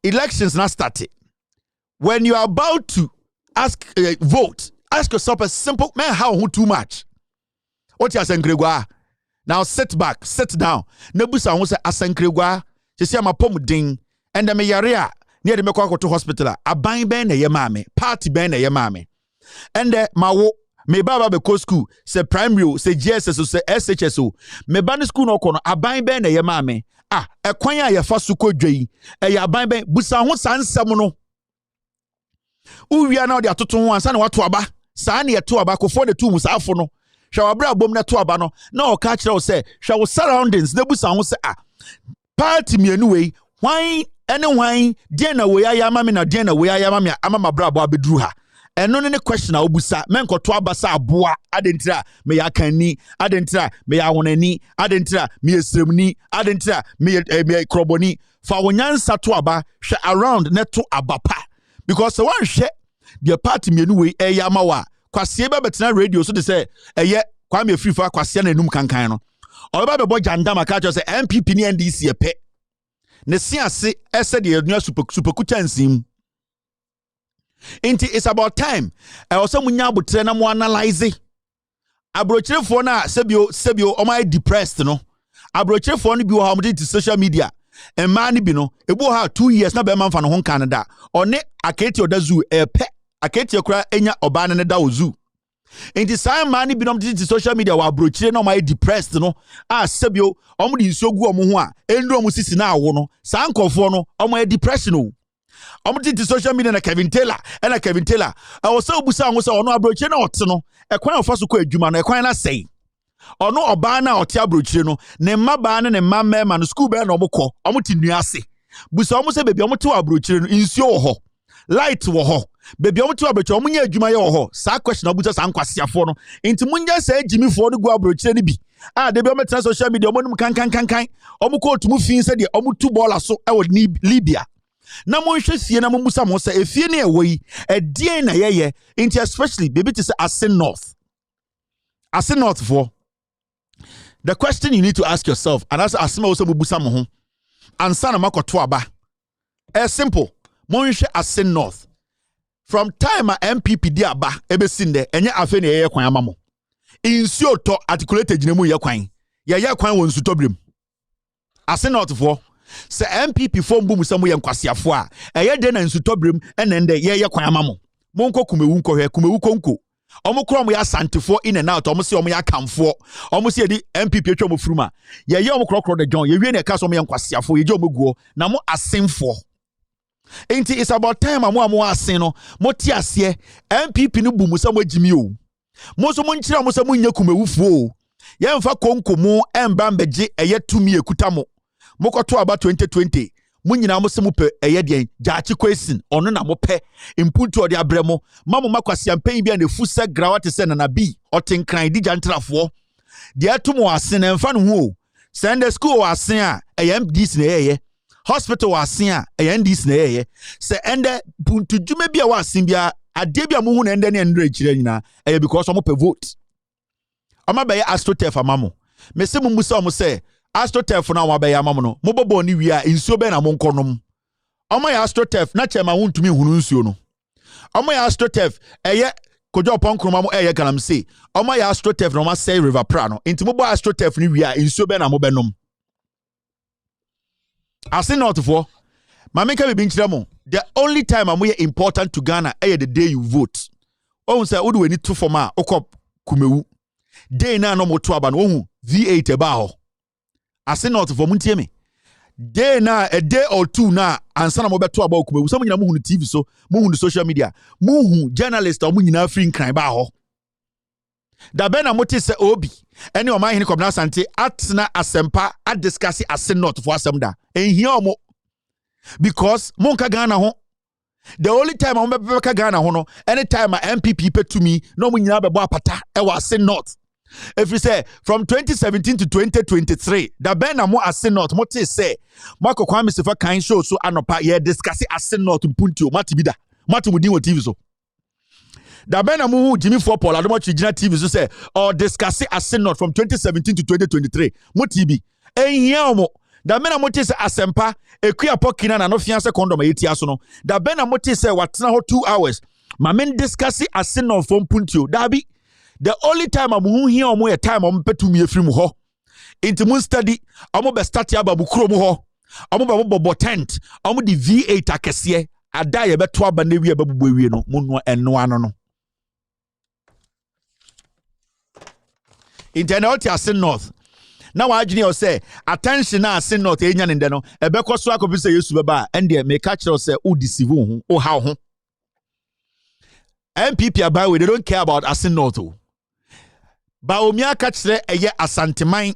elections now started. When you are about to vote, ask yourself a simple man, how too much? What you saying, Gregor? Now sit back, sit down. Nebusa who say asen Gregor, she say my pom ding, and the mayaria near the Mekoko to hospital. A bang ben a yamame, party ben a yamame. And the mawo me baba be ko school, say primary, say GSS, say SHSO, me ban school no kono, a bang ben a yamame. Ah, e kwanya ya fasuko dwei e ya ban ben busa ho sansem no uwia na de atoto ho ansa na wato aba saa na yeto aba kofo de tu musafo no hwawabra bom na to aba no na o ka kire o se hwawo surroundings na busa ho se ah party mienu wei hwan ene hwan de na we ya mame na de na we ya mame amama bra bo abeduru ha eno ne question a obusa menkoto aba sa aboa adentira me ya kanni adentira me ya wonani adentira me esremni adentira me kroboni fa wonyansa to aba hwe around neto abapa because one hwe the party mienu we eyama wa kwase be betena radio so de say eye Kwame free fa kwase na enum kankan no oba be bo jandama ka cho say MPP ni NDC epe ne siase ese de edua super kuchansim. It's about time. I also munya butre na mo analyze. Abrochirefo na sebio o my depressed no. Abrochirefo no bi wo ha mo to social media. E man bi no e bo ha 2 years na be man fa no ho Canada. One aketi odazu epe aketi okra enya oba ne da ozu. Inti sai man bi no to social media wa abrochire na my depressed no. Sebio o mo di nsogu o mo ho a endu o mo sisi na awo no. Sa nkofo no o mo depression no. I'm going to social media na Kevin Taylor. I was so busa was on abroach no otno. E kwan ofaso ko adwuma no e kwan na sei. Ono oba na oti abroach no ne mmaba ne mmamma no school be na omokọ. Omoti nuase. Busa omo se bebi omoto abroach no insuo wo ho. Light wo ho. Bebi omoto abroach omunya adwuma ye wo ho. Sa question obusa sa nkwasiafo no. Enti munya sa Jimmy fo no go abroach ni bi. Debi ometra social media omonum kan. Omukọ otumu fin se de omutu ball aso e wo Libya. Na monhwe fie na momusa mo say efie na ewoyi edien na yeye into especially baby to say Asin North for the question you need to ask yourself and as asema wo say mobusa mo ho ansa na makoto aba simple monhwe Asin North from time a MPP di aba ebesinde enye afe na yeye kwan amamo insuo to articulate ginemu ye kwan wo nsutobrem Asin North for se MPP form bu musamu ye nkwasiafo a eye de na nsutobrem ene nde ye kwan amamo monko kumewu nkɔhwɛ kumewu konko omukro mo ya santefo in and out omo se omo ya kamfo omo se di MPP atwa mo fruma ye omukro de John ye wie na ka so omo ye nkwasiafo ye je omoguo na mo asenfo enti it's about time amo asen no mo ti ase MPP no bu musamu agimi o mo so mo nkyira mo se mo nya kumewu fo ye mfa konko mo emba mbeje eye tumi ekuta mo mokoto aba 2020 munyina mo se mo pe eye den jaachi question ono na mo pe impuntu ode abremo mamo makwasiampan bia na fusa grawate se na bi otenkran di jantrafo de atomo asen emfa no ho Sunday school asen a MDs na eye hospital asen a MDs na eye se ende puntu dwuma bia wa asen bia ade bia mo hu na ende ne ndre kire nyina eye because mo pe vote amabaye AstroTurf amamo me se mo musa mo se AstroTurf na wa beya amamo no mo bobo ni wi a nsuo be na mo nkonom omo ya AstroTurf na chema wontumi hunu nsuo no omo ya AstroTurf eye kojo ponkroma mo eye galamse omo ya AstroTurf no ma say river pra no enti mo bo AstroTurf ni wi a nsuo be na mo benom Asin North for mameka be binchira mo the only time amoye important to Ghana eye the day you vote ohun say wo do weni to form a okop kumewu day na no mo to aba no ohun V8 eba ho Asin North for muntie me day na a day or two na ansa na mo beto aba okumewu so mo nyina mo hunu TV so mo hunu social media mo hu journalist o mo nyina free nkran ba ho da ben na mote se obi ene o man hene Kwabena Asante atena asempa a discuss ase not for asem da enhia omo because monka Ghana ho the only time I'm beka Ghana ho no anytime my MPP pay to me no mo nyina bebo apata e wa ase not if you say from 2017 to 2023 da ben na mo ase not mo te say mako Kwame Sefa kan show so anopa ye discuss ase not mpunti o mati bida mati mudin wo TV so da ben na mo Jimmy for Paul adomo chigina TV so say or discuss ase not from 2017 to 2023 mo TV ehia omo da ben na mo te say asempa ekuya pokina na no fiance condom yetia so no da ben na mo te say watena ho 2 hours ma men discuss ase not from punti o da bi the only time I'm here on my time I'm pay to me free mu ho into mun study I'm be start ya babu kro mu ho I'm be tent I'm the V8 akese ada ye beto aba na wi babu bowie no mu no ano no internal ase north now adwene o say attention na ase north enya ne de no e be koso akobi say Yesu beba and dey make catch you say o deceive ho o how ho MPP abai they don't care about ase north o Baomia kachre eye asanteman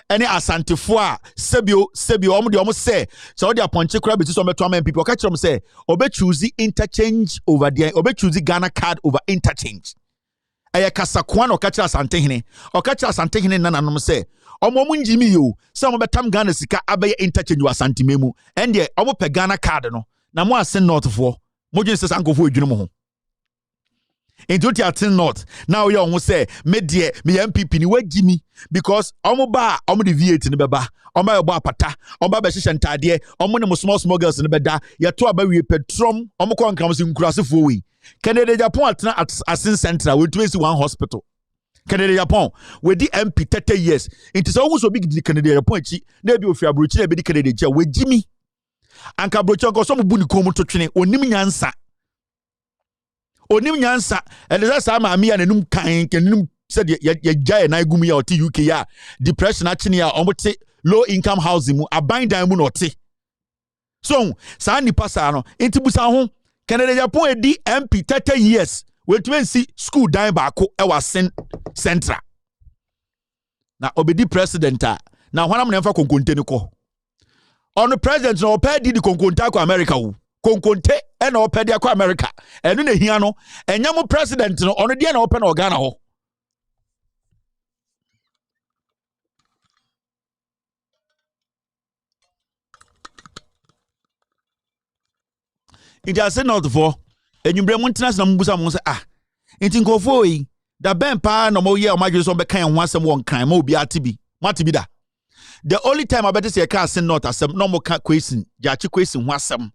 ene asantefo a sebio omo de omo say so de aponche kura beti so meto am people kachre omo say obe choose interchange over there obe choose Ghana card over interchange eye kasakwa no kachre asantehene o kachre asantehene nananom say omo munjimi yo say omo betam Ghana sika abaye interchange wa santememu ende omo pe Ghana card no na mo asen north fo mo dwen se sankofo edwunu mo ho into the north now you almost say me dear me MPP ni wagi me because omo ba omo the V8 ni beba omo ba apata omo ba hihye ntade omo ne small girls ni beda ye to aba wie petrom omo ko nkram se nkurasefo we Canada Japan atena at Asin Central we to one hospital Canada Japan we di MP 30 years into so so big di Canada Japan chi na bi ofi abrochi na bi di Canada chi wagi me anka abrochi ko so mo bu ni komu to twene onim nyansa onim nyansa eleza sa ma amia nanum kan kenum said ya gya na igum ya oti UK ya depression achine ya omote low income housing mu abandan mu no te so sa nipa sa no entibusa ho Canada Japan edi MP 30 years we to see school dan baako e wa central na obedi president na hwana mo nemfa konkonte ni ko on president no pa di konkonta ko America wo konkonte ena opede akwa America enu na hia no enyam president no ono de na ope na Ghana ho it has not for enyumbre mu ntina na mbusa mu se enti nkofo yi da ben pa na mo ye o madwe so be kan ho asem won kan ma obi atibi matibi da the only time abete se ka asen not asem no mo ka question jachi question ho asem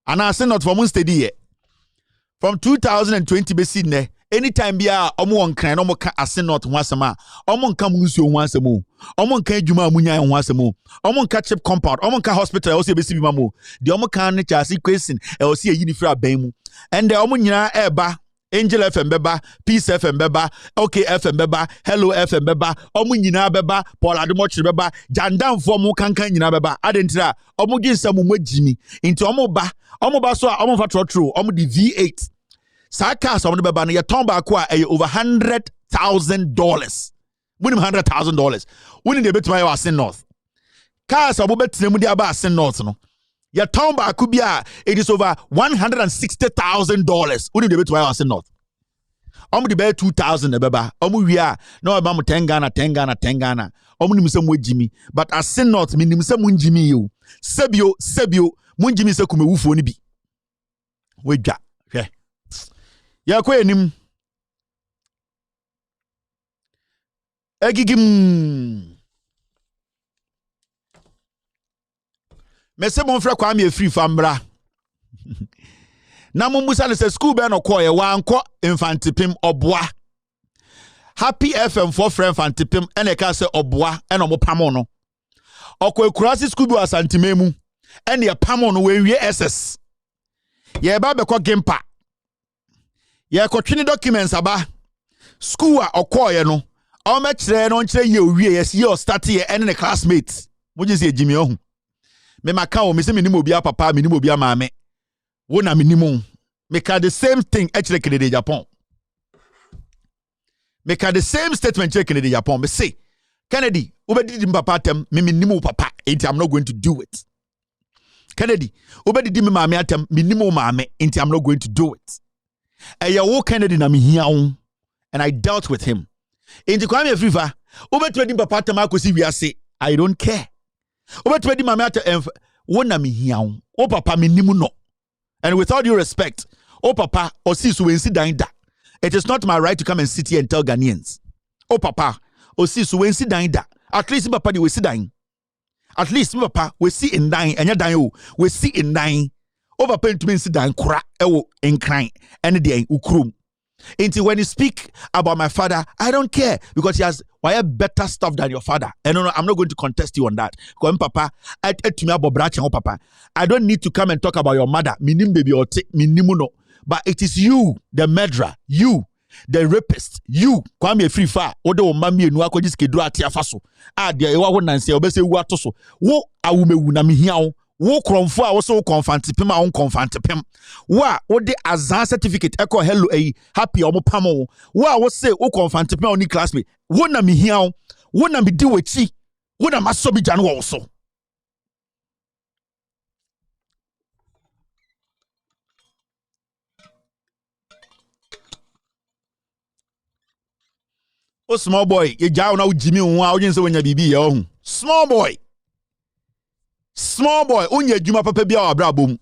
and I say not for steady here. From 2020 besi ne anytime bia omo won kan no mo ka ase not ho asema omo nka munsuo ho asemo omo nka adwuma munya ho asemo omo nka chip compound omo nka hospital o se besi bi mamo de omo kan ne chasi question e o se yi ni fra ban mu and omo nyina eba Angel FM beba, Peace FM beba, OK FM beba, Hello FM beba, omu nyina beba, Paul Ademochi beba, jandam fo mu kankan nyina beba. Adentira, omu ginsa mu mwejimi. Into omu ba so omu fa trotro, omu di V8. Sa cars omu beba na ye ton ba kwa over $100,000. Wini $100,000. Wini de betu wa Asin North. Cars omu betu mu di aba Asin North no. Your town ba kubia it is over $160,000. Uni de betu wa Asin North. Omu di be 2,000 beba. Omu wia no eba mu 10 Ghana. Omu ni mse jimi. But Asin North mi ni mse jimi yo. Sebio jimi se kume wufo ni bi. Weja. Ya kwe enim. Egigim. Mese mon frère Kwame A-Free fambra. Na mumbusa ne se school be no ko ye wanko infantipim obwa. Happy FM for friend infantipim ene ka se obwa ene mo pamo no. Okwa Ekurasi school bi asantimemu ene ye pamo no we wie SS. Ye ba be ko Gimpa. Ye ko twini documents aba. School a okoye no. O me kire no nkire ye owie yes ye o start ye ene ne classmates. Mo je se Jimmy ohun. Me maka o me se minimo bia papa minimo bia maame wona minimo me ka the same thing actually Canada Japan Make the same statement check Kennedy Japan. Me say, Kennedy, ubedi papa atem, me nimu papa, I'm not going to do it. Kennedy, ubedi me mame atem, me nimu mame, I'm not going to do it. Eya Kennedy na me hiaun, and I dealt with him. Inti Kwame A-Plus, ubedi papa atem akosi wiase, I don't care. Ubedi mame atem, wo na me hiaun, o papa me nimu no. And with all due respect, oh papa, or sis who sit down. It is not my right to come and sit here and tell Ghanaians. Oh papa, or sis who sit down. At least papa we sit down. At least papa we sit in dying and you dying. We sit in dying. Oh papa to me sit down cry and crying and day ukrum. Until when you speak about my father, I don't care because he has better stuff than your father. And no, I'm not going to contest you on that. Because papa, I don't need to come and talk about your mother. Minim baby or minimuno. But it is you, the murderer, you, the rapist, you, Kwame A-Plus, odo mami enu akodi skedru atia faso. Dia ewa ho nanse obese wu atoso. Wo awumewu na mihiawo. Wo kromfo a wo so confante pem a wo confante pem. Wo a wo de azan certificate eko hello happy omo pamo. Wo a wo say wo confante pem oni classmate. Wo na mihiawo. Wo na mi di wechi. Wo na masobi janu wo so. Oh, small boy, you jaw now Jimmy audience when you be your small boy, unya juma papa bia abrabom.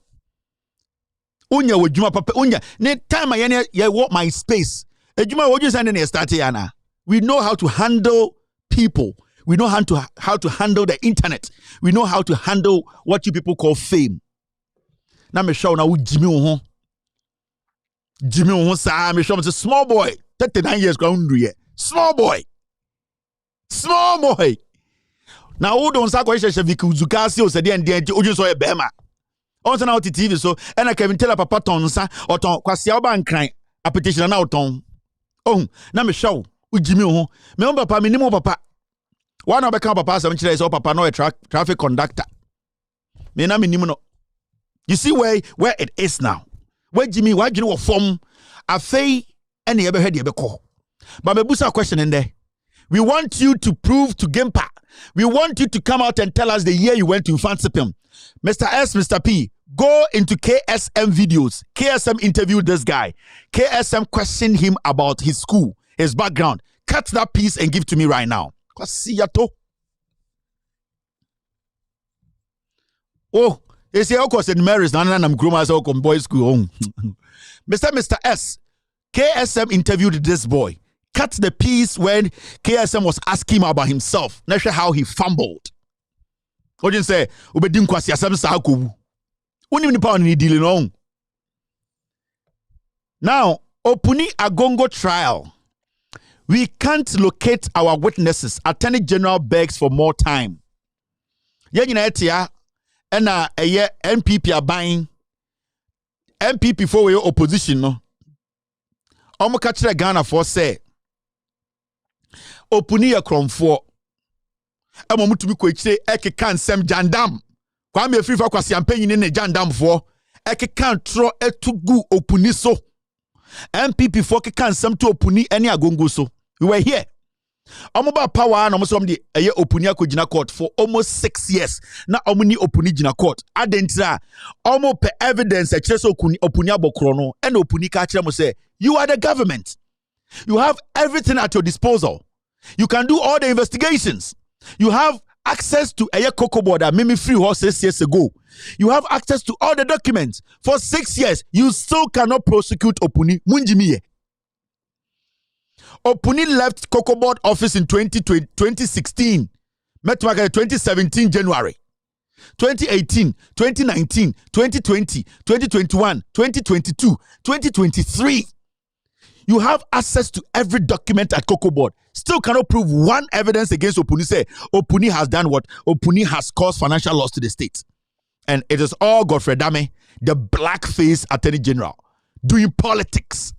Unya wo juma papa unya. Ne time I walk my space. A juma what you send in start yana. We know how to handle people. We know how to handle the internet. We know how to handle what you people call fame. Now me show now Jimmy sa me show small boy 39 years ground ye. Small boy. Now, who don't say question Shaviku Zukasi or Sadi and Denti or just a Bema? Also now to TV so and I can tell a papa tonsa or ton Quasiaba and crying a petition out on. Oh, now me show with Jimmy ho. Me papa minimum papa. One of the papa some chile so papa no a traffic conductor. Me na minimum. You see where it is now. Where Jimmy, why you know form a fay any ever heard you call. But me busa question in there. We want you to prove to Gempa. We want you to come out and tell us the year you went to Fansipim. Mr. S, Mr. P, go into KSM videos. KSM interviewed this guy. KSM questioned him about his school, his background. Cut that piece and give to me right now. Oh, they say, of course, in Mary's, I'm groomers or boys school. Mr. S, KSM interviewed this boy. Cut the piece when KSM was asking him about himself. Not sure how he fumbled. What do you say? Ubedim kwasi asem sa akowu. Unim ni pa ni dealing on. Now, Opuni Agongo trial. We can't locate our witnesses. Attorney General begs for more time. Yanyina etia ena eye NPP are buying NPP for your opposition no. Omo ka kire Ghana for say Opuni ya kromfo emo mutumi ko ekire ekeka nsem jandam Kwame A-Plus for kwasi ampanyin ne jandam for ekeka tro etugu Opuni so NPP for keka nsem to Opuni ene Agongo so. We were here. Omoba power na omo de eye Opuni akogina court for almost 6 years. Na omo ni Opuni gina court. Adentira omo pe evidence e kire so Opuni abokro no and Opuni ka kire mo say you are the government. You have everything at your disposal. You can do all the investigations. You have access to a cocoa board that made me free horse 6 years ago. You have access to all the documents. For 6 years, you still cannot prosecute Opuni. Munjimiye. Opuni left cocoa board office in 2016. Met 2017 January. 2018, 2019, 2020, 2021, 2022, 2023. You have access to every document at Cocoa Board. Still cannot prove one evidence against Opuni. Say Opuni has done what? Opuni has caused financial loss to the state. And it is all Godfrey Dame, the blackface Attorney General, doing politics.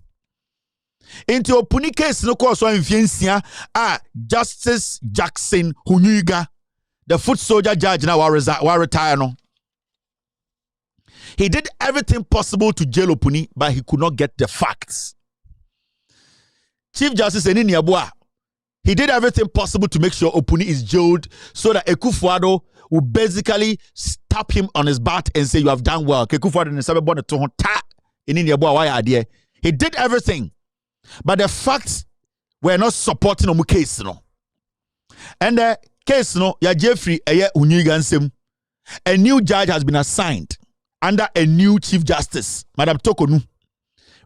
Into Opuni case, no course in Fiensia, Justice Jackson Hunyuga, the foot soldier judge now will retire. No. He did everything possible to jail Opuni, but he could not get the facts. Chief Justice Enini Yeboah, he did everything possible to make sure Opuni is jailed so that Ekufuado will basically tap him on his butt and say, you have done well. Ekufuado ne sabe bone to hon ta Enini Yeboah why adie. He did everything. But the facts were not supporting omu case no. And the case no ya Jeffrey eye unyigansem. A new judge has been assigned under a new Chief Justice, Madam Tokonu.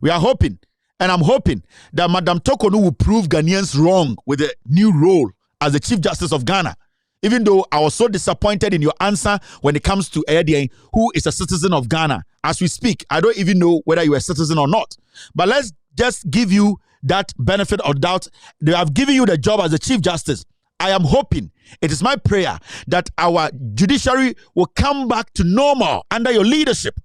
We are hoping, and I'm hoping, that Madam Tokonu will prove Ghanaians wrong with the new role as the Chief Justice of Ghana. Even though I was so disappointed in your answer when it comes to Edian, who is a citizen of Ghana. As we speak, I don't even know whether you're a citizen or not. But let's just give you that benefit of doubt. They have given you the job as the Chief Justice. I am hoping, it is my prayer, that our judiciary will come back to normal under your leadership.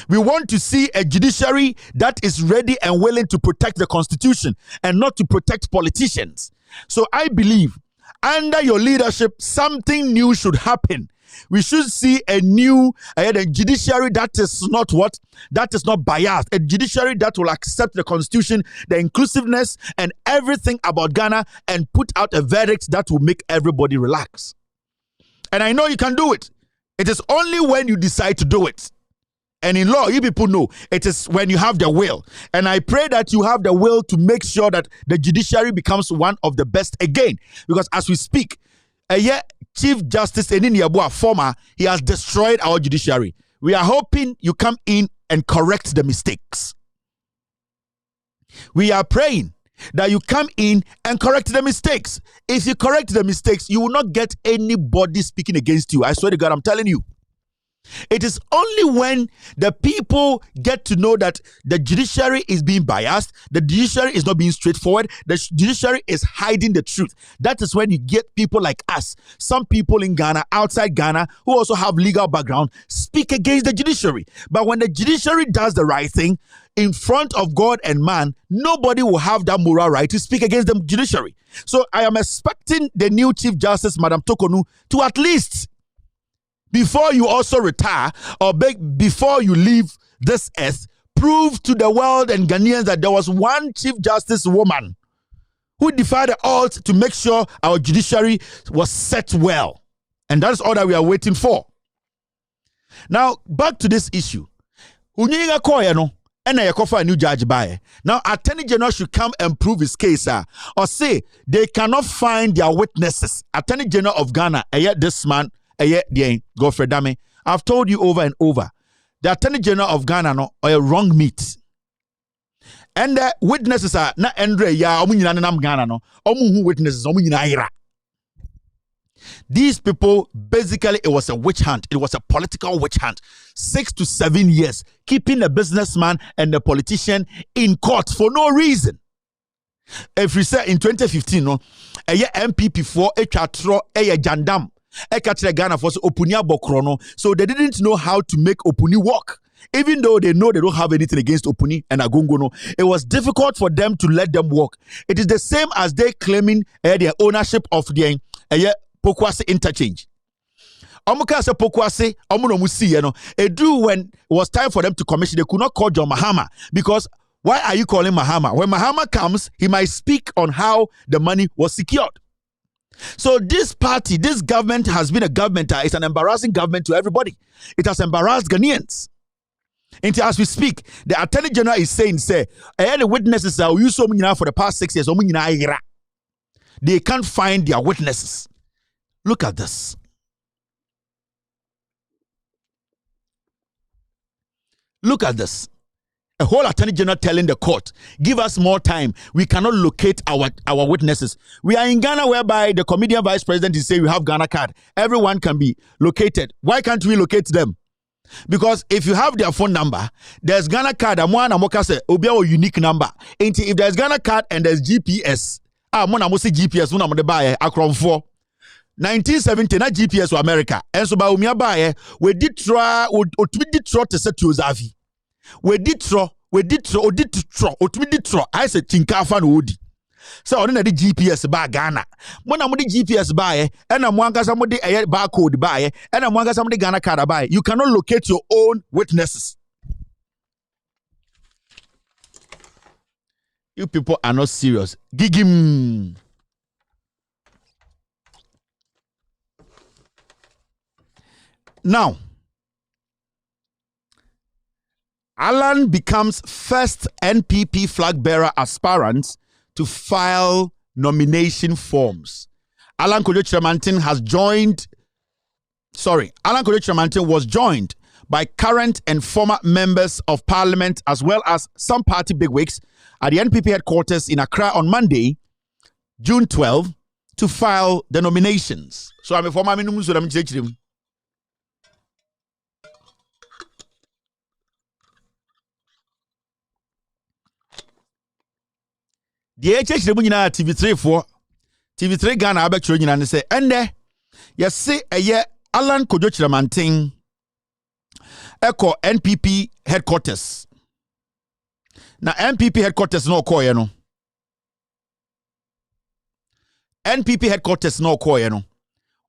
We want to see a judiciary that is ready and willing to protect the Constitution and not to protect politicians. So I believe under your leadership, something new should happen. We should see a new judiciary that is not what? That is not biased. A judiciary that will accept the Constitution, the inclusiveness, and everything about Ghana and put out a verdict that will make everybody relax. And I know you can do it. It is only when you decide to do it. And in law, you people know, it is when you have the will. And I pray that you have the will to make sure that the judiciary becomes one of the best again. Because as we speak, Chief Justice Enini Yeboah, former, he has destroyed our judiciary. We are hoping you come in and correct the mistakes. We are praying that you come in and correct the mistakes. If you correct the mistakes, you will not get anybody speaking against you. I swear to God, I'm telling you. It is only when the people get to know that the judiciary is being biased, the judiciary is not being straightforward, the judiciary is hiding the truth. That is when you get people like us, some people in Ghana, outside Ghana, who also have legal background, speak against the judiciary. But when the judiciary does the right thing, in front of God and man, nobody will have that moral right to speak against the judiciary. So I am expecting the new Chief Justice, Madam Tokonu, to at least, before you also retire or before you leave this earth, prove to the world and Ghanaians that there was one Chief Justice woman who defied the odds to make sure our judiciary was set well. And that's all that we are waiting for. Now, back to this issue. Unyinga koye no, ena yakofa a new judge by. Now, Attorney General should come and prove his case, or say they cannot find their witnesses. Attorney General of Ghana, this man, Godfrey Dame, I've told you over and over, the Attorney General of Ghana no are wrong meat. And the witnesses are na Andre ya omunyina nam Ghana no omu witnesses omunyina ira. These people, basically, it was a witch hunt. It was a political witch hunt. 6 to 7 years, keeping the businessman and the politician in court for no reason. If we say in 2015, no, a year MPP for a chatro a jandam. Ghana for Opunia Bokrono, so they didn't know how to make Opuni work. Even though they know they don't have anything against Opuni and Agungono, it was difficult for them to let them work. It is the same as they claiming their ownership of the Pokwase interchange. Omuka se Pokwase, omuno musi, when it was time for them to commission, they could not call John Mahama because why are you calling Mahama? When Mahama comes, he might speak on how the money was secured. So this party, this government has been a government. It's an embarrassing government to everybody. It has embarrassed Ghanaians. Until as we speak, the Attorney General is saying, the witnesses are used for the past 6 years. They can't find their witnesses. Look at this. Look at this. A whole Attorney General telling the court, give us more time. We cannot locate our witnesses. We are in Ghana whereby the comedian vice president is saying we have Ghana card. Everyone can be located. Why can't we locate them? Because if you have their phone number, there's Ghana card. Obia unique number. If there's Ghana card and there's GPS, GPS, 1970 na GPS for America. And so by umia baye, we did try to set to Zavi. We did try. I said Tinkafa no odi. So on the GPS ba Ghana. When I'm the GPS buy, and I'm one somebody a barcode buy, and I'm one somebody Ghana card buy. You cannot locate your own witnesses. You people are not serious. Gigim. Now, Alan becomes first NPP flag bearer aspirant to file nomination forms. Alan Kojo Chiramantin was joined by current and former members of parliament as well as some party bigwigs at the NPP headquarters in Accra on Monday, June 12, to file the nominations. So I'm a former minister. The HH TV3 for TV3 Ghana abetro nyina ne say ende ye se eye Alan Kojo Chiramantin eko NPP headquarters. Na NPP headquarters no koye no. NPP headquarters no koye no.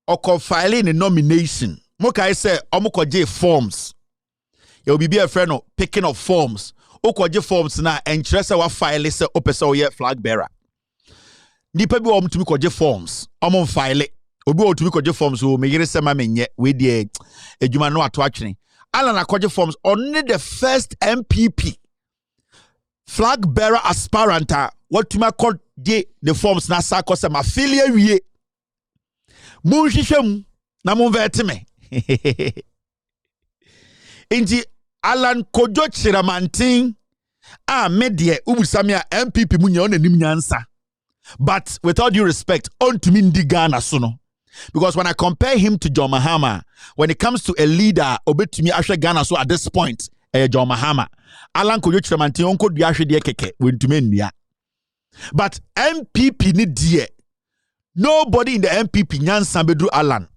Oko filing a nomination. Moka say omukoje forms. Ye obi be a friend no picking of forms. Okoje forms na entrese wa file se opese oye flag bearer. Nipa bi wo mtumi koje forms. Omo file. Obi wo tumi koje forms wo me yire se ma menye we die adwuma no ato atwene. Alan akoje forms only the first MPP flag bearer aspirant what tuma koje the forms na sako se ma filia wie. Mu hwehwem na mu vetime. Inji Alan Kojo Chiramantin medie ubusamia MPP munya onanim nyansa. But with all due respect, on to me Ghana sono. Because when I compare him to John Mahama, when it comes to a leader, obey to me Asha Ghana so at this point, John Mahama, Alan Kojo Chiramantin onko di Asha die keke when to me ndia. But MPP ni die. Nobody in the MPP nyansa bedru Alan.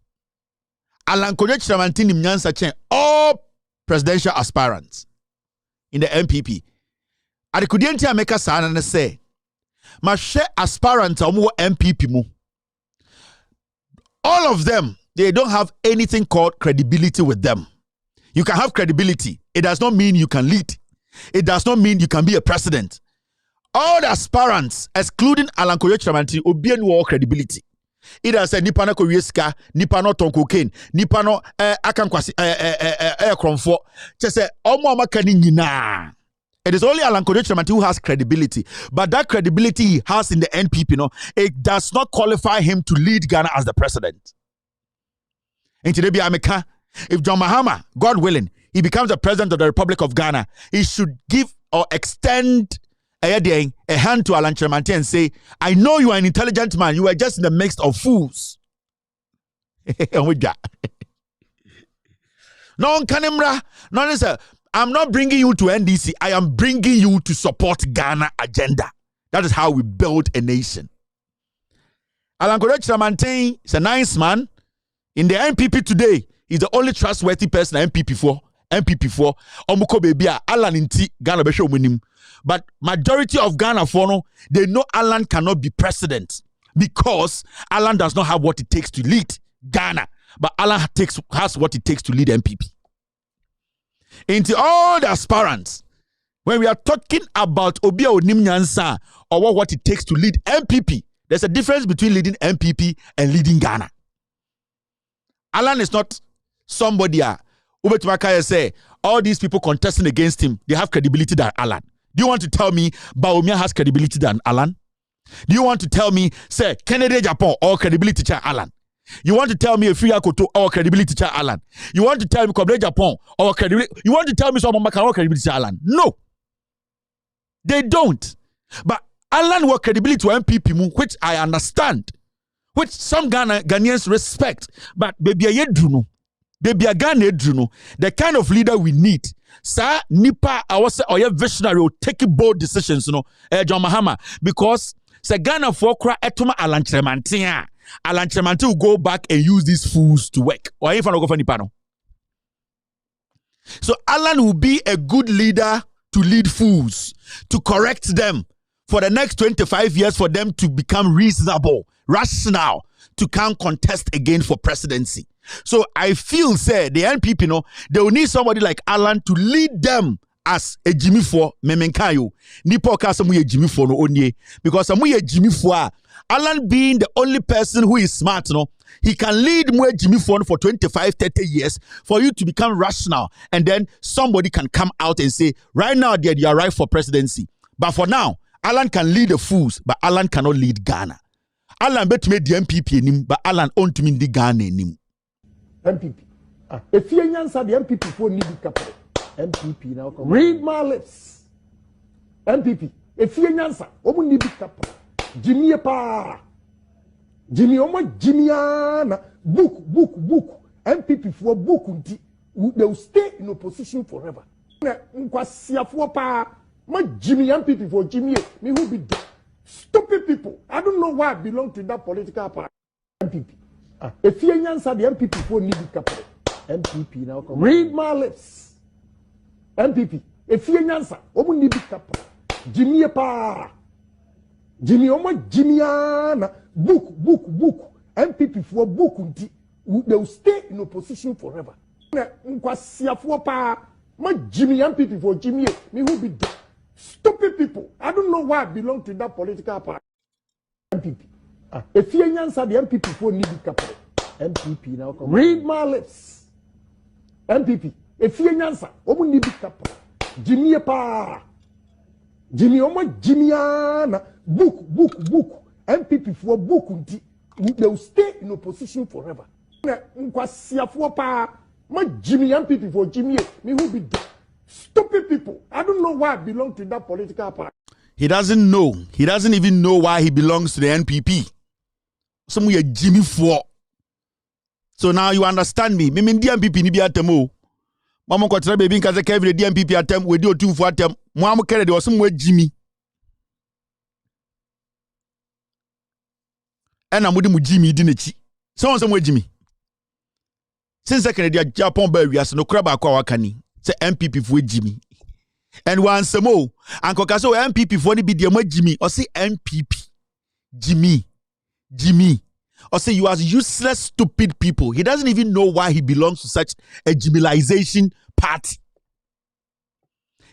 Alan Kojo Chiramantin ni nyansa chen all presidential aspirants in the MPP. Adikudienti ameka sana ne say ma share aspirants omo MPP mu. All of them, they don't have anything called credibility with them. You can have credibility. It does not mean you can lead. It does not mean you can be a president. All the aspirants, excluding Alan Kojo Chiramantin, obi no all credibility. Either say nipa na koweska, nipa no ton cocaine, nipa no akankwasi kromfo. Say omo amaka ni nyina. It is only Alan Kojo Chiramantin who has credibility. But that credibility he has in the NPP, it does not qualify him to lead Ghana as the president. And today, if John Mahama, God willing, he becomes the president of the Republic of Ghana, he should give or extend a hand to Alan Chiramantin and say, I know you are an intelligent man. You are just in the midst of fools. No, Kanimra, no, sir. I'm not bringing you to NDC. I am bringing you to support Ghana agenda. That is how we build a nation. Alan Kojo Chiramantin is a nice man. In the NPP today, he's the only trustworthy person NPP for. Omuko baby Alan inti Ghana besho munim. But majority of Ghana they know Alan cannot be president because Alan does not have what it takes to lead Ghana. But Alan has what it takes to lead NPP. Into all the aspirants, when we are talking about Obia Onim Nyansa or what it takes to lead MPP, there's a difference between leading MPP and leading Ghana. Alan is not somebody Ubetumakaya say all these people contesting against him, they have credibility than Alan. Do you want to tell me Baumia has credibility than Alan? Do you want to tell me, say, Kennedy Japan or credibility than Alan? You want to tell me a free Akoto or credibility to Alan? You want to tell me Kobre Japan or credibility? You want to tell me some Makaro credibility to Alan? No. They don't. But Alan was credibility to MPP, which I understand, which some Ghanaians respect. But baby, the kind of leader we need. Sir, Nipa, I was say, visionary will take bold decisions, John Mahama, because Sir Ghana for Kra Etuma Alan Chiramantin. Alan Chiramantin will go back and use these fools to work. Or if I go for Nipano. So Alan will be a good leader to lead fools, to correct them for the next 25 years for them to become reasonable, rational, to come contest again for presidency. So I feel, say, the NPP, they will need somebody like Alan to lead them as a Jimmy for memenkayo nipo ka say mu ye Jimmy for no onye because mu ye Jimmy for Alan being the only person who is smart, no, he can lead more Jimmy for 25-30 years for you to become rational, and then somebody can come out and say, right now, they are right for presidency. But for now, Alan can lead the fools, but Alan cannot lead Ghana. Alan bet me the MPP in him, but Alan own to me the Ghana in him. MPP. If you answer the MPP for need capital. MPP now come. Read my lips. MPP. If you answer, omu need capital. Jimmy pa. Jimmy omo Jimmyana. Book. MPP for book. They will stay in opposition forever. Nkwasia for pa. My Jimmy MPP for Jimmy. Me who be dead. Stupid people. I don't know why I belong to that political party. MPP. If you answer the MPP for need capital. MPP now come. Read my lips. MPP. If you answer, omu need capital. Jimmy pa. Jimmy omo Jimmyana. Book. MPP for book. They will stay in opposition forever. Nkwasia for pa. My Jimmy MPP for Jimmy. Me who be dead. Stupid people. I don't know why I belong to that political party. MPP. If you answer the MPP for need capital. MPP now come. Read my lips. MPP. If you answer, omu need capital. Jimmy pa. Jimmy omo Jimmyana. Book. MPP for book. They will stay in opposition forever. Nkwasia for pa. My Jimmy MPP for Jimmy. Me who be dead. Stupid people. I don't know why I belong to that political party. He doesn't know. He doesn't even know why he belongs to the NPP. Some way Jimmy for. So now you understand me. Me mean DMPP ni bi atemo. Mama kwatra baby nka say Kevin DMPP atem we di otu fu atem. Mo am kere de osum we Jimmy. Ena mudi mu Jimmy di nechi. So on some we Jimmy. Since second dia Japan ba wiase no kra ba kwa wakani. Say MPP for Jimmy. And once more, Uncle Kaso MPP for the BDM Jimmy, or say MPP. Jimmy. Or say you are useless, stupid people. He doesn't even know why he belongs to such a Jimmyization party.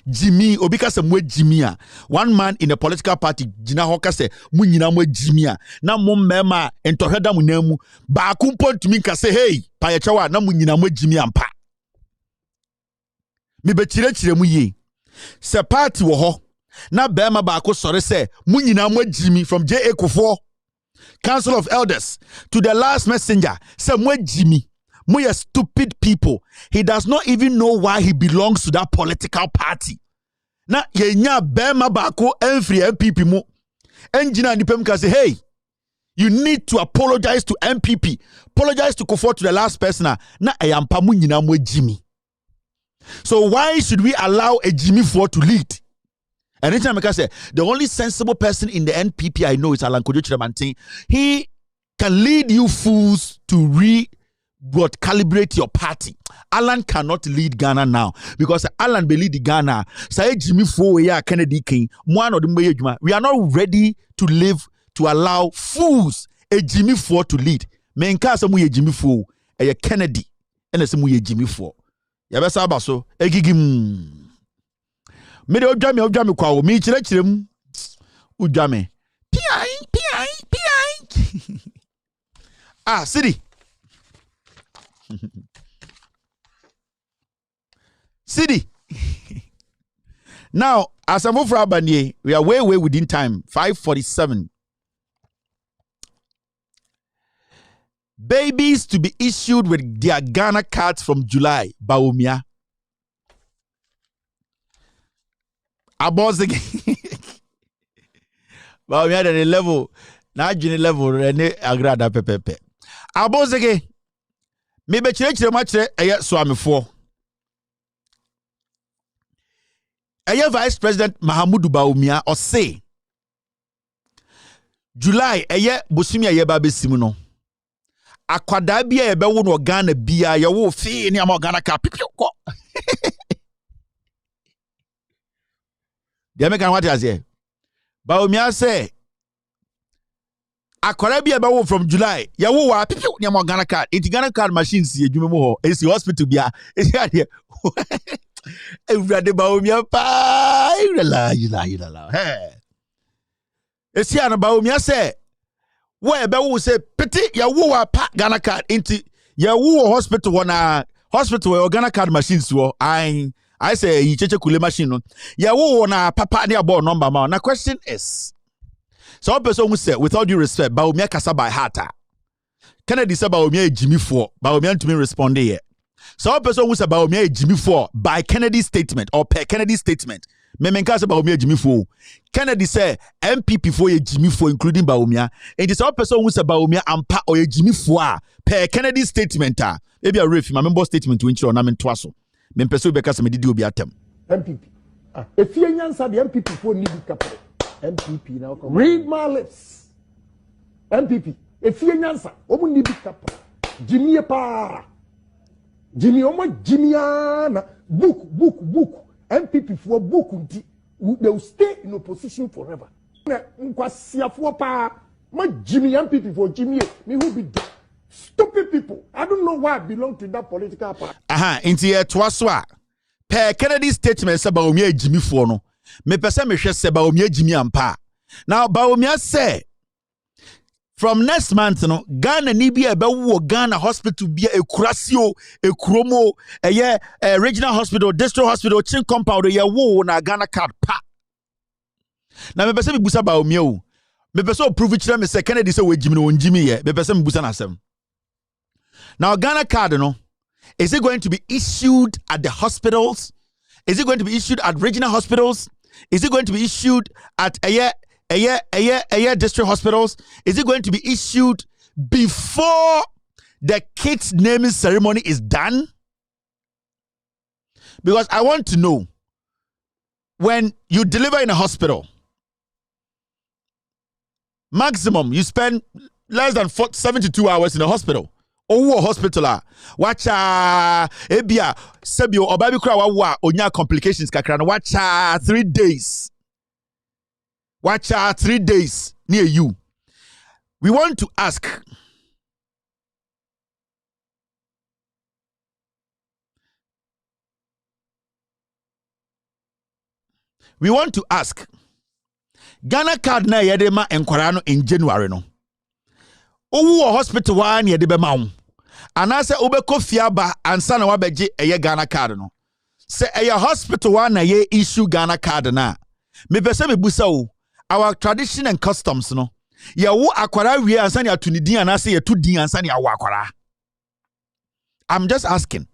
Jimmy, or because of Jimmy, one man in a political party, Jina Hoka say, Munina mwe Jimmy, na mumema, and Toheda Munemu, ba kumpon to me say, hey, Payachawa, na munina mwe Jimmy ampa. Mi be chire mu ye. Se party wo ho. Na bema ba ko sore se munyina mo Jimmy from JA Kufo Council of Elders to the last messenger. Se mo Jimmy. Mo ye stupid people. He does not even know why he belongs to that political party. Na ye nya bema ba ko enfri MPP mo. Engineer nipem ka say, hey, you need to apologize to MPP. Apologize to Kufo to the last person. Na ayampa munyina mo Jimmy. So why should we allow a Jimmy Ford to lead? And anytime I can say, the only sensible person in the NPP I know is Alan Kojo Chiramantin. He can lead you fools to calibrate your party. Alan cannot lead Ghana now because Alan be lead Ghana. Say Jimmy Ford ya Kennedy King. We are not ready to live to allow fools a Jimmy Ford to lead. Menka samu ye Jimmy Ford a Kennedy and samu ye Jimmy Ford. Yabesa baso egigim me de odwame kwa wo me chirechirem udwame pi city now as a move for abanye we are way within time 5:47. Babies to be issued with their Ghana cards from July. Baumia. Abozege. Baumia the level. Na jini level rene agrada pepepe. Abozege. Maybe chire machire eye swami for. Eye Vice President Mahamudu Baumia or say July eye busumi eye ba besimu no. Akwada bia ebe wo no Ghana bia ye wo fi ni am Ghana ka pipio ko de me kan what as here ba omi say akwada bia ebe wo from July ye wo wa pipio ni am Ghana card it Ghana card machines ye dwuma mu ho esi hospital bia esi ade Everybody Baumia pa. You la. Hey. Esi ana Baumia say. Where be wo say peti ya wo pa Ghana card into ya wo hospital wana hospital where Ghana card machines wo. I say yi cheche kule machine no. Ya wo na papa ne about number ma. Na question is. So person who say with all due respect Baumia kasa by heart. Kennedy say Baumia Jimmy 4. Baumia to me respond here. So person who say Baumia Jimmy 4 by Kennedy's statement or per Kennedy's statement. Memenka say Baumia Jimmy 4. Kennedy say MPP for Jimmy 4 including Baumia. And this all person who say Baumia ampa or Jimmy 4 per Kennedy's statement. Maybe a ref my member statement to ensure na mentwaso. Mempeso beka se medidi obi atem. MPP. If you answer the MPP for need capital. MPP now come. Read my lips. MPP. If you answer, omu need capital. Jimmy pa. Jimmy omo Jimmyana book. MPP for book they will stay in opposition forever. Jimmy MPP for Jimmy, me who be stupid people. I don't know why I belong to that political party. Inti ye twaswa. Per Kennedy statement say Baumia Jimmy for no. Me pese me hwe say Baumia Jimmy ampa. Now Baumia say from next month no Ghana ni bia be wo Ghana hospital bia ekurasio ekromo regional hospital district hospital chin compound ye wo na Ghana card pa. Na me pese me busa Baumia o. Me pese o prove kire me say Kennedy say we Jimmy no Jimmy ye. Me pese me busa na asem. Now Ghana card no, is it going to be issued at the hospitals? Is it going to be issued at regional hospitals? Is it going to be issued at district hospitals? Is it going to be issued before the kids' naming ceremony is done? Because I want to know, when you deliver in a hospital, maximum you spend less than 72 hours in a hospital. Owo hospital wacha ebia sebio obabi kura wa onya complications kakra no wacha 3 days. Wacha 3 days near you. We want to ask, Ghana card na yedema enkwara no in January no. Owo hospital wa na yedebe ma wo. Anase obeko fiaba ansa na wabeje eye Ghana card no. Se eye hospital wa na ye issue Ghana card na. Me pese me busa o. Our tradition and customs no. Ye wo akwara wie ansa na atunidin anase ye tudin ansa na wo akwara. I'm just asking.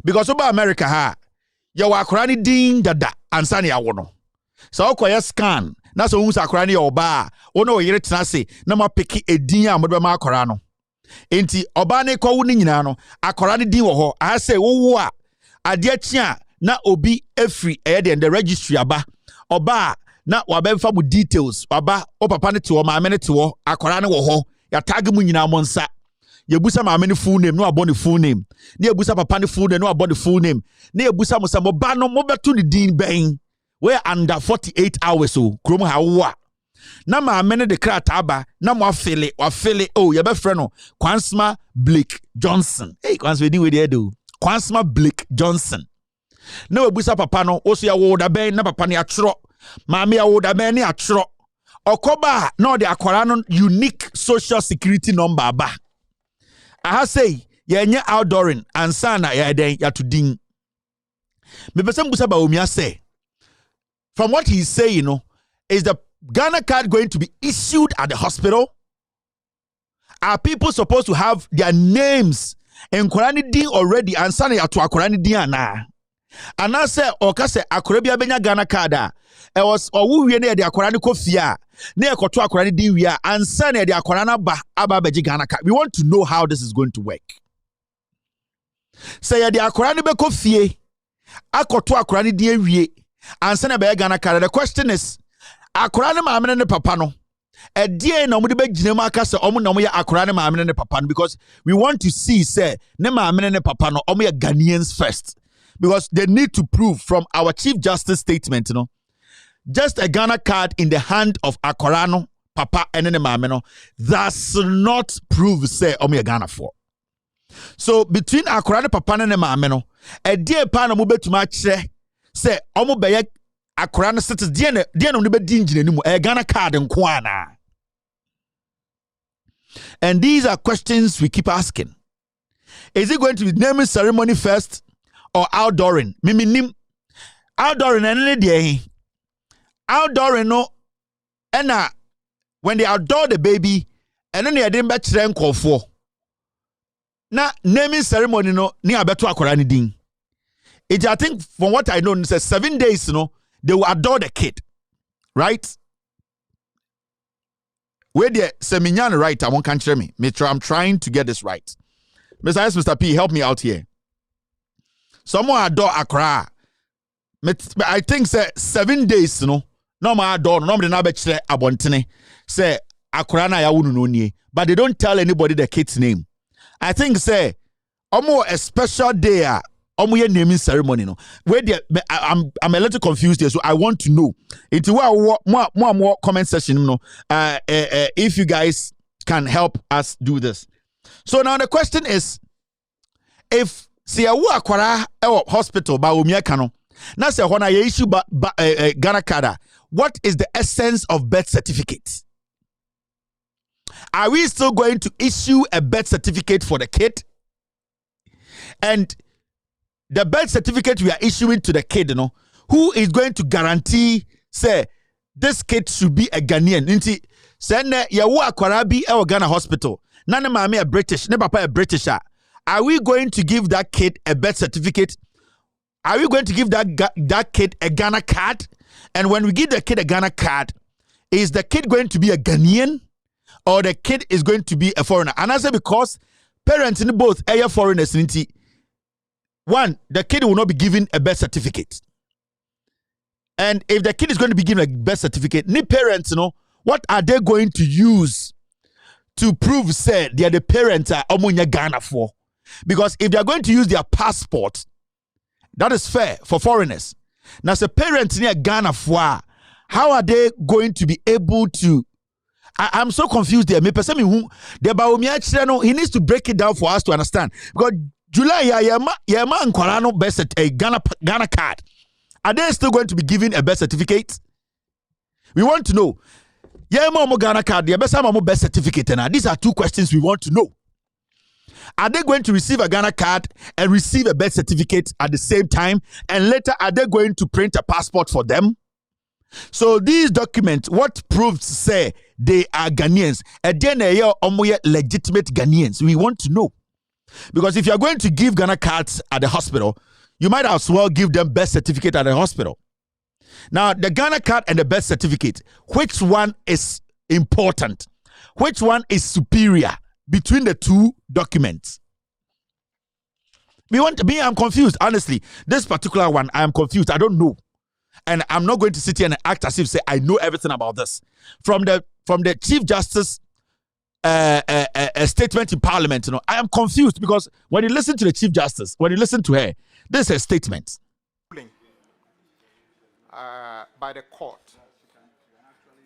Because over America ha ye wo akwara ni din dada ansa na wo no. So okoye scan na so hu akwara ni oba ono oyire tenase na ma peki edin a modbe ma akwara no. Enti oba ne kwa wu ni nyina no akwara ni din wo ho a say wo a ade achia na obi efri the registry aba oba na wabemfa mu details aba o papa ne te wo maame ne te wo akwara ne wo ho ya tag mu nyina mo nsa yebusa maame ne full name no abɔ ne full name ne yebusa papa ne full name no abɔ ne full name ne yebusa mo sa mo ba no mo beto ne din ben we under 48 hours o krom ha wo a na maame ne de krata aba na mo afele oh ye be frɛ no Kwansma Blake Johnson. Kwansma din we dey do Kwansma Blake Johnson. Na webusa papa no oso ya wo da ben na papa ne atworo maame ya wo da ben ne atworo okoba na de akwara no unique social security number ba aha say ye nya outdooring ansa na ya den ya to din me pese mbusa ba omia say from what he's saying, you know, is the Ghana card going to be issued at the hospital? Are people supposed to have their names in Korani din already and sani atu Korani din na? And I say okase akorabia benya Ghana card e was owu wie na de Korani kofia na ekoto Korani din wi and sani de Korana ba aba beji Ghana card. We want to know how this is going to work. Say de Korani be kofie akoto Korani din wi and send a Ghana card. The question is, akorane maame ne papa no. Die na omude be ginema aka se omu na omu ya akorane maame ne papa no, because we want to see say ne maame ne papa no omu ya Ghanaians first, because they need to prove from our Chief Justice statement, you know, just a Ghana card in the hand of akorano papa and ne maame no does not prove say omu ya Ghana for. So between akorane papa ne maame no, a dear pan mo betuma kyerɛ sɛ ɔmo bɛyɛ akora no citizens deɛ no be dingyina ni mu Ghana card nko ana. And these are questions we keep asking. Is it going to be naming ceremony first or outdooring? Miminim outdooring and any outdooring no and when they outdoor the baby and then they didn't bet train call for. Now naming ceremony no ni abeto akora ni din. It I think from what I know it says 7 days they will adore the kid. Right? Where the Seminyan right, I won't country me. I'm trying to get this right. Mr. P, help me out here. Someone adore Accra. I think say 7 days, no more adore, no more na abontene. Say Accra na ya wunu no nie. But they don't tell anybody the kid's name. I think say a special day naming ceremony no. Where I'm a little confused here, so I want to know. It's more comment section no. If you guys can help us do this. So now the question is, if siyawu akwara hospital ba omia kano na se hona ye issue Ghana card, what is the essence of birth certificate? Are we still going to issue a birth certificate for the kid? And the birth certificate we are issuing to the kid, who is going to guarantee, say, this kid should be a Ghanaian? Nti, send yawu akwara bi e Ghana hospital. Nane mami a British, ne papa a British. Are we going to give that kid a birth certificate? Are we going to give that kid a Ghana card? And when we give the kid a Ghana card, is the kid going to be a Ghanaian or the kid is going to be a foreigner? And I say because parents in both are foreigners. One, the kid will not be given a birth certificate. And if the kid is going to be given a birth certificate, ni parents, what are they going to use to prove, say, they are the parents are Omunya Ghana for? Because if they are going to use their passport, that is fair for foreigners. Now, as a parent near Ghana for, how are they going to be able to? I'm so confused there. Me person who the Baumia he needs to break it down for us to understand. Because July yama nkwara birth a Ghana card. Are they still going to be given a birth certificate? We want to know. Yama Ghana card, birth certificate. And these are two questions we want to know. Are they going to receive a Ghana card and receive a birth certificate at the same time? And later, are they going to print a passport for them? So these documents, what proves say they are Ghanaians, and then they are legitimate Ghanaians. We want to know. Because if you're going to give Ghana cards at the hospital, you might as well give them birth certificate at the hospital. Now, the Ghana card and the birth certificate, which one is important? Which one is superior between the two documents? I'm confused. Honestly, this particular one, I am confused. I don't know. And I'm not going to sit here and act as if say I know everything about this. From the Chief Justice a statement in Parliament, I am confused because when you listen to the Chief Justice, when you listen to her, this is her statement. By the court.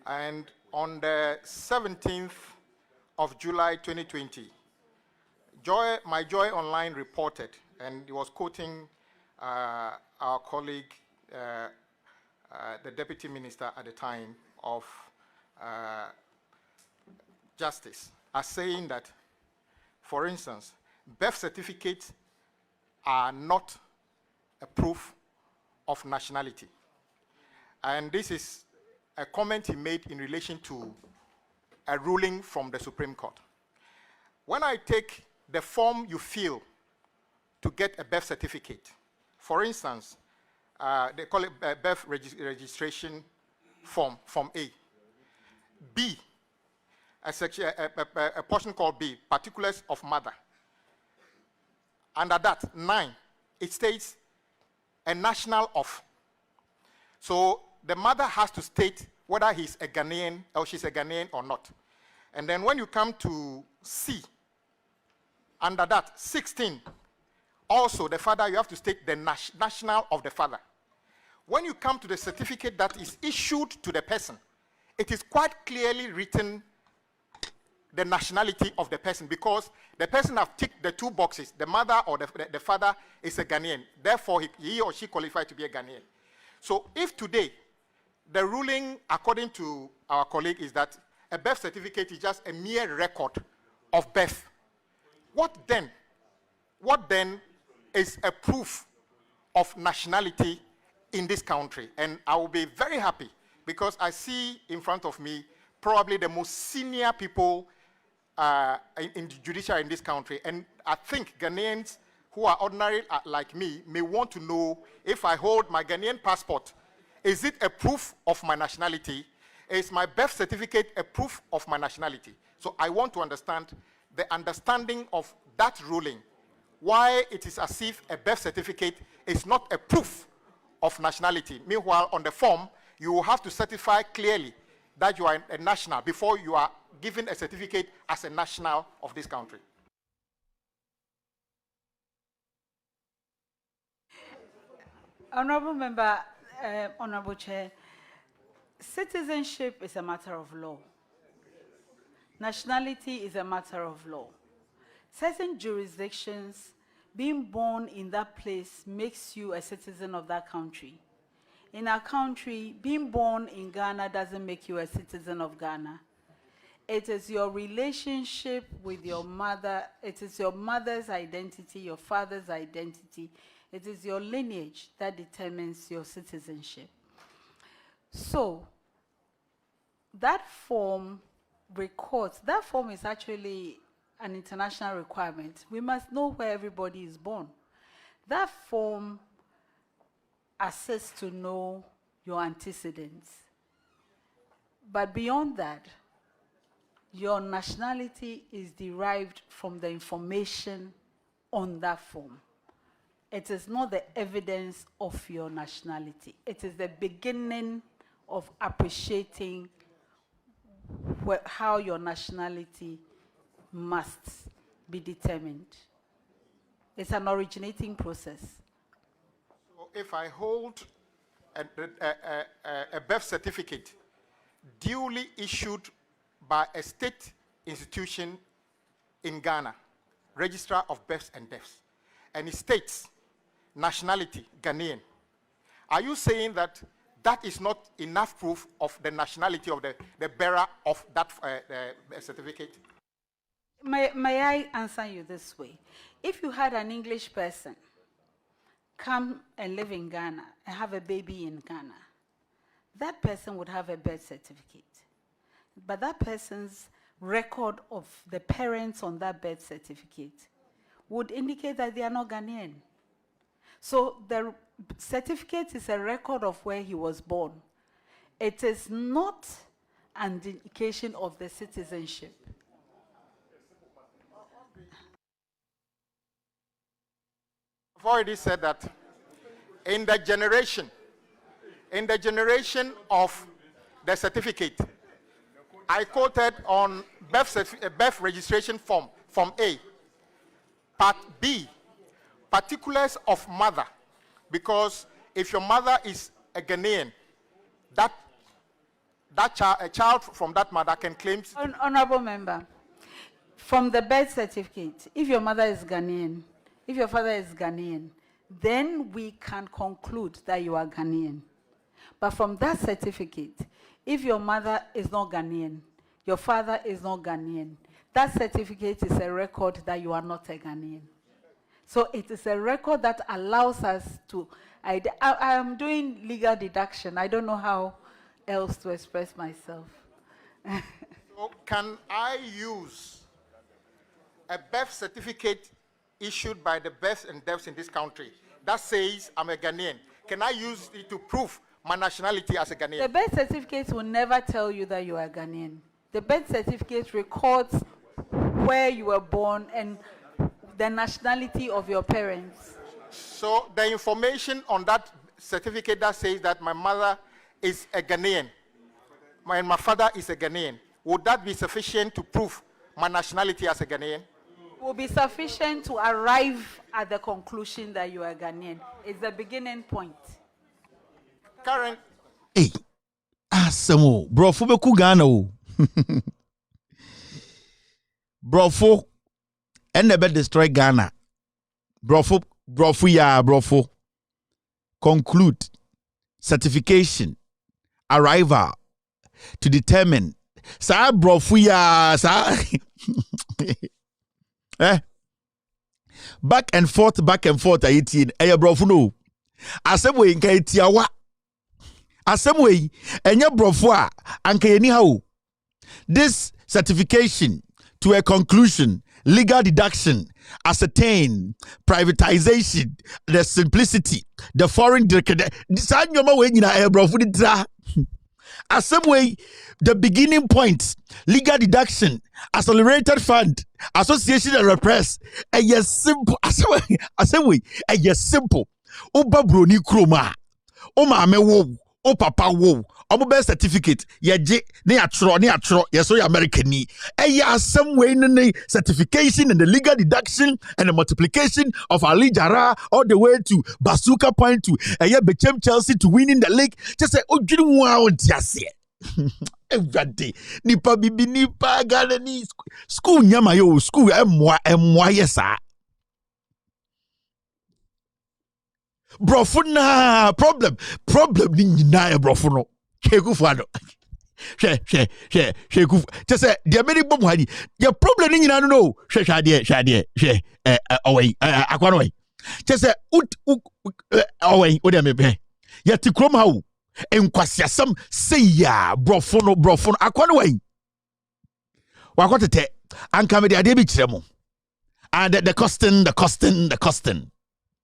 And on the 17th of July 2020, My Joy Online reported, and he was quoting our colleague, the Deputy Minister at the time of Justice, as saying that, for instance, birth certificates are not a proof of nationality. And this is a comment he made in relation to a ruling from the Supreme Court. When I take the form you fill to get a birth certificate, for instance, they call it a birth registration form, Form A. B, a portion called B, particulars of mother. Under that, 9, it states a national of. So the mother has to state whether he's a Ghanaian or she's a Ghanaian or not. And then when you come to C, under that, 16, also the father, you have to state the national of the father. When you come to the certificate that is issued to the person, it is quite clearly written the nationality of the person, because the person have ticked the two boxes. The mother or the father is a Ghanaian. Therefore, he or she qualified to be a Ghanaian. So if today, the ruling, according to our colleague, is that a birth certificate is just a mere record of birth, what then is a proof of nationality in this country? And I will be very happy because I see in front of me probably the most senior people in the judiciary in this country. And I think Ghanaians who are ordinary like me may want to know, if I hold my Ghanaian passport, is it a proof of my nationality? Is my birth certificate a proof of my nationality? So I want to understand the understanding of that ruling, why it is as if a birth certificate is not a proof of nationality. Meanwhile, on the form, you will have to certify clearly that you are a national before you are given a certificate as a national of this country. Honorable Member, Honorable Chair, citizenship is a matter of law. Nationality is a matter of law. Certain jurisdictions, being born in that place makes you a citizen of that country. In our country, being born in Ghana doesn't make you a citizen of Ghana. It is your relationship with your mother, it is your mother's identity, your father's identity, it is your lineage that determines your citizenship. So, that form records, that form is actually an international requirement. We must know where everybody is born. That form assists to know your antecedents. But beyond that, your nationality is derived from the information on that form. It is not the evidence of your nationality. It is the beginning of appreciating how your nationality must be determined. It's an originating process. So if I hold a birth certificate duly issued by a state institution in Ghana, Registrar of Births and Deaths, and it states nationality, Ghanaian, are you saying that that is not enough proof of the nationality of the bearer of that certificate? May I answer you this way? If you had an English person come and live in Ghana and have a baby in Ghana, that person would have a birth certificate. But that person's record of the parents on that birth certificate would indicate that they are not Ghanaian. So the certificate is a record of where he was born. It is not an indication of the citizenship. I've already said that in the generation of the certificate, I quoted on birth registration form A, Part B, particulars of mother, because if your mother is a Ghanaian, a child from that mother can claim. Honorable Member, from the birth certificate, if your mother is Ghanaian, if your father is Ghanaian, then we can conclude that you are Ghanaian. But from that certificate, if your mother is not Ghanaian, your father is not Ghanaian, that certificate is a record that you are not a Ghanaian. So it is a record that allows us to, I am doing legal deduction. I don't know how else to express myself. So can I use a birth certificate issued by the births and deaths in this country that says I'm a Ghanaian? Can I use it to prove my nationality as a Ghanaian? The birth certificate will never tell you that you are Ghanaian. The birth certificate records where you were born and the nationality of your parents. So the information on that certificate that says that my mother is a Ghanaian and my father is a Ghanaian, would that be sufficient to prove my nationality as a Ghanaian? Will be sufficient to arrive at the conclusion that you are Ghanaian. It's the beginning point. Karen. Hey, Asamo, bro, Fubeku Ghana. Brofo and never destroy Ghana. Brofo. Conclude certification arrival to determine sa brofo ya sa back and forth ayiti brofo no asebwe nka etiawa asebwe enye brofo a anka yeni ha o. This certification to a conclusion, legal deduction, ascertain, privatization, the simplicity, the foreign direct. The beginning point, legal deduction, accelerated fund, association and repress. A yes simple. A yes simple. Oba broni kroma. O mame wo. O papa wo. Omo birth certificate. Ye ne atro. Yes, so American ni. Some way in the certification and the legal deduction and the multiplication of Ali Jara all the way to Bazooka Point to Bechem Chelsea to winning the league. Just say, oh, you don't want to say. Every day, nipa bibi nipa Ghana ni school nyama yo school emwa yesa. Brofo na problem ni nyina brofo no. Kekufano. She kuf. Just say there many bom hadi. Your problem ni nyina no. She away akwanwe. Just say away o dem be. Ya tikrom hawo. Enkwasiasam say ya brofo no akwanwe. Wakotete anka me de ade bi kiremo. And the costing.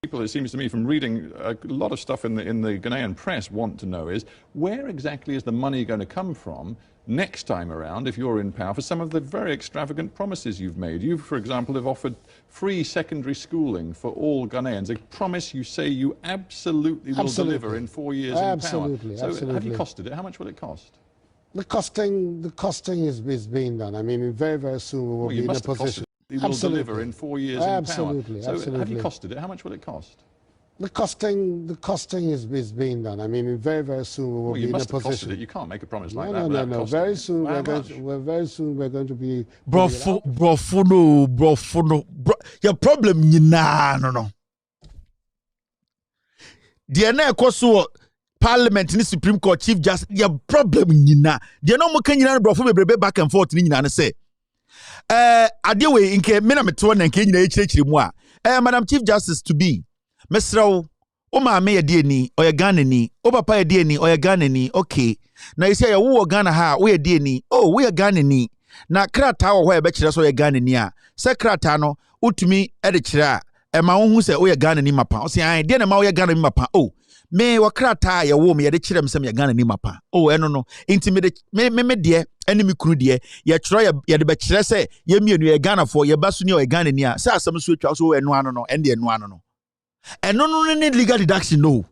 People, it seems to me, from reading a lot of stuff in the Ghanaian press, want to know is where exactly is the money going to come from next time around if you're in power for some of the very extravagant promises you've made. You, for example, have offered free secondary schooling for all Ghanaians, a promise you say you absolutely will deliver in 4 years in power. So have you costed it? How much will it cost? The costing is being done. I mean, very, very soon we will be in a position. You will deliver in 4 years in power. So have you costed it? How much will it cost? The costing is being done. I mean, very, very soon we will be in a position. You can't make a promise like that. No. Very soon we're going to be. Brofo no. Your problem no. The na ekoso Parliament ni Supreme Court Chief Justice. Your problem nyina. The no mo kan nyina brofo bebrebe back and forth ni nyina ne say. Adewe nke me na meto na nke nyina echirechiri mu a Madam Chief Justice to be mesrawo o ma me ye de ni o ye Ghana ni o papa ye de ni o ye Ghana ni okay na you say wo Ghana ha wo ye de ni wo ye Ghana ni na krata wo ye be kire so ye Ghana ni a se krata no utumi e de kire a ma wo hu se wo ye Ghana ni mapa o se an de na ma wo ye Ghana ni mapa me wa krata ye wo me ye de kire me se me Ghana ni mapa eno no intimidate me de ene me kunu de ye kiro ye de be kire se ye mienu ye Ghana for ye basu ni o ye Ghana ni a se asem so atwa so eno ano no ende eno ano no eno no ne legal deduction no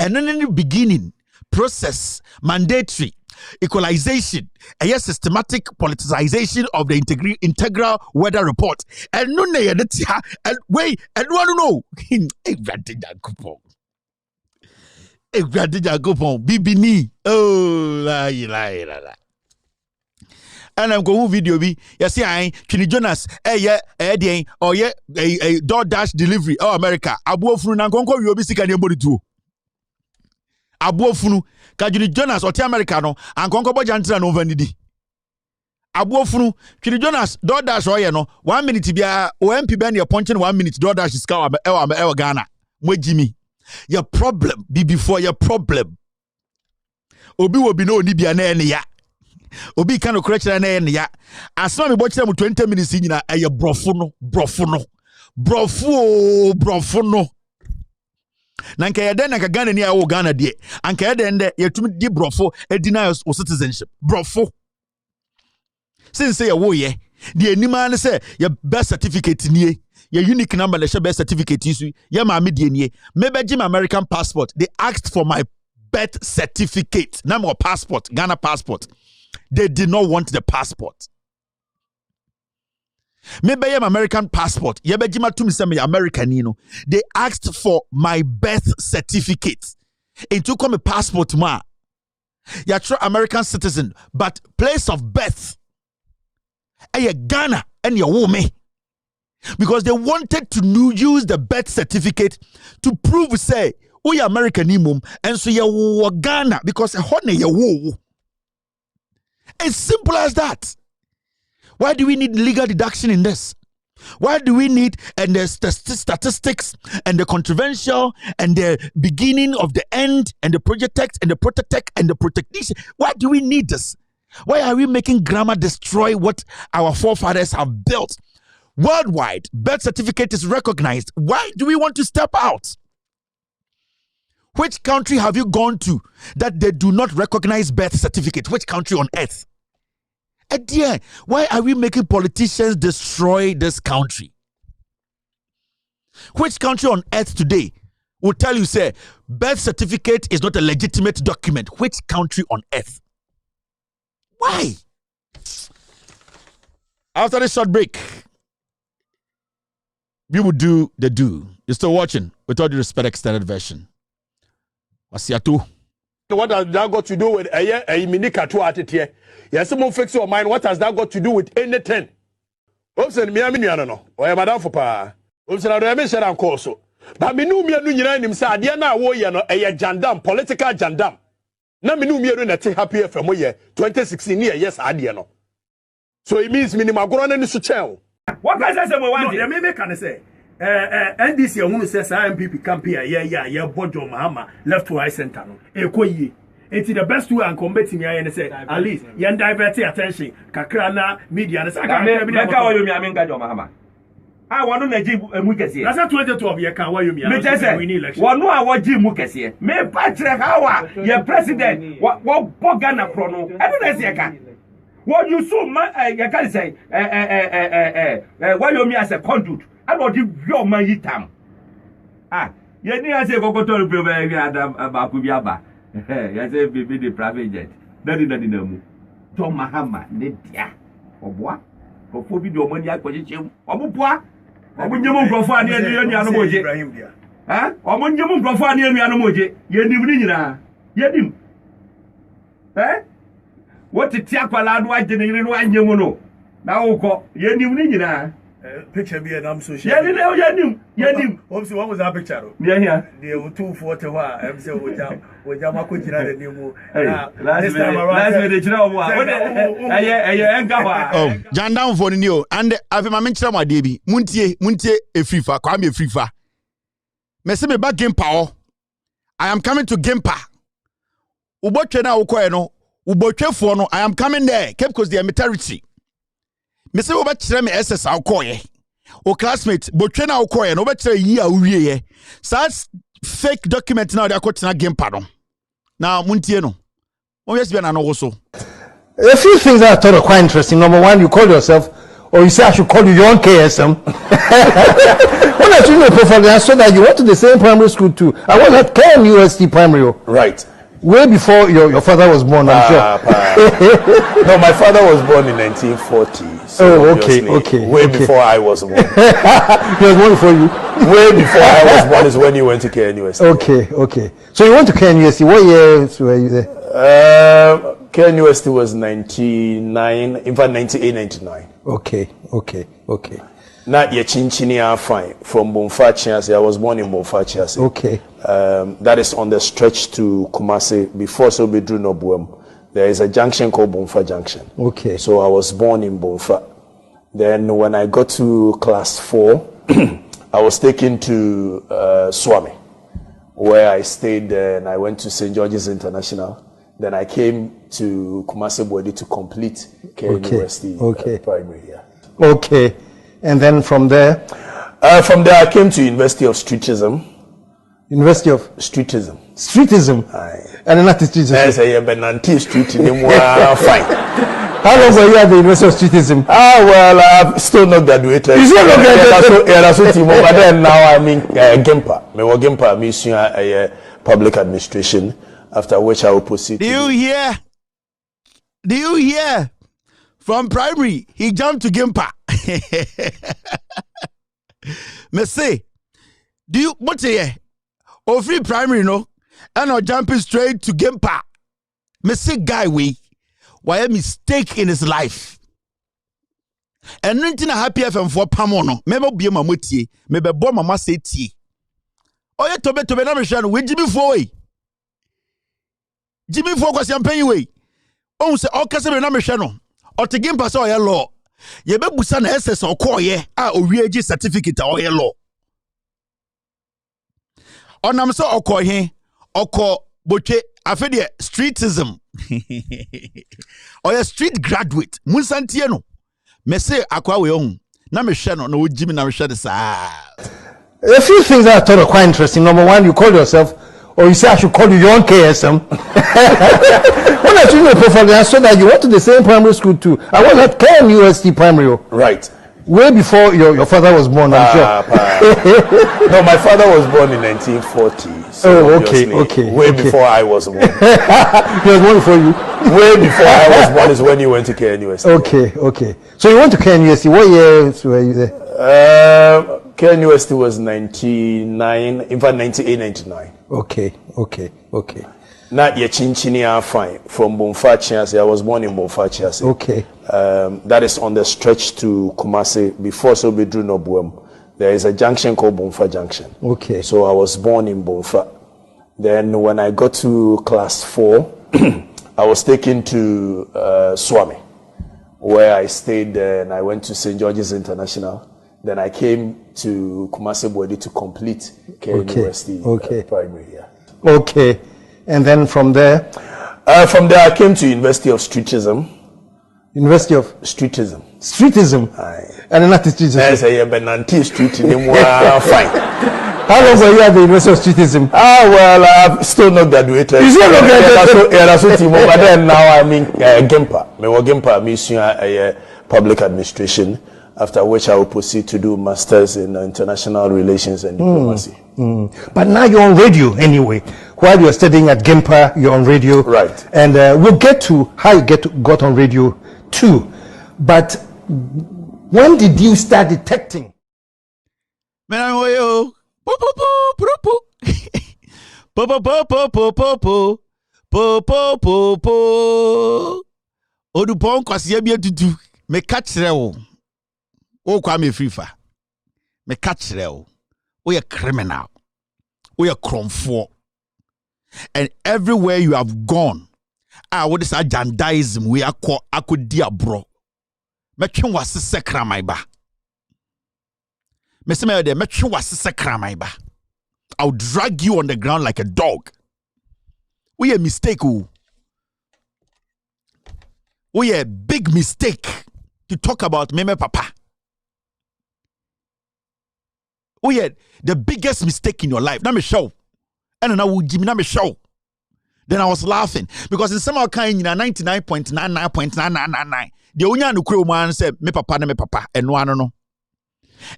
eno ne beginning process mandatory equalization a systematic politicization of the integral weather report eno ne ye de tia wait eno ano no Bibini. Oh, la. And I'm going video be. You see, Chini Jonas, or a DoorDash delivery. Oh, America. Abuofunu na nkonko yobi sika ni mbodi tu. Abuofunu ka Chini Jonas or America no ankonko boja ntra no vanidi. Abuofunu Chini Jonas DoorDash oye no 1 minute bia OMP ben you punching 1 minute DoorDash is ka e Ghana. Mwe Jimmy. Your problem be before your problem. Obi will be no ni bia na ene ya. Obi kan correct na ene ya. Asma me bochira mu 20 minutes nyina eye brofo no. Na nka yeden na ka Ghana ni awo Ghana de. Anka yeden de yetumi di brofo edina o citizenship. Brofo. Since say wo ye, the anima na say your birth certificate nie. Your unique number, the birth certificate issue. Yeah, my median. Maybe Jim American passport. They asked for my birth certificate, number of passport, Ghana passport. They did not want the passport. Maybe I'm American passport. Yeah, but Jim American. They asked for my birth certificate. It took me passport, ma. You're true American citizen, but place of birth. Ghana. and your woman. Because they wanted to use the birth certificate to prove, say, oh, you're American imum, and so you're Ghana, because a honey, you're as simple as that. Why do we need legal deduction in this? Why do we need the statistics and the controversial and the beginning of the end and the project text and the protect and the protectation? Why do we need this? Why are we making grammar destroy what our forefathers have built? Worldwide, birth certificate is recognized. Why do we want to step out? Which country have you gone to that they do not recognize birth certificate? Which country on earth? Dear, why are we making politicians destroy this country? Which country on earth today will tell you, say, birth certificate is not a legitimate document? Which country on earth? Why? After this short break, we will do the do. You're still watching with all due respect, extended version. Wasiatu. What has that got to do with a mini katu attitude? Yes, someone fix your mind. What has that got to do with anything? Obsen me amini no. O madam for pa. Obsen I don't share am call so. But me nu me nu nyina nim say ade na wo ye no jandam, political jandam. Na me nu me na te happy from ye 2016 year yes ade no. So it means minimum agoro na ni so chen. What can I say mo want? No, me can say NDC ehunu say MPP campaign yeah Bojo Mahama left to right center no. Ekoyi. It's the best way and combating and say at least you divert attention kakra na media na saka meka wa yomi aminga jo Mahama. Ah wonu na ji emu kese. Na say 2012 ye kan wa yomi aminga we need election. Wonu a wo ji emu kese. Me pa kire hawa ye president wo boga na kro no. Enu na se ka. What you so you can say why you me as a conduit I don't your man yitam you need to say Kokoto prove Adam Bakubiaba you say be the private jet daddy namu John Mahama nedia obwa for be the money acquisition obupoa obunyemu grofo ani anu moje obunyemu grofo ani anu moje yenim ni nyina yedim what it yakwala do agene no anyemu no na woko yenim ni nyina picture be and I'm so sure yenim obviously what was that picture yeah the 240 wa am say oja makojira the nemu this time around last minute jira omo enga wa oh jandam for ni o and afi ma menchira mo ade bi muntie efrifa Kwame efrifa me se me ba game power I am coming to game pa ubotwe na ukoye no ubotwefo no I am coming there Cape Coast the military me say oba kire me SS ukoye o classmate botwe na ukoye no oba kire yi a uwie such fake document na dey akotena game pa no na muntie no o yes be na no wo so. A few things that I thought are quite interesting. Number one, you call yourself, or you say I should call you your own KSM. When I took your profile, I saw that you went to the same primary school too. I was at KMUST Primary. Right. Way before your father was born, I'm sure. No, my father was born in 1940. So okay. Way before I was born. He was born before you? Way before I was born is when you went to KNUST. Okay. So you went to KNUST. What years were you there? KNUST was 99, in fact 98, 99. Okay. Not yet Chinchinia fine from Bonfachiase. I was born in Bonfachiase. Okay. That is on the stretch to Kumasi before Sobidru Nobuem. There is a junction called Bonfa Junction. Okay. So I was born in Bonfa. Then when I got to class 4, I was taken to Swami, where I stayed there, and I went to St. George's International. Then I came to Kumasi Bodi to complete University primary. Yeah. Okay. And then from there? From there I came to University of Streetism. University of? Streetism. Streetism? Aye. And then that is Streetism? Yes, I am Benanti Streetism. Fine. How long were you at the University of Streetism? Well, I've still not graduated. You still not graduated? Yeah, that's what but then now I'm in Gempa. Me wa Gempa, me public administration, after which I will proceed. Do you hear? From primary, he jumped to Gempa. Me say, do you what say? Or free primary no, and or jumping straight to Gempa. Me say, guy, why a mistake in his life? And nothing happy FM for Pamono. Maybe be my mutie, maybe bomb mama say tea. Oh, yeah, Tobe na Mishano, with Jimmy Foy. Jimmy Foy was champagne way. Oh, say, all Cassam na Mishano. Or to game pass all your law. Ye be busan SS or call ye, or VAG certificate or your law. On am so or call he, or call Boche, I feel the streetism. Or a street graduate, Munsantiano. Me say akwa we on na me hwe no na ojimi na me hwe de saa. A few things that I thought are quite interesting. Number one, you call yourself, or you say I should call you your own KSM. When I see your profile, I saw that you went to the same primary school too. I was at KNUST Primary. Right. Way before your father was born, I'm sure. No, my father was born in 1940. So okay. Way before I was born. He was born before you? Way before I was born is when you went to KNUST. Okay. So you went to KNUST. What years were you there? KNUST was 99, in fact 98, 99. Okay. Not yet Chinchinia fine from Bonfachias. I was born in Bonfachias. Okay. That is on the stretch to Kumasi before Sobidru Nobuem. There is a junction called Bonfa Junction. Okay. So I was born in Bonfa. Then when I got to class 4, I was taken to Swami, where I stayed there, and I went to St. George's International. Then I came to Kumasi Bwedi to complete KNUST primary. Yeah. Okay. And then from there? From there, I came to University of Streetism. University of? Streetism. Streetism? Aye. And then that is Streetism? Yes, I am Benanti Street in fine. How long were you at the University of Streetism? Well, I've still not graduated. You still not graduated? That's what but then now I'm in Gempa. Me Gempa, mission public administration, after which I will proceed to do masters in international relations and diplomacy. But now you're on radio anyway. While you're studying at Gempa, you're on radio. Right. And we'll get to how you got on radio too. But when did you start detecting? Odupon kwasiya bi atutu me kachire wo Kwame Frifa me kachire wo we a criminal we a kromfo and everywhere you have gone what is agendaism we akodi abro metwe wasese kramai ba me se me de metwe wasese kramai ba I'll drag you on the ground like a dog. We a mistake. We a big mistake to talk about Meme Papa. We had the biggest mistake in your life. Now me show. And now Jimmy na me show. Then I was laughing because in some kind 99.99.9999 the only one who man said me papa and no.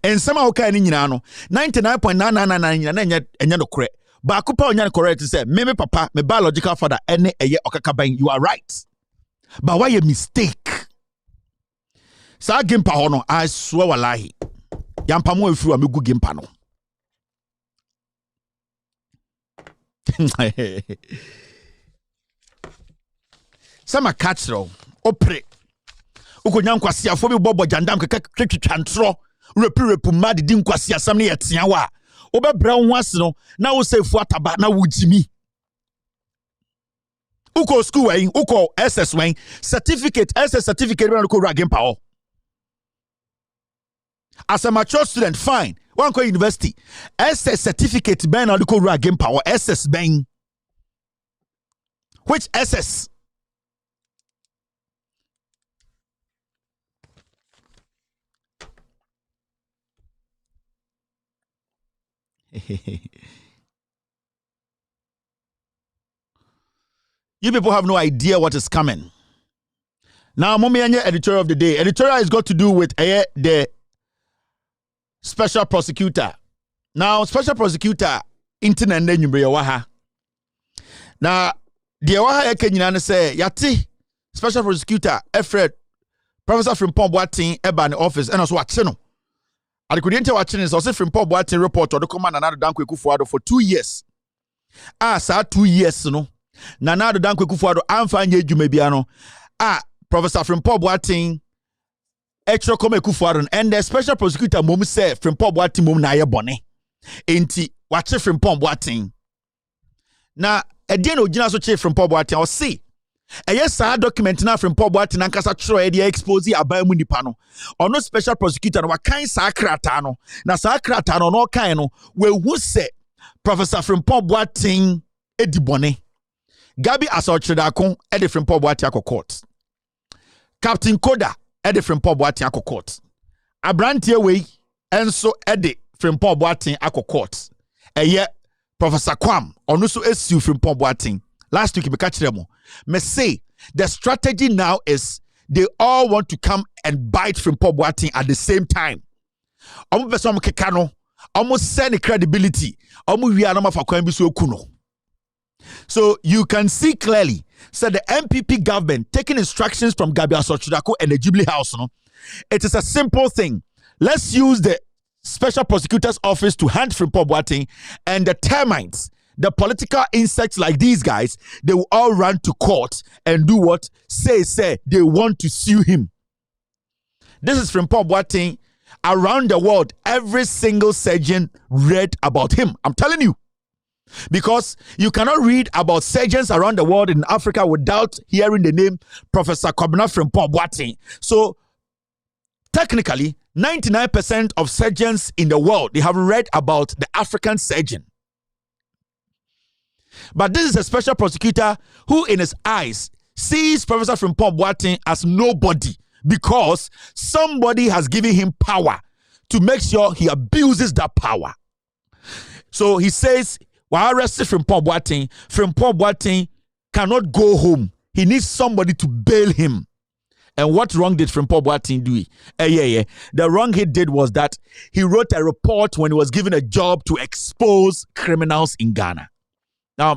And somehow kind of 99.999 and no correct. But I could correct to say, me papa, my biological father, any a year okakabain. You are right. But why a mistake? Sa gimpa hono, I swear wallahi. Yampa mo ifru amigu gimpa no. Sama catchro, opre. Uko nyankwasi afo bi bobo jandam keke twetwantro. Repu mad din kwasi asam ne yetia wa obebra ho ase no na wo sefu ataba na wo jimi uko school wen uko SS wen certificate SS certificate when ko ragin pa ho as a mature student fine one ko university SS certificate ben na ko ragin pa ho SS ben which SS You people have no idea what is coming. Now, Mommy editorial of the day. Editorial has got to do with the special prosecutor. Now, special prosecutor, internet waha. Now, the waha kenyina say yati special prosecutor Efred Professor Frimpong Boateng eba office and also watching. I couldn't watching is also from Paul Boateng report or the command Nana Dankwa Akufo-Addo for 2 years. Sir, 2 years, no. Nana Dankwa Akufo-Addo, I'm fine, you may be, Professor from Paul Boateng, Etro Kwame Kufuor and the special prosecutor mom say Frimpong Boateng mom na ye bone. Enti wache Frimpong Boateng. Na edie na ogina so che Frimpong Boateng o see. Eye saa document na Frimpong Boateng ankasa tro e dey expose aban mu nipa no. Ono special prosecutor na wakan saa krata no. Na saa krata no kan no we hu se Professor Frimpong Boateng edi bone. Gabi Asotredakon e dey Frimpong Boateng akọ court. Captain Koda e dey Frimpong Boateng akọ court. Abrantie we enso e dey Frimpong Boateng akọ court. Eye Professor Kwame ono so esiu Frimpong Boateng. Last week, me say the strategy now is they all want to come and bite Frimpong Boateng at the same time. Almost send credibility. So you can see clearly, so the MPP government taking instructions from Gabi Asotredakon and the Jubilee House. No, it is a simple thing. Let's use the Special Prosecutor's Office to hand Frimpong Boateng, and the termites, the political insects like these guys, they will all run to court and do what? Say they want to sue him. This is Frimpong Boateng. Around the world, every single surgeon read about him. I'm telling you. Because you cannot read about surgeons around the world in Africa without hearing the name Professor Kwame Frimpong Boateng. So, technically, 99% of surgeons in the world, they have read about the African surgeon. But this is a special prosecutor who in his eyes sees Professor Frimpong Boateng as nobody because somebody has given him power to make sure he abuses that power. So he says, while arresting Frimpong Boateng cannot go home. He needs somebody to bail him. And what wrong did Frimpong Boateng do? The wrong he did was that he wrote a report when he was given a job to expose criminals in Ghana. Now,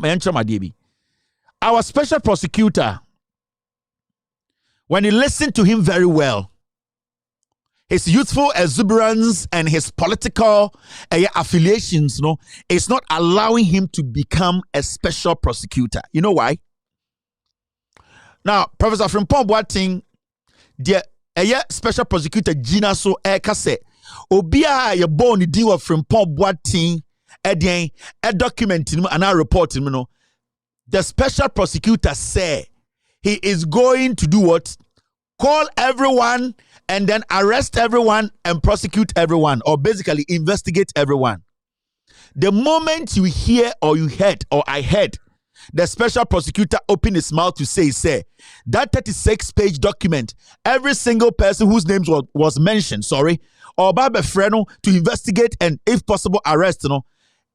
our special prosecutor, when you listen to him very well, his youthful exuberance and his political affiliations, it's not allowing him to become a special prosecutor. You know why? Now, Professor Frimpong Boateng, the special prosecutor Gina so kase obia ye born the deal of Frimpong Boateng a document and a report the special prosecutor say he is going to do what? Call everyone and then arrest everyone and prosecute everyone, or basically investigate everyone. The moment you hear or you heard or I heard the special prosecutor open his mouth to say that 36-page document, every single person whose name was mentioned, or Baba Freno to investigate and if possible arrest,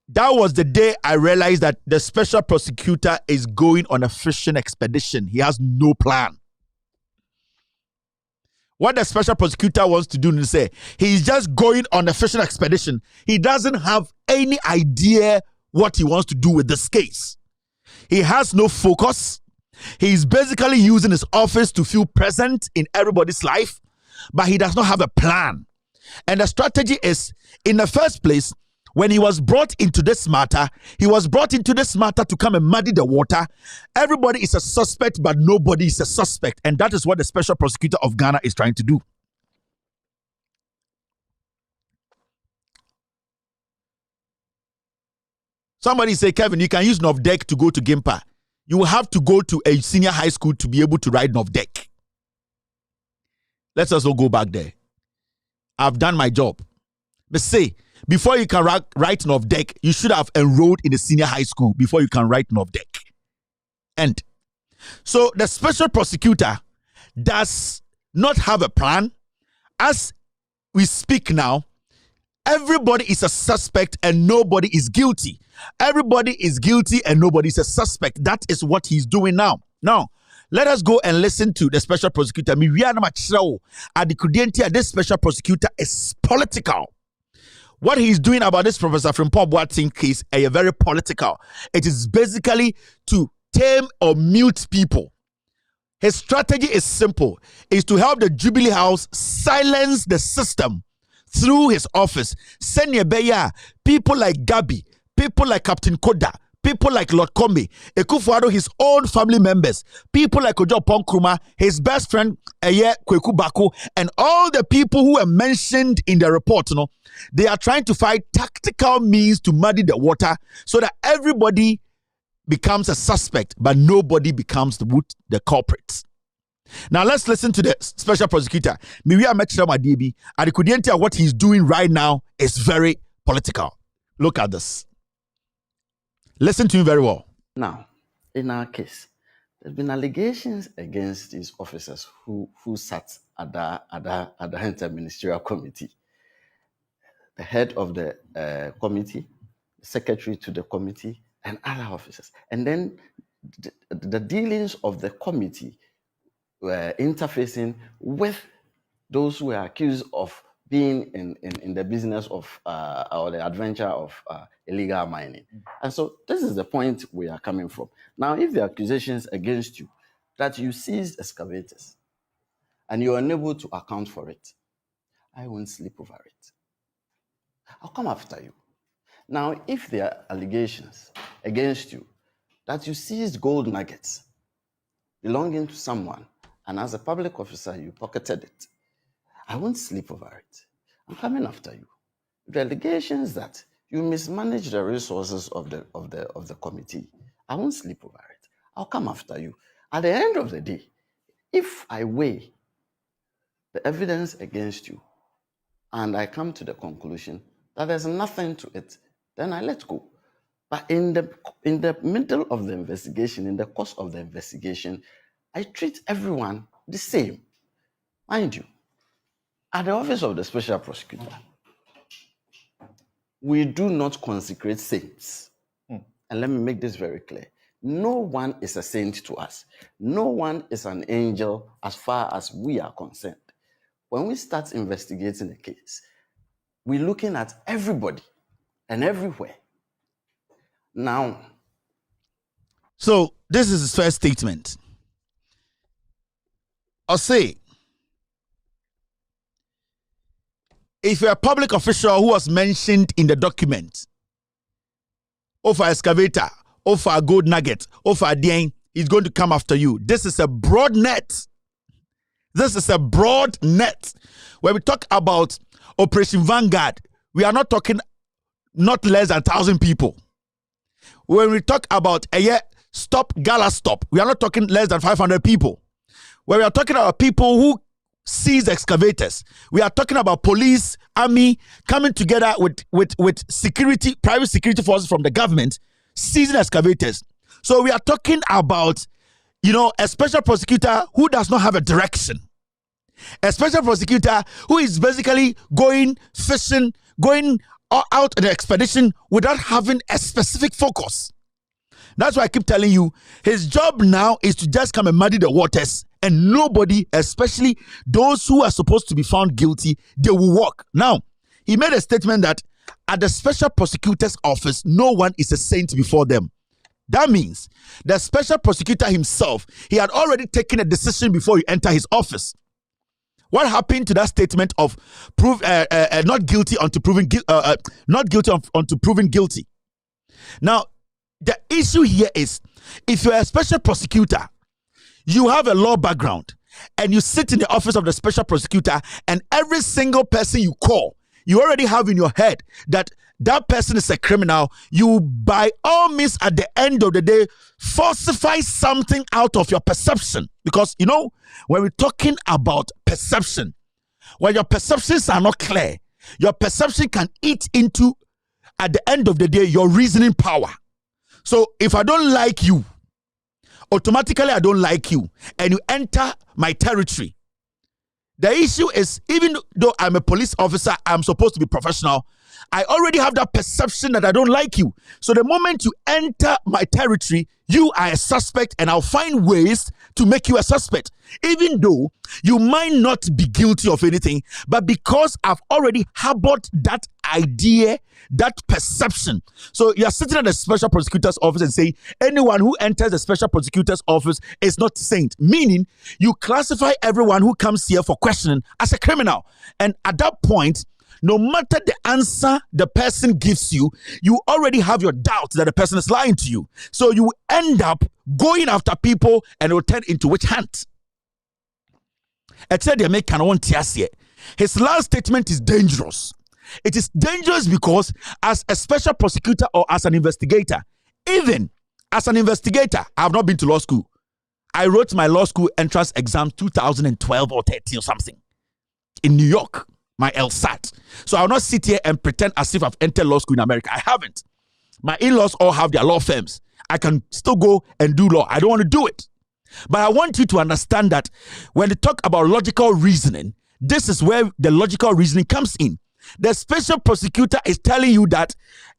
that was the day I realized that the special prosecutor is going on a fishing expedition. He has no plan. What the special prosecutor wants to do is say, he's just going on a fishing expedition. He doesn't have any idea what he wants to do with this case. He has no focus. He's basically using his office to feel present in everybody's life, but he does not have a plan. And the strategy is, in the first place, when he was brought into this matter, to come and muddy the water. Everybody is a suspect, but nobody is a suspect. And that is what the special prosecutor of Ghana is trying to do. Somebody say, Kevin, you can use Novdek to go to Gimpa. You will have to go to a senior high school to be able to ride Novdek. Let's also go back there. I've done my job. But say, before you can write Novdek, you should have enrolled in a senior high school before you can write Novdek. And so the special prosecutor does not have a plan. As we speak now, everybody is a suspect and nobody is guilty. Everybody is guilty and nobody is a suspect. That is what he's doing now. Now, let us go and listen to the special prosecutor. This special prosecutor is political. What he's doing about this Professor Frimpong Boateng case is very political. It is basically to tame or mute people. His strategy is simple. Is to help the Jubilee House silence the system through his office. Send people like Gabi, people like Captain Koda, people like Lord Kombe, Ekufuado, his own family members, people like Ojo Ponkruma, his best friend Eye Kweku Bako, and all the people who were mentioned in the report, they are trying to find tactical means to muddy the water so that everybody becomes a suspect, but nobody becomes the culprits. Now let's listen to the special prosecutor. Miria Mechirama DB, and what he's doing right now is very political. Look at this. Listen to him very well. Now, in our case, there's been allegations against these officers who sat at the inter-ministerial committee. The head of the committee, the secretary to the committee, and other officers. And then the dealings of the committee were interfacing with those who were accused of being in the business of or the adventure of illegal mining. And so this is the point we are coming from. Now, if the accusations against you that you seized excavators and you are unable to account for it, I won't sleep over it. I'll come after you. Now, if there are allegations against you that you seized gold nuggets belonging to someone, and as a public officer, you pocketed it, I won't sleep over it. I'm coming after you. The allegations that you mismanaged the resources of the committee, I won't sleep over it. I'll come after you. At the end of the day, if I weigh the evidence against you and I come to the conclusion that there's nothing to it, then I let go. But in the middle of the investigation, in the course of the investigation, I treat everyone the same. Mind you, at the office of the special prosecutor, we do not consecrate saints. And let me make this very clear. No one is a saint to us. No one is an angel as far as we are concerned. When we start investigating a case, we're looking at everybody and everywhere. Now, so this is his first statement. I'll say, if you're a public official who was mentioned in the document, or for excavator, or for a gold nugget, or for a ding, he's going to come after you. This is a broad net. This is a broad net. When we talk about Operation Vanguard, we are not talking not less than 1,000 people. When we talk about a stop, gala stop, we are not talking less than 500 people. When we are talking about people who seize excavators, we are talking about police, army coming together with security, private security forces from the government, seizing excavators. So we are talking about, a special prosecutor who does not have a direction. A special prosecutor who is basically going fishing, going out in an expedition without having a specific focus. That's why I keep telling you, his job now is to just come and muddy the waters, and nobody, especially those who are supposed to be found guilty, they will walk. Now, he made a statement that at the special prosecutor's office, no one is a saint before them. That means the special prosecutor himself, he had already taken a decision before he entered his office. What happened to that statement of not guilty until proven until proven guilty? Now, the issue here is, if you're a special prosecutor, you have a law background, and you sit in the office of the special prosecutor, and every single person you call, you already have in your head that that person is a criminal. You, by all means, at the end of the day, falsify something out of your perception. Because, when we're talking about perception, when your perceptions are not clear, your perception can eat into, at the end of the day, your reasoning power. So if I don't like you, automatically I don't like you, and you enter my territory. The issue is, even though I'm a police officer, I'm supposed to be professional, I already have that perception that I don't like you. So the moment you enter my territory, you are a suspect, and I'll find ways to make you a suspect. Even though you might not be guilty of anything, but because I've already harbored that idea, that perception. So you're sitting at the special prosecutor's office and saying, anyone who enters the special prosecutor's office is not saint. Meaning, you classify everyone who comes here for questioning as a criminal. And at that point, no matter the answer the person gives you, you already have your doubt that the person is lying to you. So you end up going after people and it will turn into witch hunt. His last statement is dangerous. It is dangerous because as a special prosecutor or as an investigator, even as an investigator, I have not been to law school. I wrote my law school entrance exam 2012 or 13 or something in New York, my LSAT. So I will not sit here and pretend as if I've entered law school in America. I haven't. My in-laws all have their law firms. I can still go and do law. I don't want to do it. But I want you to understand that when they talk about logical reasoning, this is where the logical reasoning comes in. The special prosecutor is telling you that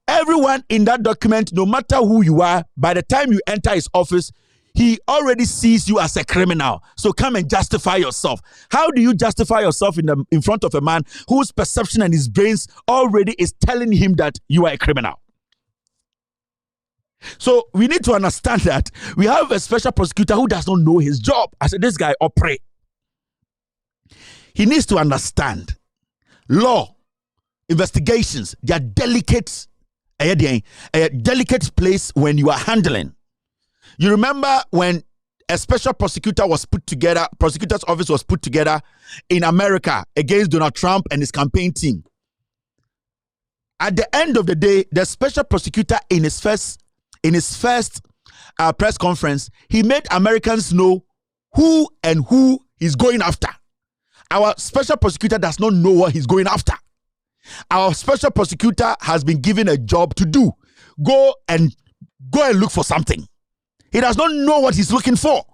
everyone in that document, no matter who you are, by the time you enter his office, he already sees you as a criminal. So come and justify yourself. How do you justify yourself in front of a man whose perception and his brains already is telling him that you are a criminal? So we need to understand that we have a special prosecutor who does not know his job. I said, this guy operate. He needs to understand law, investigations, they are delicate, a delicate place when you are handling. You remember when a special prosecutor was put together, prosecutor's office was put together in America against Donald Trump and his campaign team. At the end of the day, the special prosecutor in his first press conference, he made Americans know who he's going after. Our special prosecutor does not know what he's going after. Our special prosecutor has been given a job to do. Go and look for something. He does not know what he's looking for.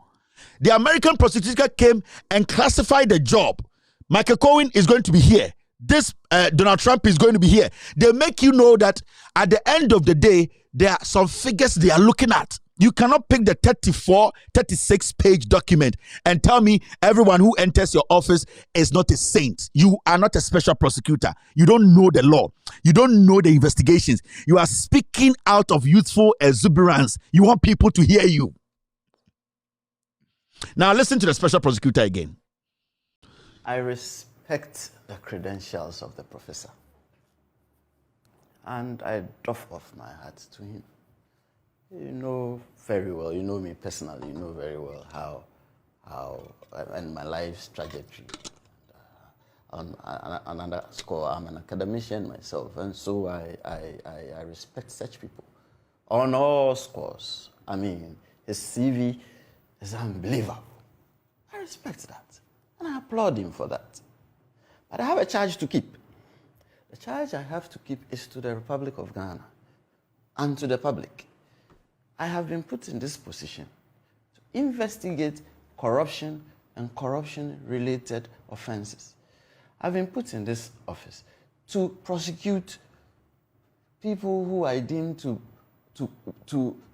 The American prosecutor came and classified the job. Michael Cohen is going to be here. This Donald Trump is going to be here. They make you know that at the end of the day, there are some figures they are looking at. You cannot pick the 36-page document and tell me everyone who enters your office is not a saint. You are not a special prosecutor. You don't know the law. You don't know the investigations. You are speaking out of youthful exuberance. You want people to hear you. Now listen to the special prosecutor again. I respect the credentials of the professor. And I doff off my hat to him. You know very well, you know me personally, you know very well how and my life's trajectory. On another score, I'm an academician myself, and so I respect such people on all scores. I mean, his CV is unbelievable. I respect that, and I applaud him for that. But I have a charge to keep. The charge I have to keep is to the Republic of Ghana and to the public. I have been put in this position to investigate corruption and corruption-related offenses. I've been put in this office to prosecute people who I deem to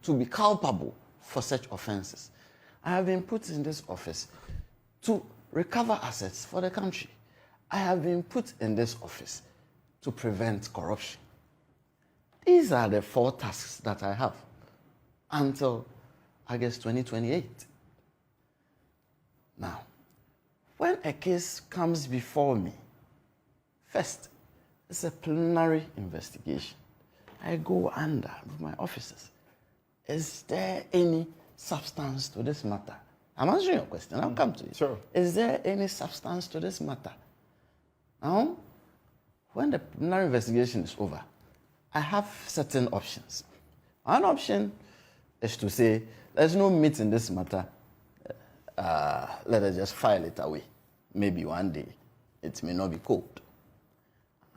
be culpable for such offenses. I have been put in this office to recover assets for the country. I have been put in this office to prevent corruption. These are the 4 tasks that I have until August 2028. Now, when a case comes before me, first, it's a preliminary investigation. I go under with my officers. Is there any substance to this matter? I'm answering your question. I'll come to it. Sure. Is there any substance to this matter? Now, when the preliminary investigation is over, I have certain options. One option is to say, there's no meat in this matter. Let us just file it away. Maybe one day it may not be cold.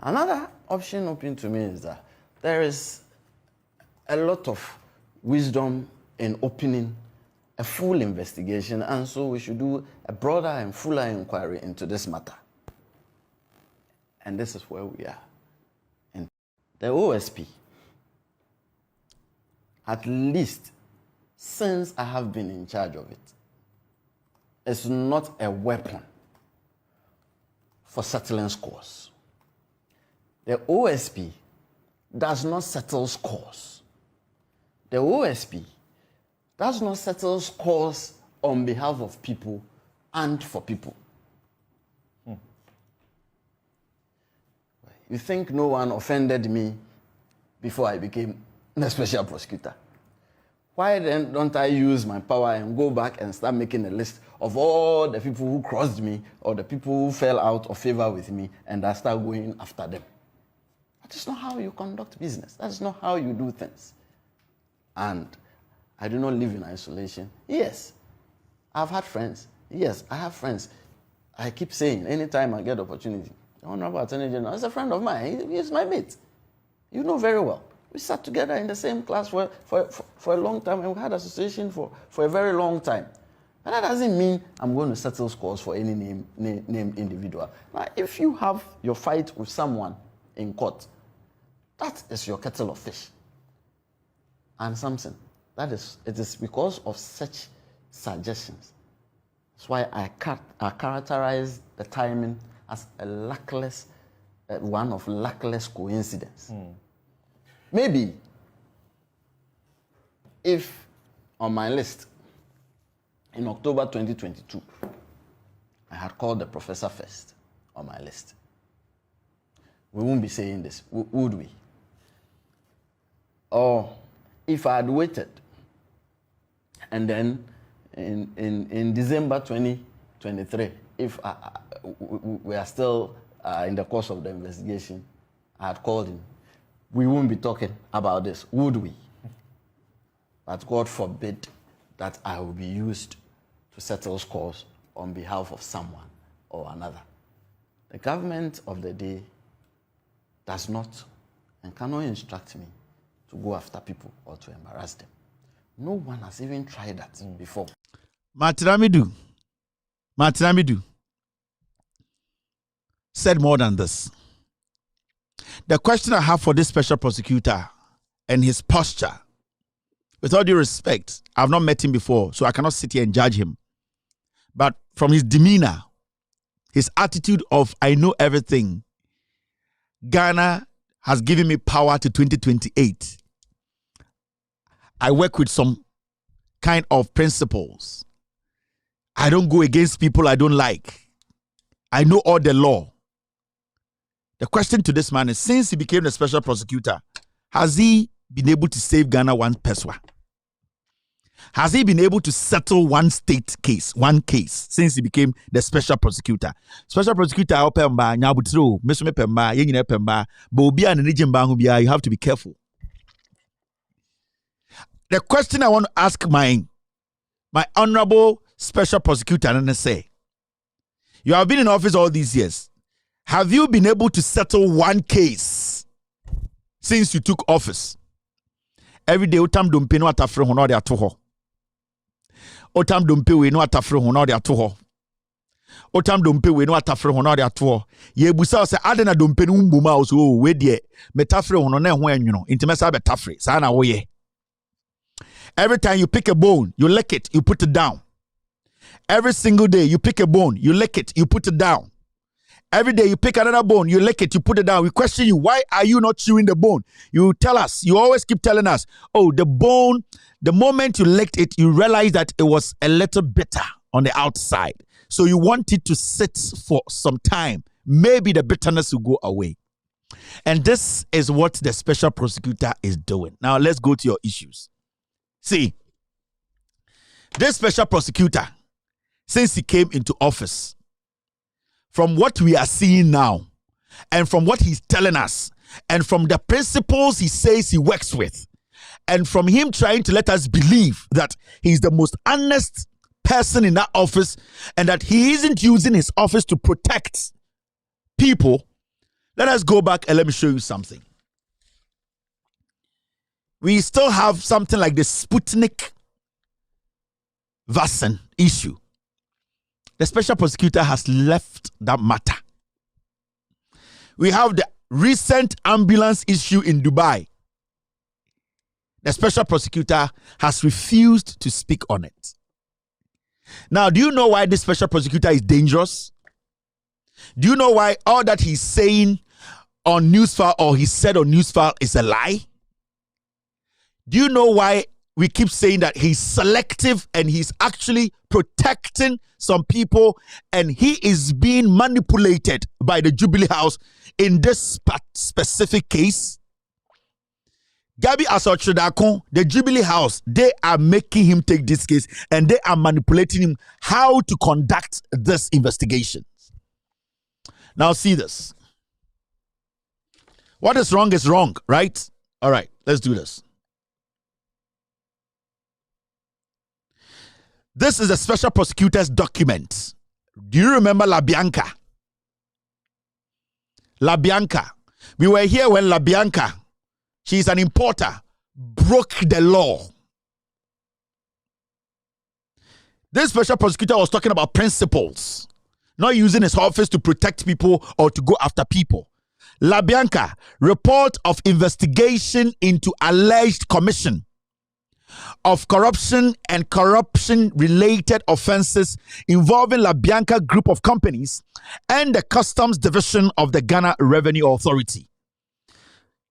Another option open to me is that there is a lot of wisdom in opening a full investigation, and so we should do a broader and fuller inquiry into this matter. And this is where we are. And the OSP, at least since I have been in charge of it, is not a weapon for settling scores. The OSP does not settle scores. The OSP does not settle scores on behalf of people and for people. You think no one offended me before I became the special prosecutor? Why then don't I use my power and go back and start making a list of all the people who crossed me or the people who fell out of favor with me, and I start going after them? That is not how you conduct business. That is not how you do things. And I do not live in isolation. Yes, I've had friends. Yes, I have friends. I keep saying, anytime I get opportunity, the Honorable Attorney General is a friend of mine. He's my mate. You know very well. We sat together in the same class for a long time, and we had association for a very long time. But that doesn't mean I'm going to settle scores for any named individual. Now, if you have your fight with someone in court, that is your kettle of fish. And something. It is because of such suggestions. That's why I characterize the timing as a luckless, one of luckless coincidence. Maybe if on my list in October 2022, I had called the professor first on my list, we wouldn't be saying this, would we? Or if I had waited and then in December 2023, if we are still in the course of the investigation, I had called him, we won't be talking about this, would we? But God forbid that I will be used to settle scores on behalf of someone or another. The government of the day does not and cannot instruct me to go after people or to embarrass them. No one has even tried that before. Martinamidu said more than this. The question I have for this special prosecutor and his posture, with all due respect, I've not met him before, so I cannot sit here and judge him. But from his demeanor, his attitude of I know everything, Ghana has given me power to 2028. I work with some kind of principles. I don't go against people I don't like. I know all the law. The question to this man is, since he became the special prosecutor, has he been able to save Ghana one person? Has he been able to settle one state case, one case, since he became the special prosecutor? Special prosecutor, you have to be careful. The question I want to ask my honorable special prosecutor, and say, you have been in office all these years. Have you been able to settle one case since you took office? Every day, otam dompe no atafre ho na de ato ho. Otam dompe we no atafre ho na de ato ho. Otam dompe we no atafre ho na de ato ho. Ye busa se ade na dompe no mboma o so we de metafre ho no na ho anwuno. Intime sa betafre. Sa na wo ye. Every time you pick a bone, you lick it, you put it down. Every single day, you pick a bone, you lick it, you put it down. Every day you pick another bone, you lick it, you put it down. We question you, why are you not chewing the bone? You tell us, you always keep telling us, oh, the bone, the moment you licked it, you realize that it was a little bitter on the outside. So you want it to sit for some time. Maybe the bitterness will go away. And this is what the special prosecutor is doing. Now let's go to your issues. See, this special prosecutor, since he came into office, from what we are seeing now, and from what he's telling us, and from the principles he says he works with, and from him trying to let us believe that he's the most honest person in that office, and that he isn't using his office to protect people, let us go back and let me show you something. We still have something like the Sputnik vaccine issue. The special prosecutor has left that matter. We have the recent ambulance issue in Dubai. The special prosecutor has refused to speak on it. Now, do you know why this special prosecutor is dangerous? Do you know why all that he's saying on Newsfile or he said on Newsfile is a lie? Do you know why we keep saying that he's selective and he's actually protecting some people and he is being manipulated by the Jubilee House in this specific case. Gabi Asotredakon, the Jubilee House, they are making him take this case and they are manipulating him how to conduct this investigation. Now see this. What is wrong, right? All right, let's do this. This is a special prosecutor's document. Do you remember La Bianca? La Bianca. We were here when La Bianca, she's an importer, broke the law. This special prosecutor was talking about principles, not using his office to protect people or to go after people. La Bianca, report of investigation into alleged commission of corruption and corruption-related offenses involving La Bianca Group of Companies and the Customs Division of the Ghana Revenue Authority.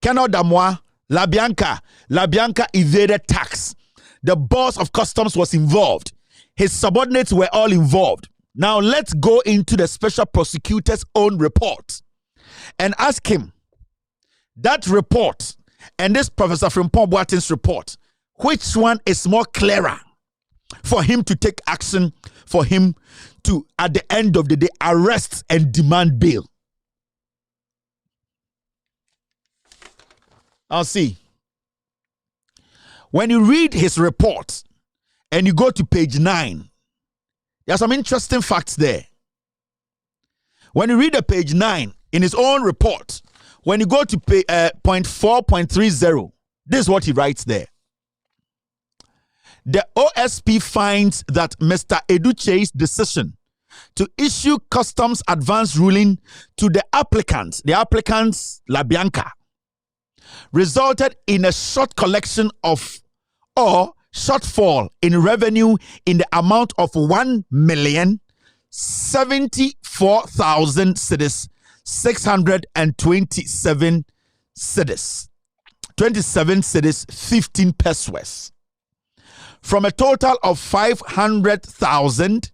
Keno Damwa, La Bianca evaded tax. The boss of customs was involved. His subordinates were all involved. Now let's go into the special prosecutor's own report and ask him, that report and this Professor Frimpong Boateng's report, which one is more clearer for him to take action, for him to, at the end of the day, arrest and demand bail? I'll see. When you read his report and you go to page 9, there are some interesting facts there. When you read the page 9 in his own report, when you go to point 4.30, this is what he writes there. The OSP finds that Mr. Eduche's decision to issue customs advance ruling to the applicants La Bianca, resulted in a short collection of or shortfall in revenue in the amount of 1,074,000 cedis, 627 cedis, 27 cedis, 15 pesos. From a total of 500,000,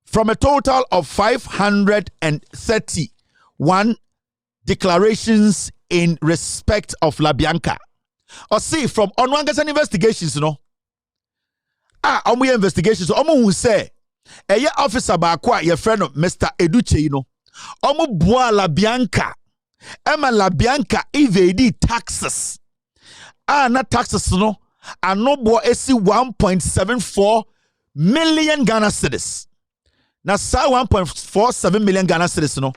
from a total of 531 declarations in respect of La Bianca. Or see, from onwangas investigations, you know. Investigations, who say, a officer bakwa, your friend of Mr. Eduche, you know. Boa La Bianca. Emma La Bianca evade taxes. Not taxes, no. And no boy esi 1.74 million Ghana cedis. Now, sa 1.47 million Ghana cedis, no.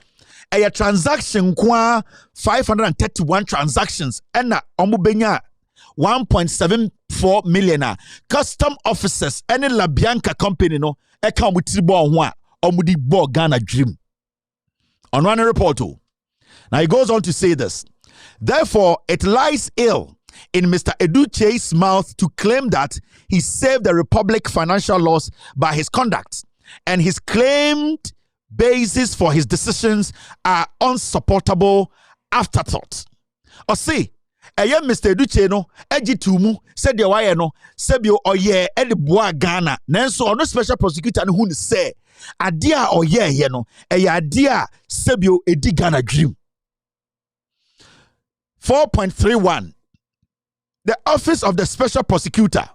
A transaction kwa 531 transactions and na omubenya 1.74 million. Custom officers any La Bianca company no eka omutibo ho omudi bo Ghana dream. On one report. Now he goes on to say this. Therefore, it lies ill in Mr. Eduche's mouth to claim that he saved the Republic financial loss by his conduct, and his claimed basis for his decisions are unsupportable afterthought. Or see, Mr. Eduche no, Ejitumu said the why no, Sebio oye edibua Ghana, Nanso no special prosecutor who say, Adia oye no, Adia Sebio edi Ghana dream. 4.31. The Office of the Special Prosecutor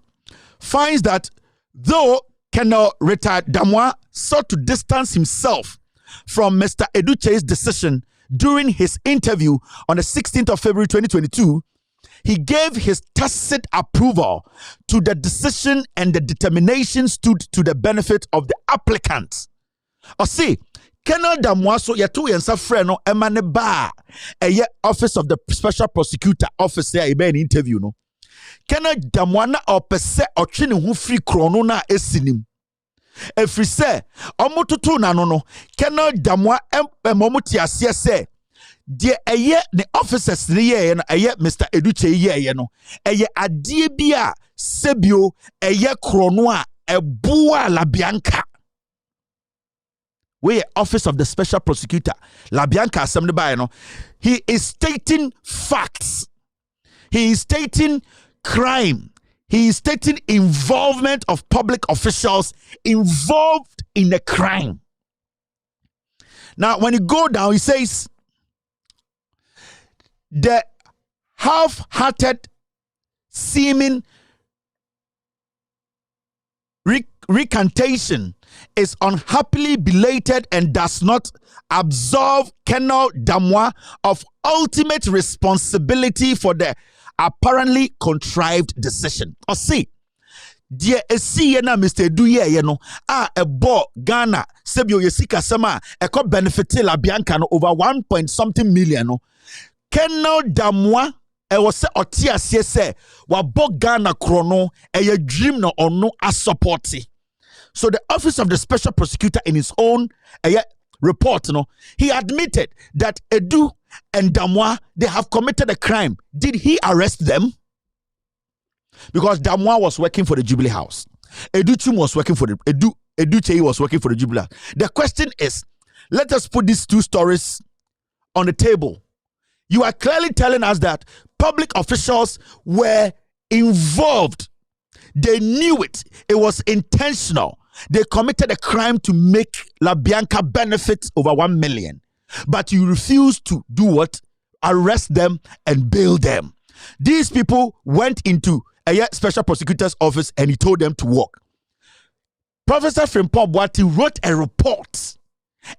finds that though Colonel Retired Damwa sought to distance himself from Mr. Eduche's decision during his interview on the 16th of February 2022, he gave his tacit approval to the decision and the determination stood to the benefit of the applicants. Or see, Colonel Damwa so yatu yensa friend no emane ba Office of the Special Prosecutor officer ibe ni interview no. Colonel Damwa na opese otwe ne ho free krono na esinim. Efri se omotutu na no Colonel Damwa emomuti ase se de ne officers ne ye no Mr. Eduche ye no adie bia sebio krono a ebua La Bianca. We Office of the Special Prosecutor La Bianca assembly by no, he is stating facts. He is stating crime. He is stating involvement of public officials involved in a crime. Now, when you go down, he says the half-hearted seeming recantation is unhappily belated and does not absolve Colonel Damwa of ultimate responsibility for the apparently contrived decision. Or see, dear esi na Mr. Duye no ebo Ghana sebio yesika sama eko benefit la Bianca no over 1 point something million no. Colonel Damwa was otia se wabo Ghana krono eye dream no ono a supporti. So the office of the special prosecutor in his own report, he admitted that Edu and Damwa, they have committed a crime. Did he arrest them? Because Damwa was working for the Jubilee House. Edu Chum was working for the Edu Chei was working for the Jubilee House. The question is, let us put these two stories on the table. You are clearly telling us that public officials were involved. They knew it. It was intentional. They committed a crime to make La Bianca benefit over 1 million. But you refused to do what? Arrest them and bail them. These people went into a special prosecutor's office and he told them to walk. Professor Frimpong Boati wrote a report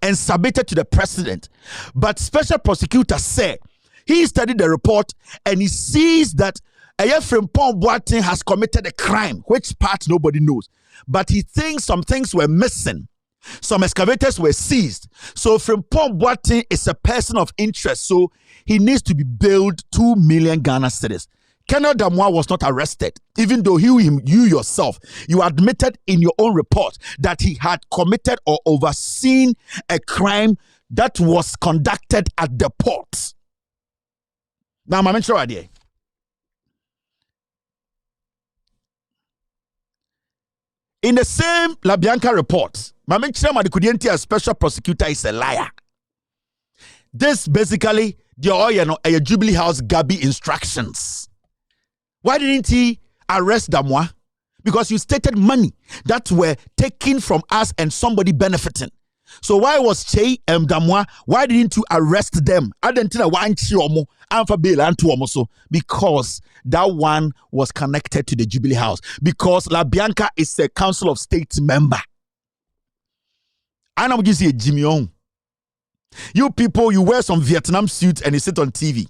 and submitted to the president. But special prosecutor said he studied the report and he sees that Frimpong Boati has committed a crime, which part nobody knows. But he thinks some things were missing. Some excavators were seized. So Frimpong Boati is a person of interest. So he needs to be billed 2 million Ghana cedis. Colonel Damwa was not arrested, even though you yourself, you admitted in your own report that he had committed or overseen a crime that was conducted at the port. Now, I'm sure idea. In the same La Bianca report, Mame Chirama de a special prosecutor is a liar. This basically a Jubilee House Gabi instructions. Why didn't he arrest Damwa? Because you stated money that were taken from us and somebody benefiting. So why was Che Damwa? Why didn't you arrest them? Because that one was connected to the Jubilee House. Because La Bianca is a Council of State member. I know you see Jimmy On. You people, you wear some Vietnam suits and you sit on TV.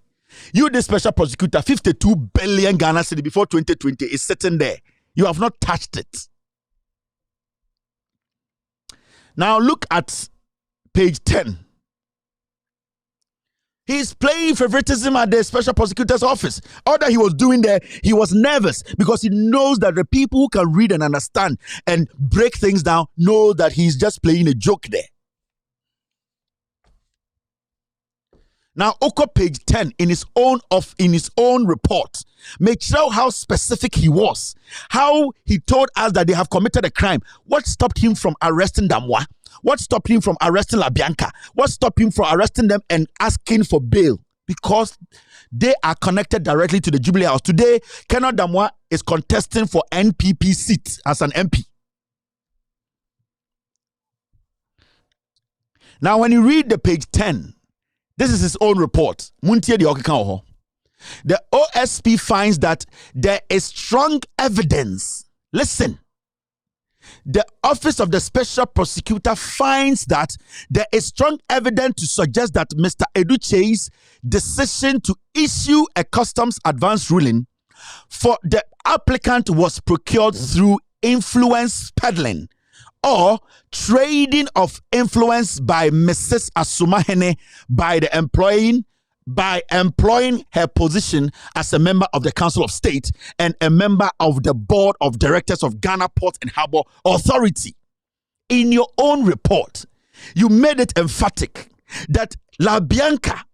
You, the special prosecutor, 52 billion Ghana cedi before 2020 is sitting there. You have not touched it. Now look at page 10. He's playing favoritism at the special prosecutor's office. All that he was doing there, he was nervous because he knows that the people who can read and understand and break things down know that he's just playing a joke there. Now, Oko page 10 in his own report, make sure how specific he was, how he told us that they have committed a crime. What stopped him from arresting Damwa? What stopped him from arresting La Bianca? What stopped him from arresting them and asking for bail? Because they are connected directly to the Jubilee House. Today, Colonel Damwa is contesting for NPP seat as an MP. Now, when you read the page 10, this is his own report. The OSP finds that there is strong evidence. Listen. The Office of the Special Prosecutor finds that there is strong evidence to suggest that Mr. Eduche's decision to issue a customs advance ruling for the applicant was procured through influence peddling or trading of influence by Mrs. Asumahene by employing her position as a member of the Council of State and a member of the Board of Directors of Ghana Port and Harbour Authority. In your own report, you made it emphatic that La Bianca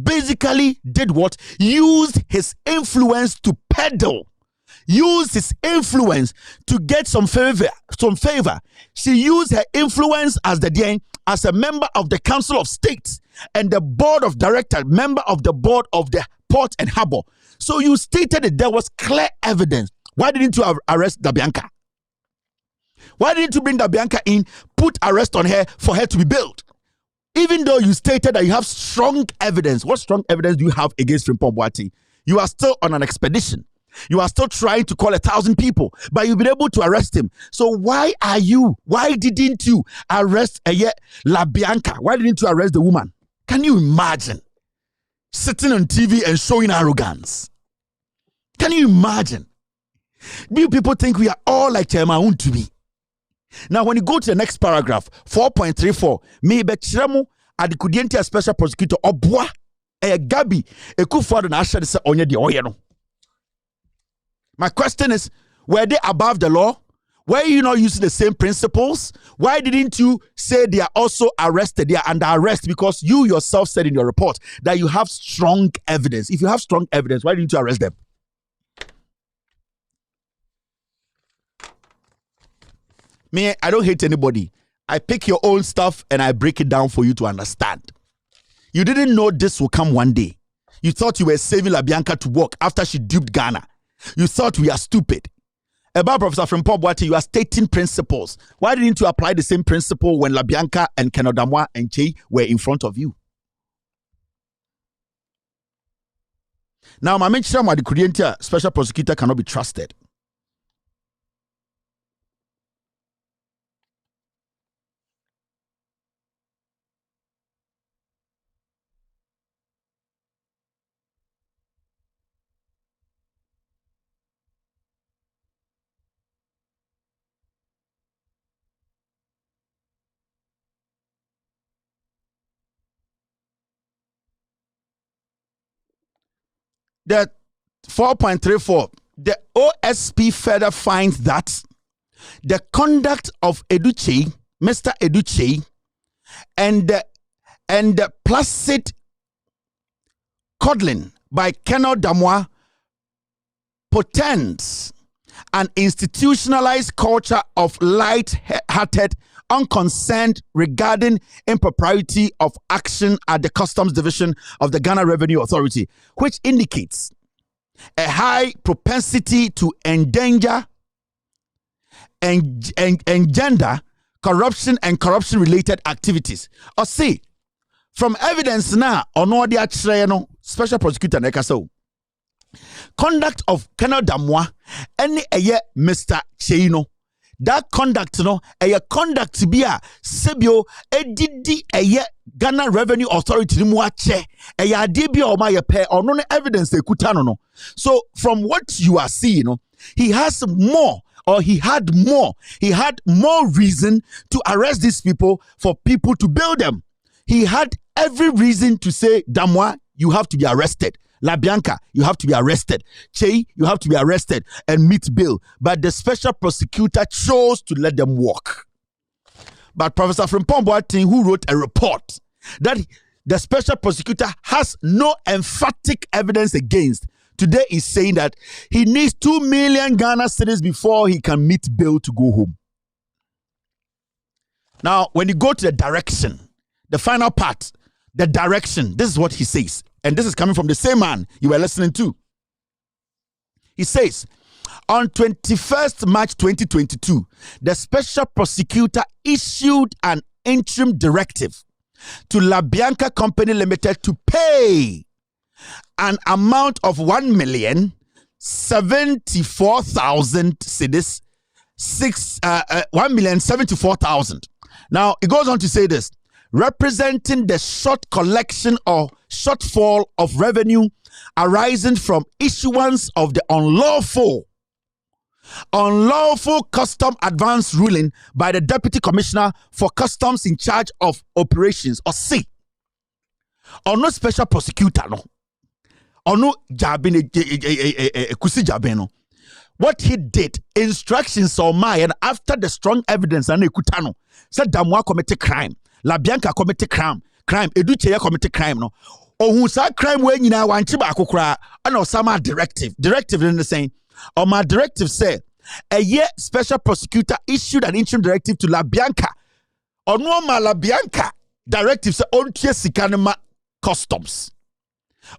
basically did what? Used his influence to peddle. Used his influence to get some favor. She used her influence as a member of the Council of State and the Board of Directors, member of the Board of the Port and Harbour, So you stated that there was clear evidence. Why didn't you arrest Dabianca? Why didn't you bring Dabianca in, put arrest on her for her to be bailed? Even though you stated that you have strong evidence. What strong evidence do you have against Frimpong Boateng? You are still on an expedition. You are still trying to call 1,000 people, but you've been able to arrest him. So why didn't you arrest Labianca? Why didn't you arrest the woman? Can you imagine sitting on TV and showing arrogance? Can you imagine? Do people think we are all like Chairman to be? Now, when you go to the next paragraph, 4.34, me betremu adikudienti a special prosecutor obwa Gabi ekufuado na asha se onye de oye no. My question is, were they above the law? Were you not using the same principles? Why didn't you say they are also arrested? They are under arrest because you yourself said in your report that you have strong evidence. If you have strong evidence, why didn't you arrest them? Me, I don't hate anybody. I pick your own stuff and I break it down for you to understand. You didn't know this will come one day. You thought you were saving Labianca to work after she duped Ghana. You thought we are stupid. About Professor Frimpong Boateng, you are stating principles. Why didn't you apply the same principle when Labianca and Kenodamwa and Che were in front of you? Now, my mention the Kudientia special prosecutor cannot be trusted. The 4.34, the OSP further finds that the conduct of Mr. Eduche, and the placid coddling by Colonel Damwa portends an institutionalized culture of light-hearted unconcerned regarding impropriety of action at the Customs Division of the Ghana Revenue Authority, which indicates a high propensity to engender corruption and corruption-related activities. Or see, from evidence now, special prosecutor Nekaso, conduct of Colonel Damwa and Mr. Cheino. That conduct, conduct be a sebio edidi Ghana Revenue Authority muache adibia o ma pe or no evidence they kutano no. So from what you are seeing, he has more, or he had more reason to arrest these people for people to bail them. He had every reason to say, Damwa, you have to be arrested. Labianca, you have to be arrested. Che, you have to be arrested and meet bail. But the special prosecutor chose to let them walk. But Professor Frimpong Boateng, who wrote a report that the special prosecutor has no emphatic evidence against, today is saying that he needs 2 million Ghana cedis before he can meet bail to go home. Now, when you go to the direction, the final part, the direction, this is what he says. And this is coming from the same man you were listening to. He says, on 21st March 2022, the special prosecutor issued an interim directive to Labianca Company Limited to pay an amount of 1,074,000 cedis, 1,074,000. Now, it goes on to say this, representing the short collection or shortfall of revenue arising from issuance of the unlawful custom advance ruling by the Deputy Commissioner for Customs in charge of operations, or C. Or no special prosecutor, no. Or no jabin kusi jabeno. What he did, instructions on my, and after the strong evidence and ekutano, said Damwa committed crime. Labianca committed crime. Eduche committed crime. No. Or who said crime when you know one chiba kukra and Osama directive. Directive in the same. Or my directive said a year special prosecutor issued an interim directive to Labianca. Or no ma Labianca directive said on Sikanema Customs.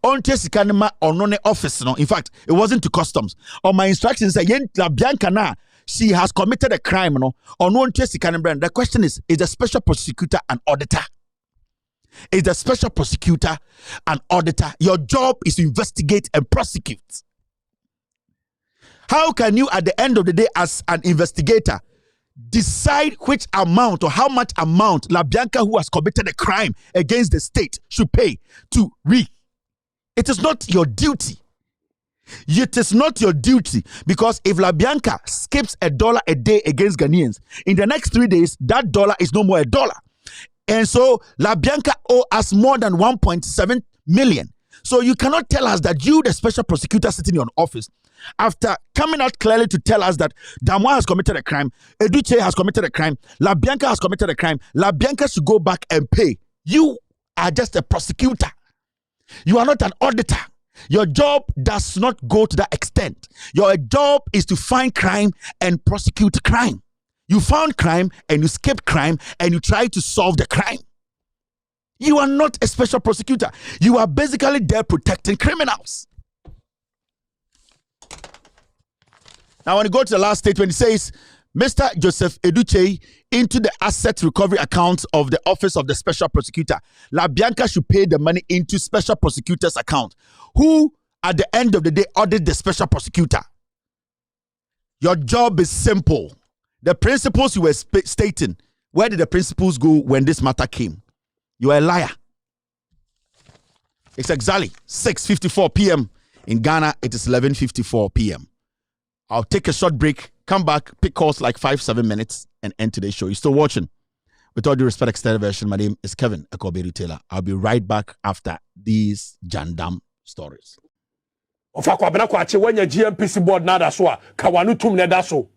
On Tesikanema or non office. No, in fact, it wasn't to customs. On my instructions, Bianca na she has committed a crime. No, on one Tesikanema. The question is the special prosecutor an auditor? Is the special prosecutor an auditor? Your job is to investigate and prosecute. How can you, at the end of the day, as an investigator, decide which amount or how much amount La Bianca, who has committed a crime against the state, should pay to re? It is not your duty. It is not your duty, because if La Bianca skips $1 a day against Ghanaians, in the next 3 days, that dollar is no more $1. And so La Bianca owes us more than 1.7 million. So you cannot tell us that you, the special prosecutor sitting in office, after coming out clearly to tell us that Damwa has committed a crime, Eduche has committed a crime, La Bianca has committed a crime, La Bianca should go back and pay. You are just a prosecutor. You are not an auditor. Your job does not go to that extent. Your job is to find crime and prosecute crime. You found crime and you skipped crime and you try to solve the crime. You are not a special prosecutor. You are basically there protecting criminals. Now, when you go to the last statement, it says, Mr. Joseph Eduche into the asset recovery account of the Office of the Special Prosecutor. La Bianca should pay the money into Special Prosecutor's account, who, at the end of the day, audit the Special Prosecutor. Your job is simple. The principles you were stating, where did the principles go when this matter came? You are a liar. It's exactly 6:54 p.m. In Ghana, it is 11:54 p.m. I'll take a short break, come back, pick calls like 5-7 minutes, and end today's show. You're still watching. With all due respect, extended version, my name is Kevin Ekoberu Taylor. I'll be right back after these Jandam stories. Kwabena kwache wanya GMPC board nada so kawanu tum neda so.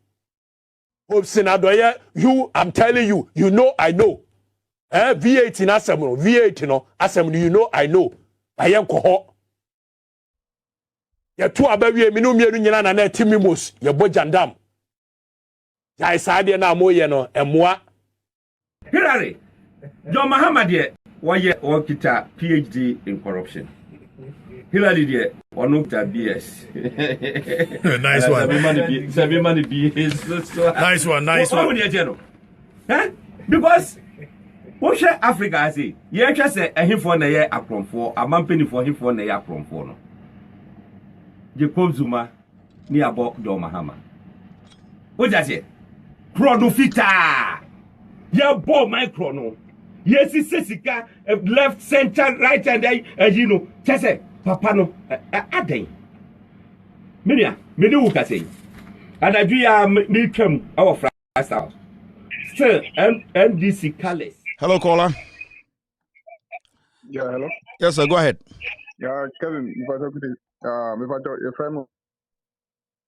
You, I'm telling you, you know I know. V8 in Assemble, V8 no, Assemble, you know I know. I am cohort. Ya tu abawi minu mienu nyina na na timimos ya bojandam. Ya isaade na moye no emwa. Hillary, John Mahama de woye okita PhD in corruption. Hillary de onukta BS. Nice one. Seven money BS. Nice one, nice one. Because what share Africa say? Ye twa say ehifo na ye akromfo, amampeni for himfo na ye akromfo no. Jacob Zuma ni abo John Mahama. What does it? Chronofita. Ya bo micro no. Yes, sesika left, center, right, and you know, chese papa no aden. Media, me do what I say. And I do ya me come our fast out. Still, NDC colors. Hello, caller. Yeah, hello. Yes, sir. Go ahead. Yeah, Kevin, if I talk to your friend,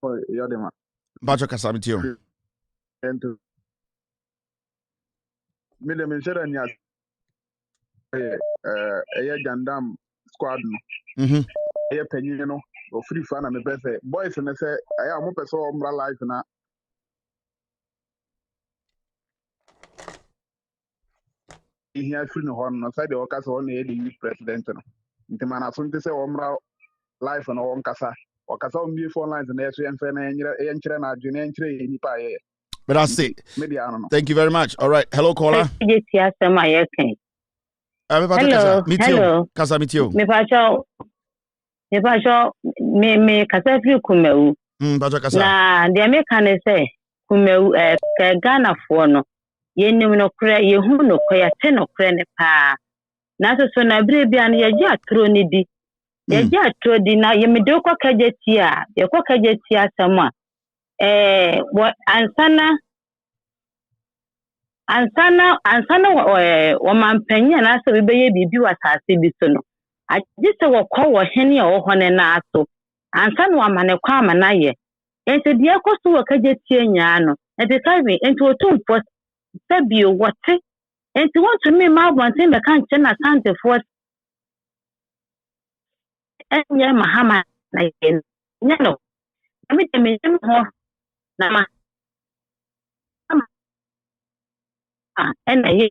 Yadema. Bajo Kasamitio. And to Milliam instead of a Jandam squad, a penino or free fun and the best boys, and I say, I am up a so life now. He has free no horn, outside the Ocas only the president. The man as soon to say Omra life and on Casa or Casa on me 4 lines and SN and Junior entry in Nipa. But that's it. Maybe I don't know. Thank you very much. All right. Hello, caller. Hello. Hello. Casa Mitio. Me kasa fi kumeu. Bajo Kasa. Na the American say kumeu Ghana for no. Ye nim no kra ye hu no kwa te no kra ne pa. Na so na bre bia no ye ja tro ni di. Ye ja tro di na ye me do kwa kageti a, ye kwa kageti asama. What ansana o mampanya na so be ye bibi wasase bi so no. I just say wo kwa wo hene o hone na aso. Ansana wa mane kwa amanaye. Ente dia koso wo kageti anya no. E be kai me ente otumfo Sabio what? And to want to me, my one thing the can't send a Santa for and yeah, Mahama again. No, I mean, more Nama and I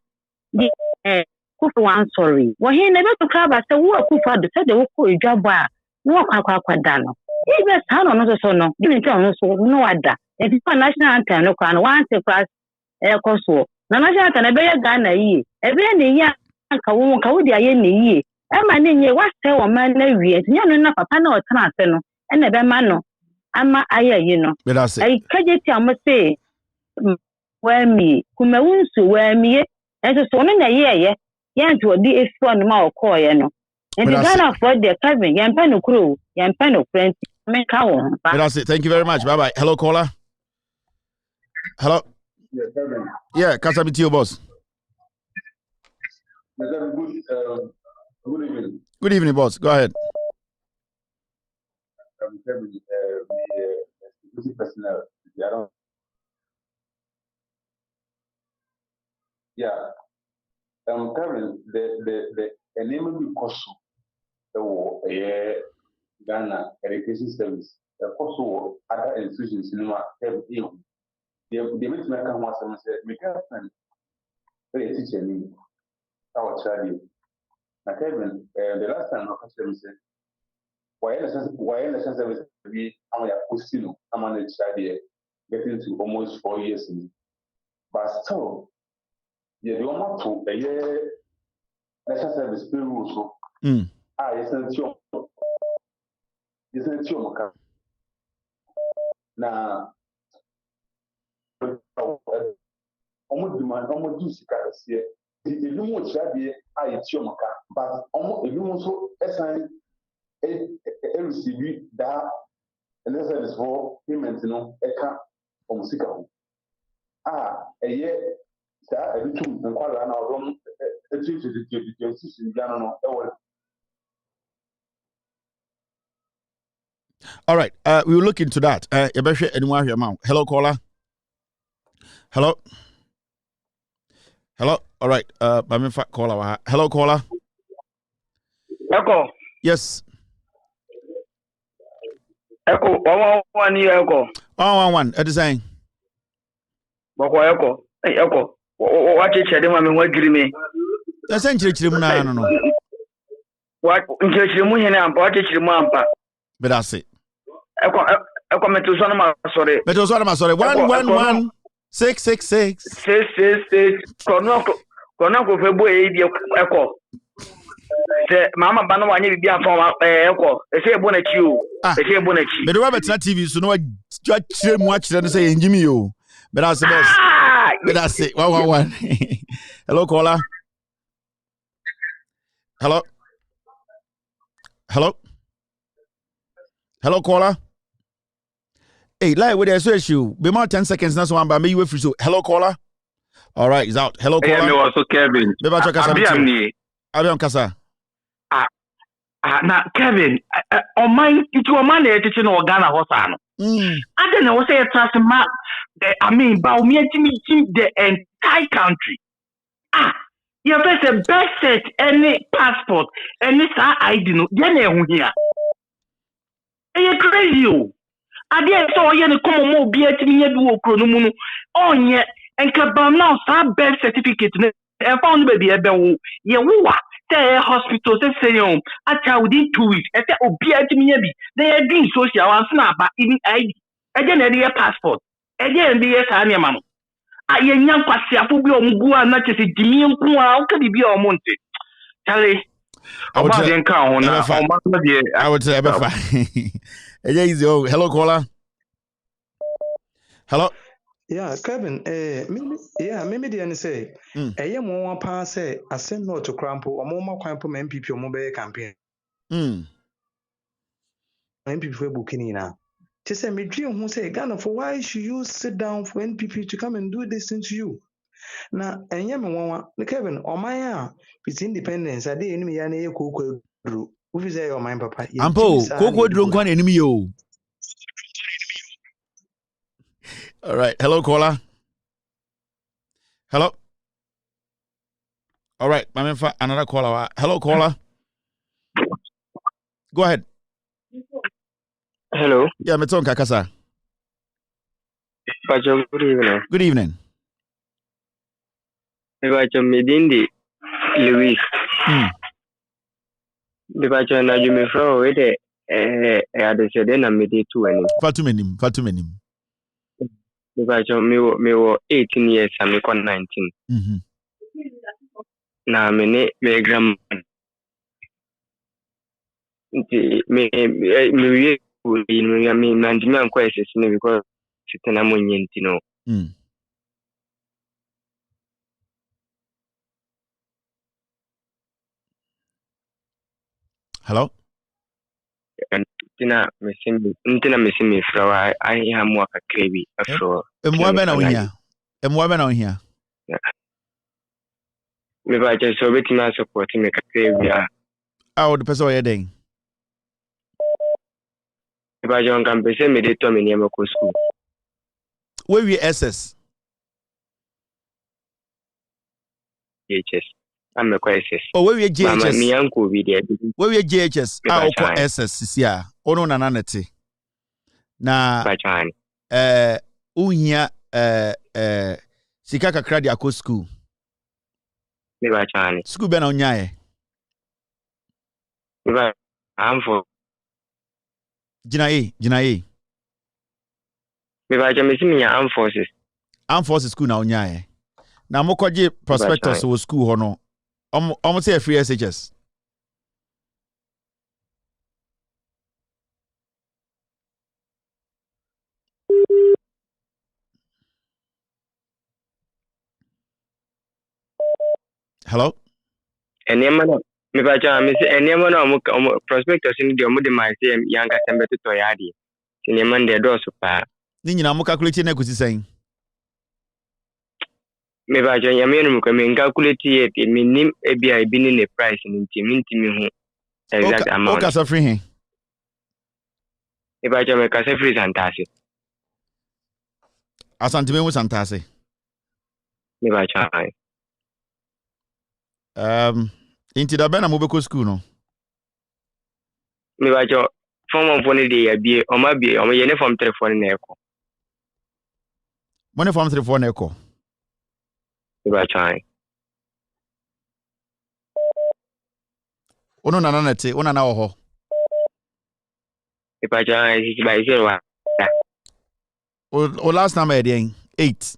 Kufu one sorry. Well, he never to crab as a work Kufa the said the work for a job bar. No Quaquadano. Even son or not so no. Didn't tell us no other. If it's a national anthem, no can once a class air consul. No national anthem, a bear Ghana ye. Every year, Kawudia ye. Emma Ninny was tell a man, and you know, papa no transfer, and a bemano. Ama aye, you know. But I say, I can't must say, where me, Kumawunsu, where me, and so on in a year, yan to a D. One more coy, you know. And the Ghana for their cabin, yan pen crew, yan pen of friends, make cow. But I say, thank you very much. Bye bye. Hello, caller. Hello. Yeah, Kasabiti, boss. Good evening. Good evening, boss. Go ahead. Personnel. Yeah. Kevin, the name of the cost the Ghana Education Service, the cost other institutions in the make me come once and say, me can very teacher me our child. Now, Kevin, the last time I said, why NSS service be I'm a child getting to almost 4 years in. But still, you don't want to a year national service pay rules. So, isn't your now, almost demand almost do sickness here. If you want to be it's your maka, but almost if you also assign a receive that and the service for payment, you know, a camp from Sika. A year, that a little and quite an hour, a chief to the system, all right, we will look into that. Anyone here, ma'am? Hello, caller. Hello. Hello. All right. I'm in fact caller. Hello, caller. Echo. Yes. Echo. 111 year Echo. 111. At the same. Boko Echo. Hey Echo. What you said, I'm going to me. That's actually no. What you mean? I'm watching you, Mampa. But that's it. Echo me to son, sorry. But also, I'm sorry. 111 666 666. Konoko February Echo. Mama Bano, I need to be a former Echo. They say bonnet you. They say bonnet you. But Robert TV, so no, I just watch them say, Jimmy, you. But that's the best. But that's it. 111. Hello, caller. Hello. Hello. Hello, caller. Hey, lie with the issue. Be more 10 seconds. That's one, but me you free. So, hello, caller. All right, it's out. Hello, caller. Hey, me also Kevin. Abiam Kasa. Now, Kevin, on mine, into a man teaching or Ghana Hosano. I don't know what say trust ma. I mean, but me the entire country. You have a birth set, any passport, any ID no. Then here. Are crazy you? I didn't saw you come more be at me do chronomono. Oh, yeah, and Kabam now, some birth certificate and found baby a bell. Yeah, what? Say hospital, say, I tell within 2 weeks. I said, oh, be at me. They are doing social and snap, but even ID. Again, a passport. Again, the yes, I am. I am young Passia, who be on Gua, not just a Jimmy, how can he be on Monte? Charlie. I would say ever fine. Hello, caller. Hello. Yeah, Kevin. Maybe the say. A more pass say I send no to crampo or more crampo MPP or mobile campaign. MPP for booking now. To say me dream who say Ghana for why should you sit down for NPP to come and do this thing to you? Now, and Yamawa, Kevin, or my it's independence. I didn't mean any cocoa drew. Who is your mind, Papa? Ampo, cocoa drunk one enemy. All right. Hello, caller. Hello. All right. I'm in for another caller. Hello, caller. Go ahead. Hello. Yeah, I'm talking Kakasa. Good evening. Good evening. Midindi. Louis. The bachelor na you me from with the I said then I made it to any. Fatumenim. The bachelor me 18 years and me 19. Na me grandma me management questions because sitting among you know. Hello? Ntina missing me from I am work a crazy after. Mwabe na here. Me ba je so beti na support me ka crazy a. The person where then. Me ba je on kan pese me de to me niam ko school. Where we SS? JHS. I'm a SS. Oh, where we JHS? Mama mi anko bi de. Where we JHS? Oko SS sia. Ono na nanete. Na uhia sika kakra di akọ school. Me ba chani. School be na onyae. Me ba amfo. Jina e. Me ba je me si me armed forces. Armed forces school na onyae. Na mokoje prospectors wo school ho no. Omo say free SHS. Hello? Enema no me ba cha me se enema no omo prospectors ni de omo de my say yanga sembe to yadi. Enema de do so pa. Ni nyina mo calculate na kusi sen. Me ba cha yame no ko me calculate e me nim e bia e bi ni ne price ni ntimi hu exact amount. Okay, so free hin. Me ba cha me ka se free santase. Asantime mu santase. Me ba cha Inti da bena mo be ko school no. Me ba cha form of one day ya bie o ma bie o me uniform 34 na eko. Money form 34 na eko. Me ba cha Ono na nanete, ona na wo ho. Me ba cha si ba ise wa. O last number again 8.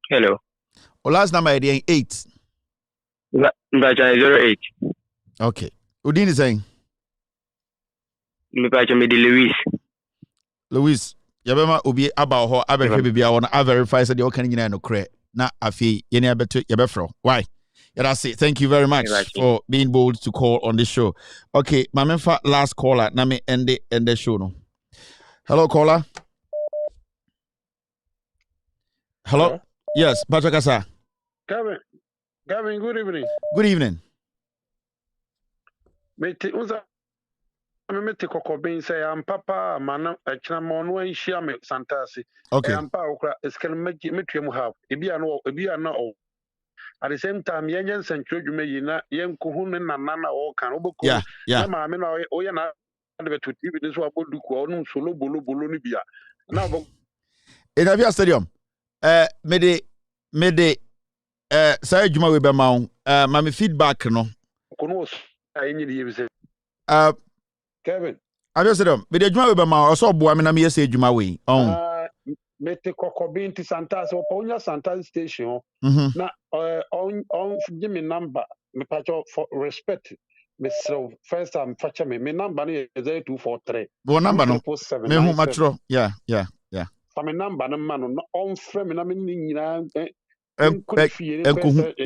Hello. O last number again 8. Mbacha 08. Okay. Udin is saying. Mbacha me de Louis. Yabema obi aba ho abehwe bibia wona a verify say the okan nyina no kre na afi yene abeto yabefro. Why? Yeah, that's it. Thank you very much for being bold to call on this show. Okay, my memfa last caller. Na me end the show no. Hello caller. Hello. Yes, Patrick. Gavin, good evening. Good evening. Mete kokobin say am papa man echna mo no anhia me santase. Okay. Am pa okra eskel metwem have. Ebi ana o. At the same time yenyen sentro dwuma yi na yenko hu ne nana na o kan oboko. Na ma me na o ye na de to TV this wa boduku o no solo bolo ni bia. Na bo in Avia Stadium. Mede say juma we be ma ma me feedback no. Kono ayenyi de yebise. Kevin. Avia Stadium. Mede juma we be ma o so boa me na me yese juma we. Mete kokobin ti Santase o ponya Santase station. Na on give me number me pacho for respect. Mr. First time facha me number is 0243. Go number no. Me hu matro. Yeah. For me number no man no on frame na me nyina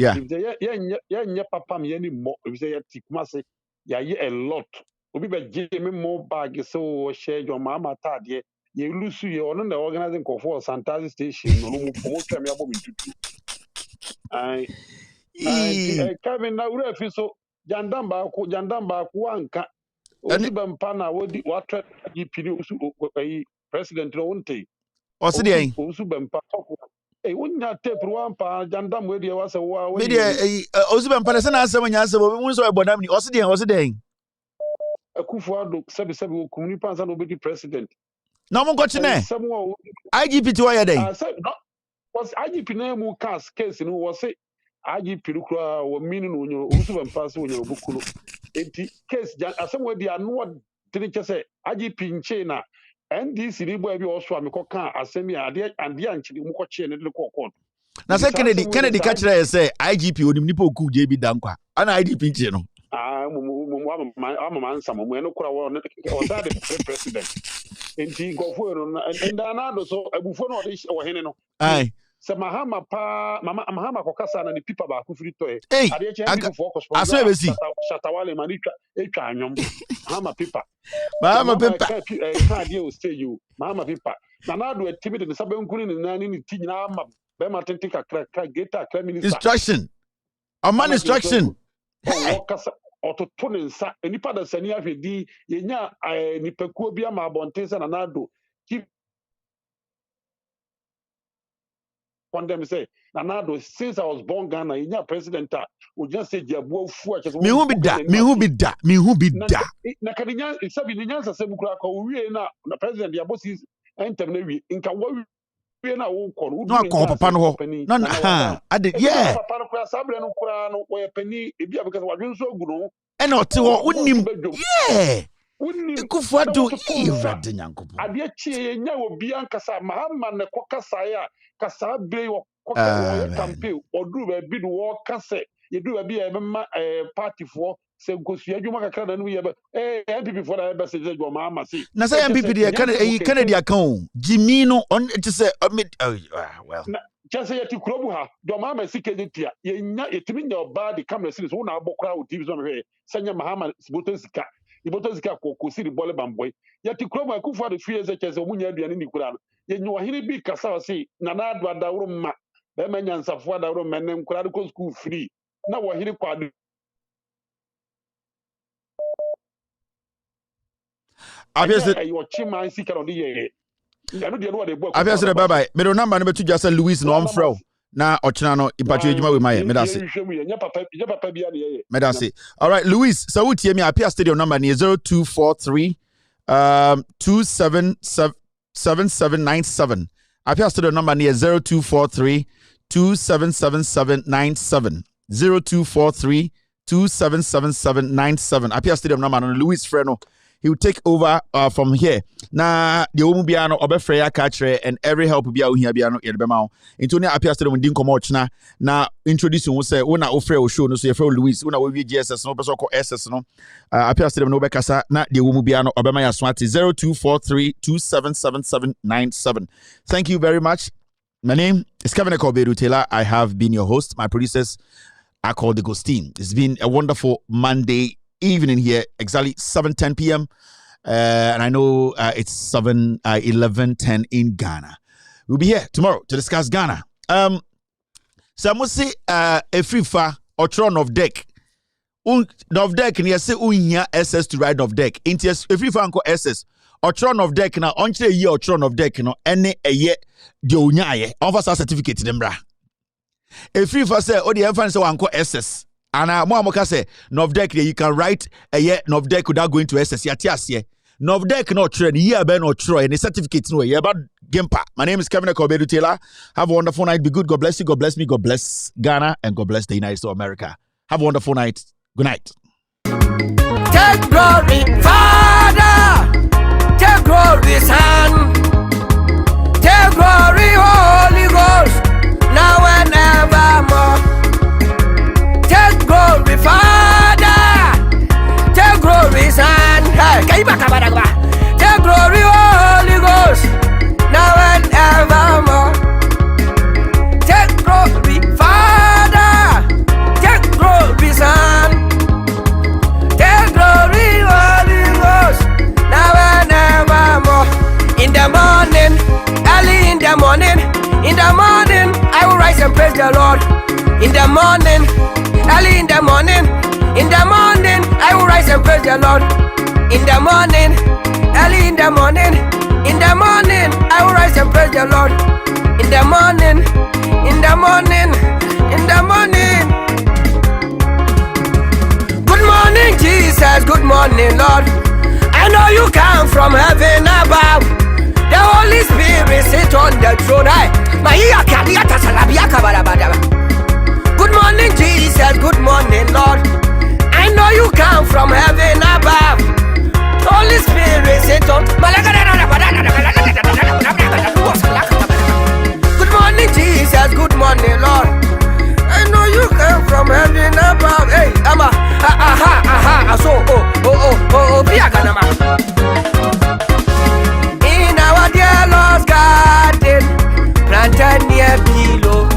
yeah papa me any more if say tikuma say ya a lot obi be je me more bag so share your mama tade ye lusu ye ono na organizing for Santase station no mo twa me abo mintutu ai Kevin na ura fi so jandam ba ku anka osu bempa na wodi watra GP osu president no wonte osu dey osu bempa wonya tape wampa jandam we dey wase wa me dey osu bempa na se na asem nya asem obi mu so ebonam ni osu dey Akufo-Addo sebi wo kumuni pansa no be president. Na mo go chine. IGP to why dey? Was IGP na mu case no was say IGP rukura wo mini no onyo obusu bampansa onyo obukulo. Enti case asem we dia no tini chese IGP nche na NDC ni boy bi oso ameko kan asem ya ade anchiri mu ko che ne de ko court. Na say Kennedy catch say IGP onim nipa oku je bi dankwa. Ana IGP nche no. I'm answer mo no kura wo the president. Enti gofo no and so abufo no o hene no. Aye. Se Mahama kokasa na ni pipa ba ku free toy. Ade che people for aso ebesi. Shatawale manika etwa anyom. Mahama pipa. Mahama pipa. Ka dia o stay you. Mahama pipa. Na do etimi de sabe nkuni ni nani ni ti nyina ama be ma tenti kakra geta kra minister. Instruction. A man instruction. Okasa ototo ne nsa enipa da sani ahwedi yenya nipakuo bi ama abontense na nado condemn say Nanado, since I was born Ghana, you president, we just say Jabu Fu. Me who be that? Nakadinya, it's a Vinyansa Sebukrako, we na president, the bosses, and Temnevi, in Kawaii. No, Papa, no, I did, yeah. Sabrano Kurano, where penny, because we're doing so good. And not to wouldn't him, yeah. Wouldn't you go for do Adiachi, no, Bianca, Mahaman, Kokasaya, Kasabe, or campaign, or do a bid war cassette. You do a party for. Se gosia juma kakra na no ye MPP for that message go mama see na say MPP dey Kennedy account Jimmy no on it say well just say yeti krobu ha do mama see kejetia ye nya yetimi nya oba the camera series wo na abokra o TV so me senya mahama botosika ibotosika ko siri bole bamboy yeti krobu akufo the fear say chese omunya aduane ni kura no ye nyu wahiri bi kasa o see na na adu adawro ma be manya nsafo adawro menem kura ko school free na wahiri kwadu obviously bye. Me don't number to just Louis no amfro. Na ochina no ipacho ejuma we my me da say. Me da say. All right, Louis, so we me appear stadium number near 0243 2777797. Appear stadium number near 0243 277797. 0243 277797. Appear stadium number no Louis Freno. He will take over from here. Na the Omubiano Obefreya Katre and every help be out here biano Yelbemao. Antonio appears to them in Dinkomochna. Na introducing will say, Una Ofreo show no say Louis, Una will be GSS, no person called SS no. Appears to them no Becasa, not the Omubiano Obama Swati 0243 277797. Thank you very much. My name is Kevin Ekobedu Taylor. I have been your host. My producers are called the Ghost Team. It's been a wonderful Monday evening here, exactly 7:10 p.m. And I know it's 11:10 in Ghana. We'll be here tomorrow to discuss Ghana. So I must say, a free fa or tron of deck. Of deck, and you say, SS to ride of deck. Into a free fa SS or tron of deck now, on a year or tron of deck, any a year, the unyaye, offers a certificate to them. A free fa say, oh, the infant so uncle SS. And Moamoka say, Novdek, you can write a year Novdek without going to SS. Yatias, Novdek no trend, year Ben or Troy, and a certificate no year about Gempa. My name is Kevin Ekobedu Taylor. Have a wonderful night. Be good. God bless you. God bless me. God bless Ghana. And God bless the United States of America. Have a wonderful night. Good night. Take glory, Father. Take glory, Son. Take glory, Holy Ghost. Now and evermore. Glory, Father, take glory, Son, take glory, Holy Ghost, now and evermore. Take glory, Father, take glory, Son, take glory, Holy Ghost, now and evermore. In the morning, early in the morning, I will rise and praise the Lord. In the morning, early in the morning, I will rise and praise the Lord. In the morning, early in the morning, I will rise and praise the Lord. In the morning, Good morning, Jesus. Good morning, Lord. know you come from heaven above. The Holy Spirit sit on the throne. Good morning, Jesus. Good morning, Lord. I know you come from heaven above. Holy Spirit sit on. Good morning, Jesus. Good morning, Lord. I know you come from heaven above. Hey, ama, so, Biaganama. In our dear Lord's garden, planted near below,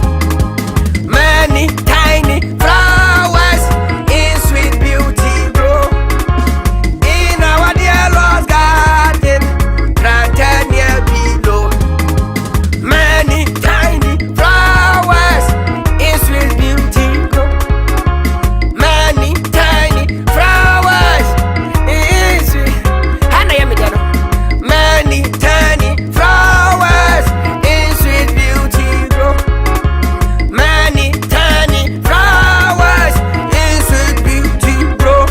many tiny flowers in sweet beauty grow. In our dear Lord's garden, planted near below, many tiny flowers in sweet beauty grow. Many tiny flowers in sweet. Many tiny flowers in sweet beauty grow. Many tiny flowers in sweet beauty grow.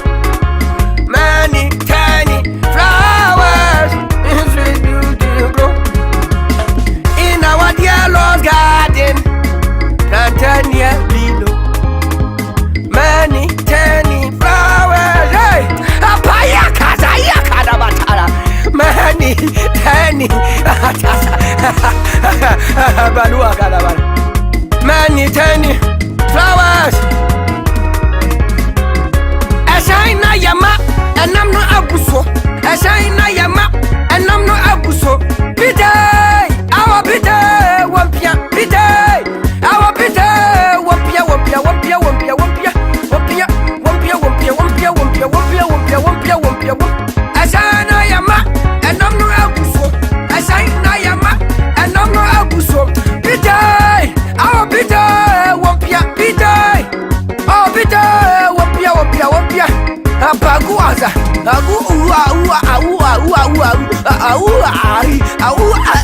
Many tiny flowers in sweet beauty grow. In our dear Lord's garden, planted near below, many tiny flowers. Hey, apaya kazaya kadabatara. Many tiny balua kadabara. Many tiny flowers. Ashaina yama, and I'm not abuso. Ashaina yama, and I'm not abuso. Biday, our biday, wampia, biday, our biday, wampia, wampia, wampia, wampia, wampia, wampia, wampia, wampia, wampia, wampia, wampia, wampia, wampia, wampia, wampia. Ashaina yama, and I'm not abuso. Ashaina yama, and I'm not abuso. Biday, our biday, wampia, biday, our biday, wampia, wampia, wampia. Apaguaza, agu ua ua ua ua ua ua ua ua ua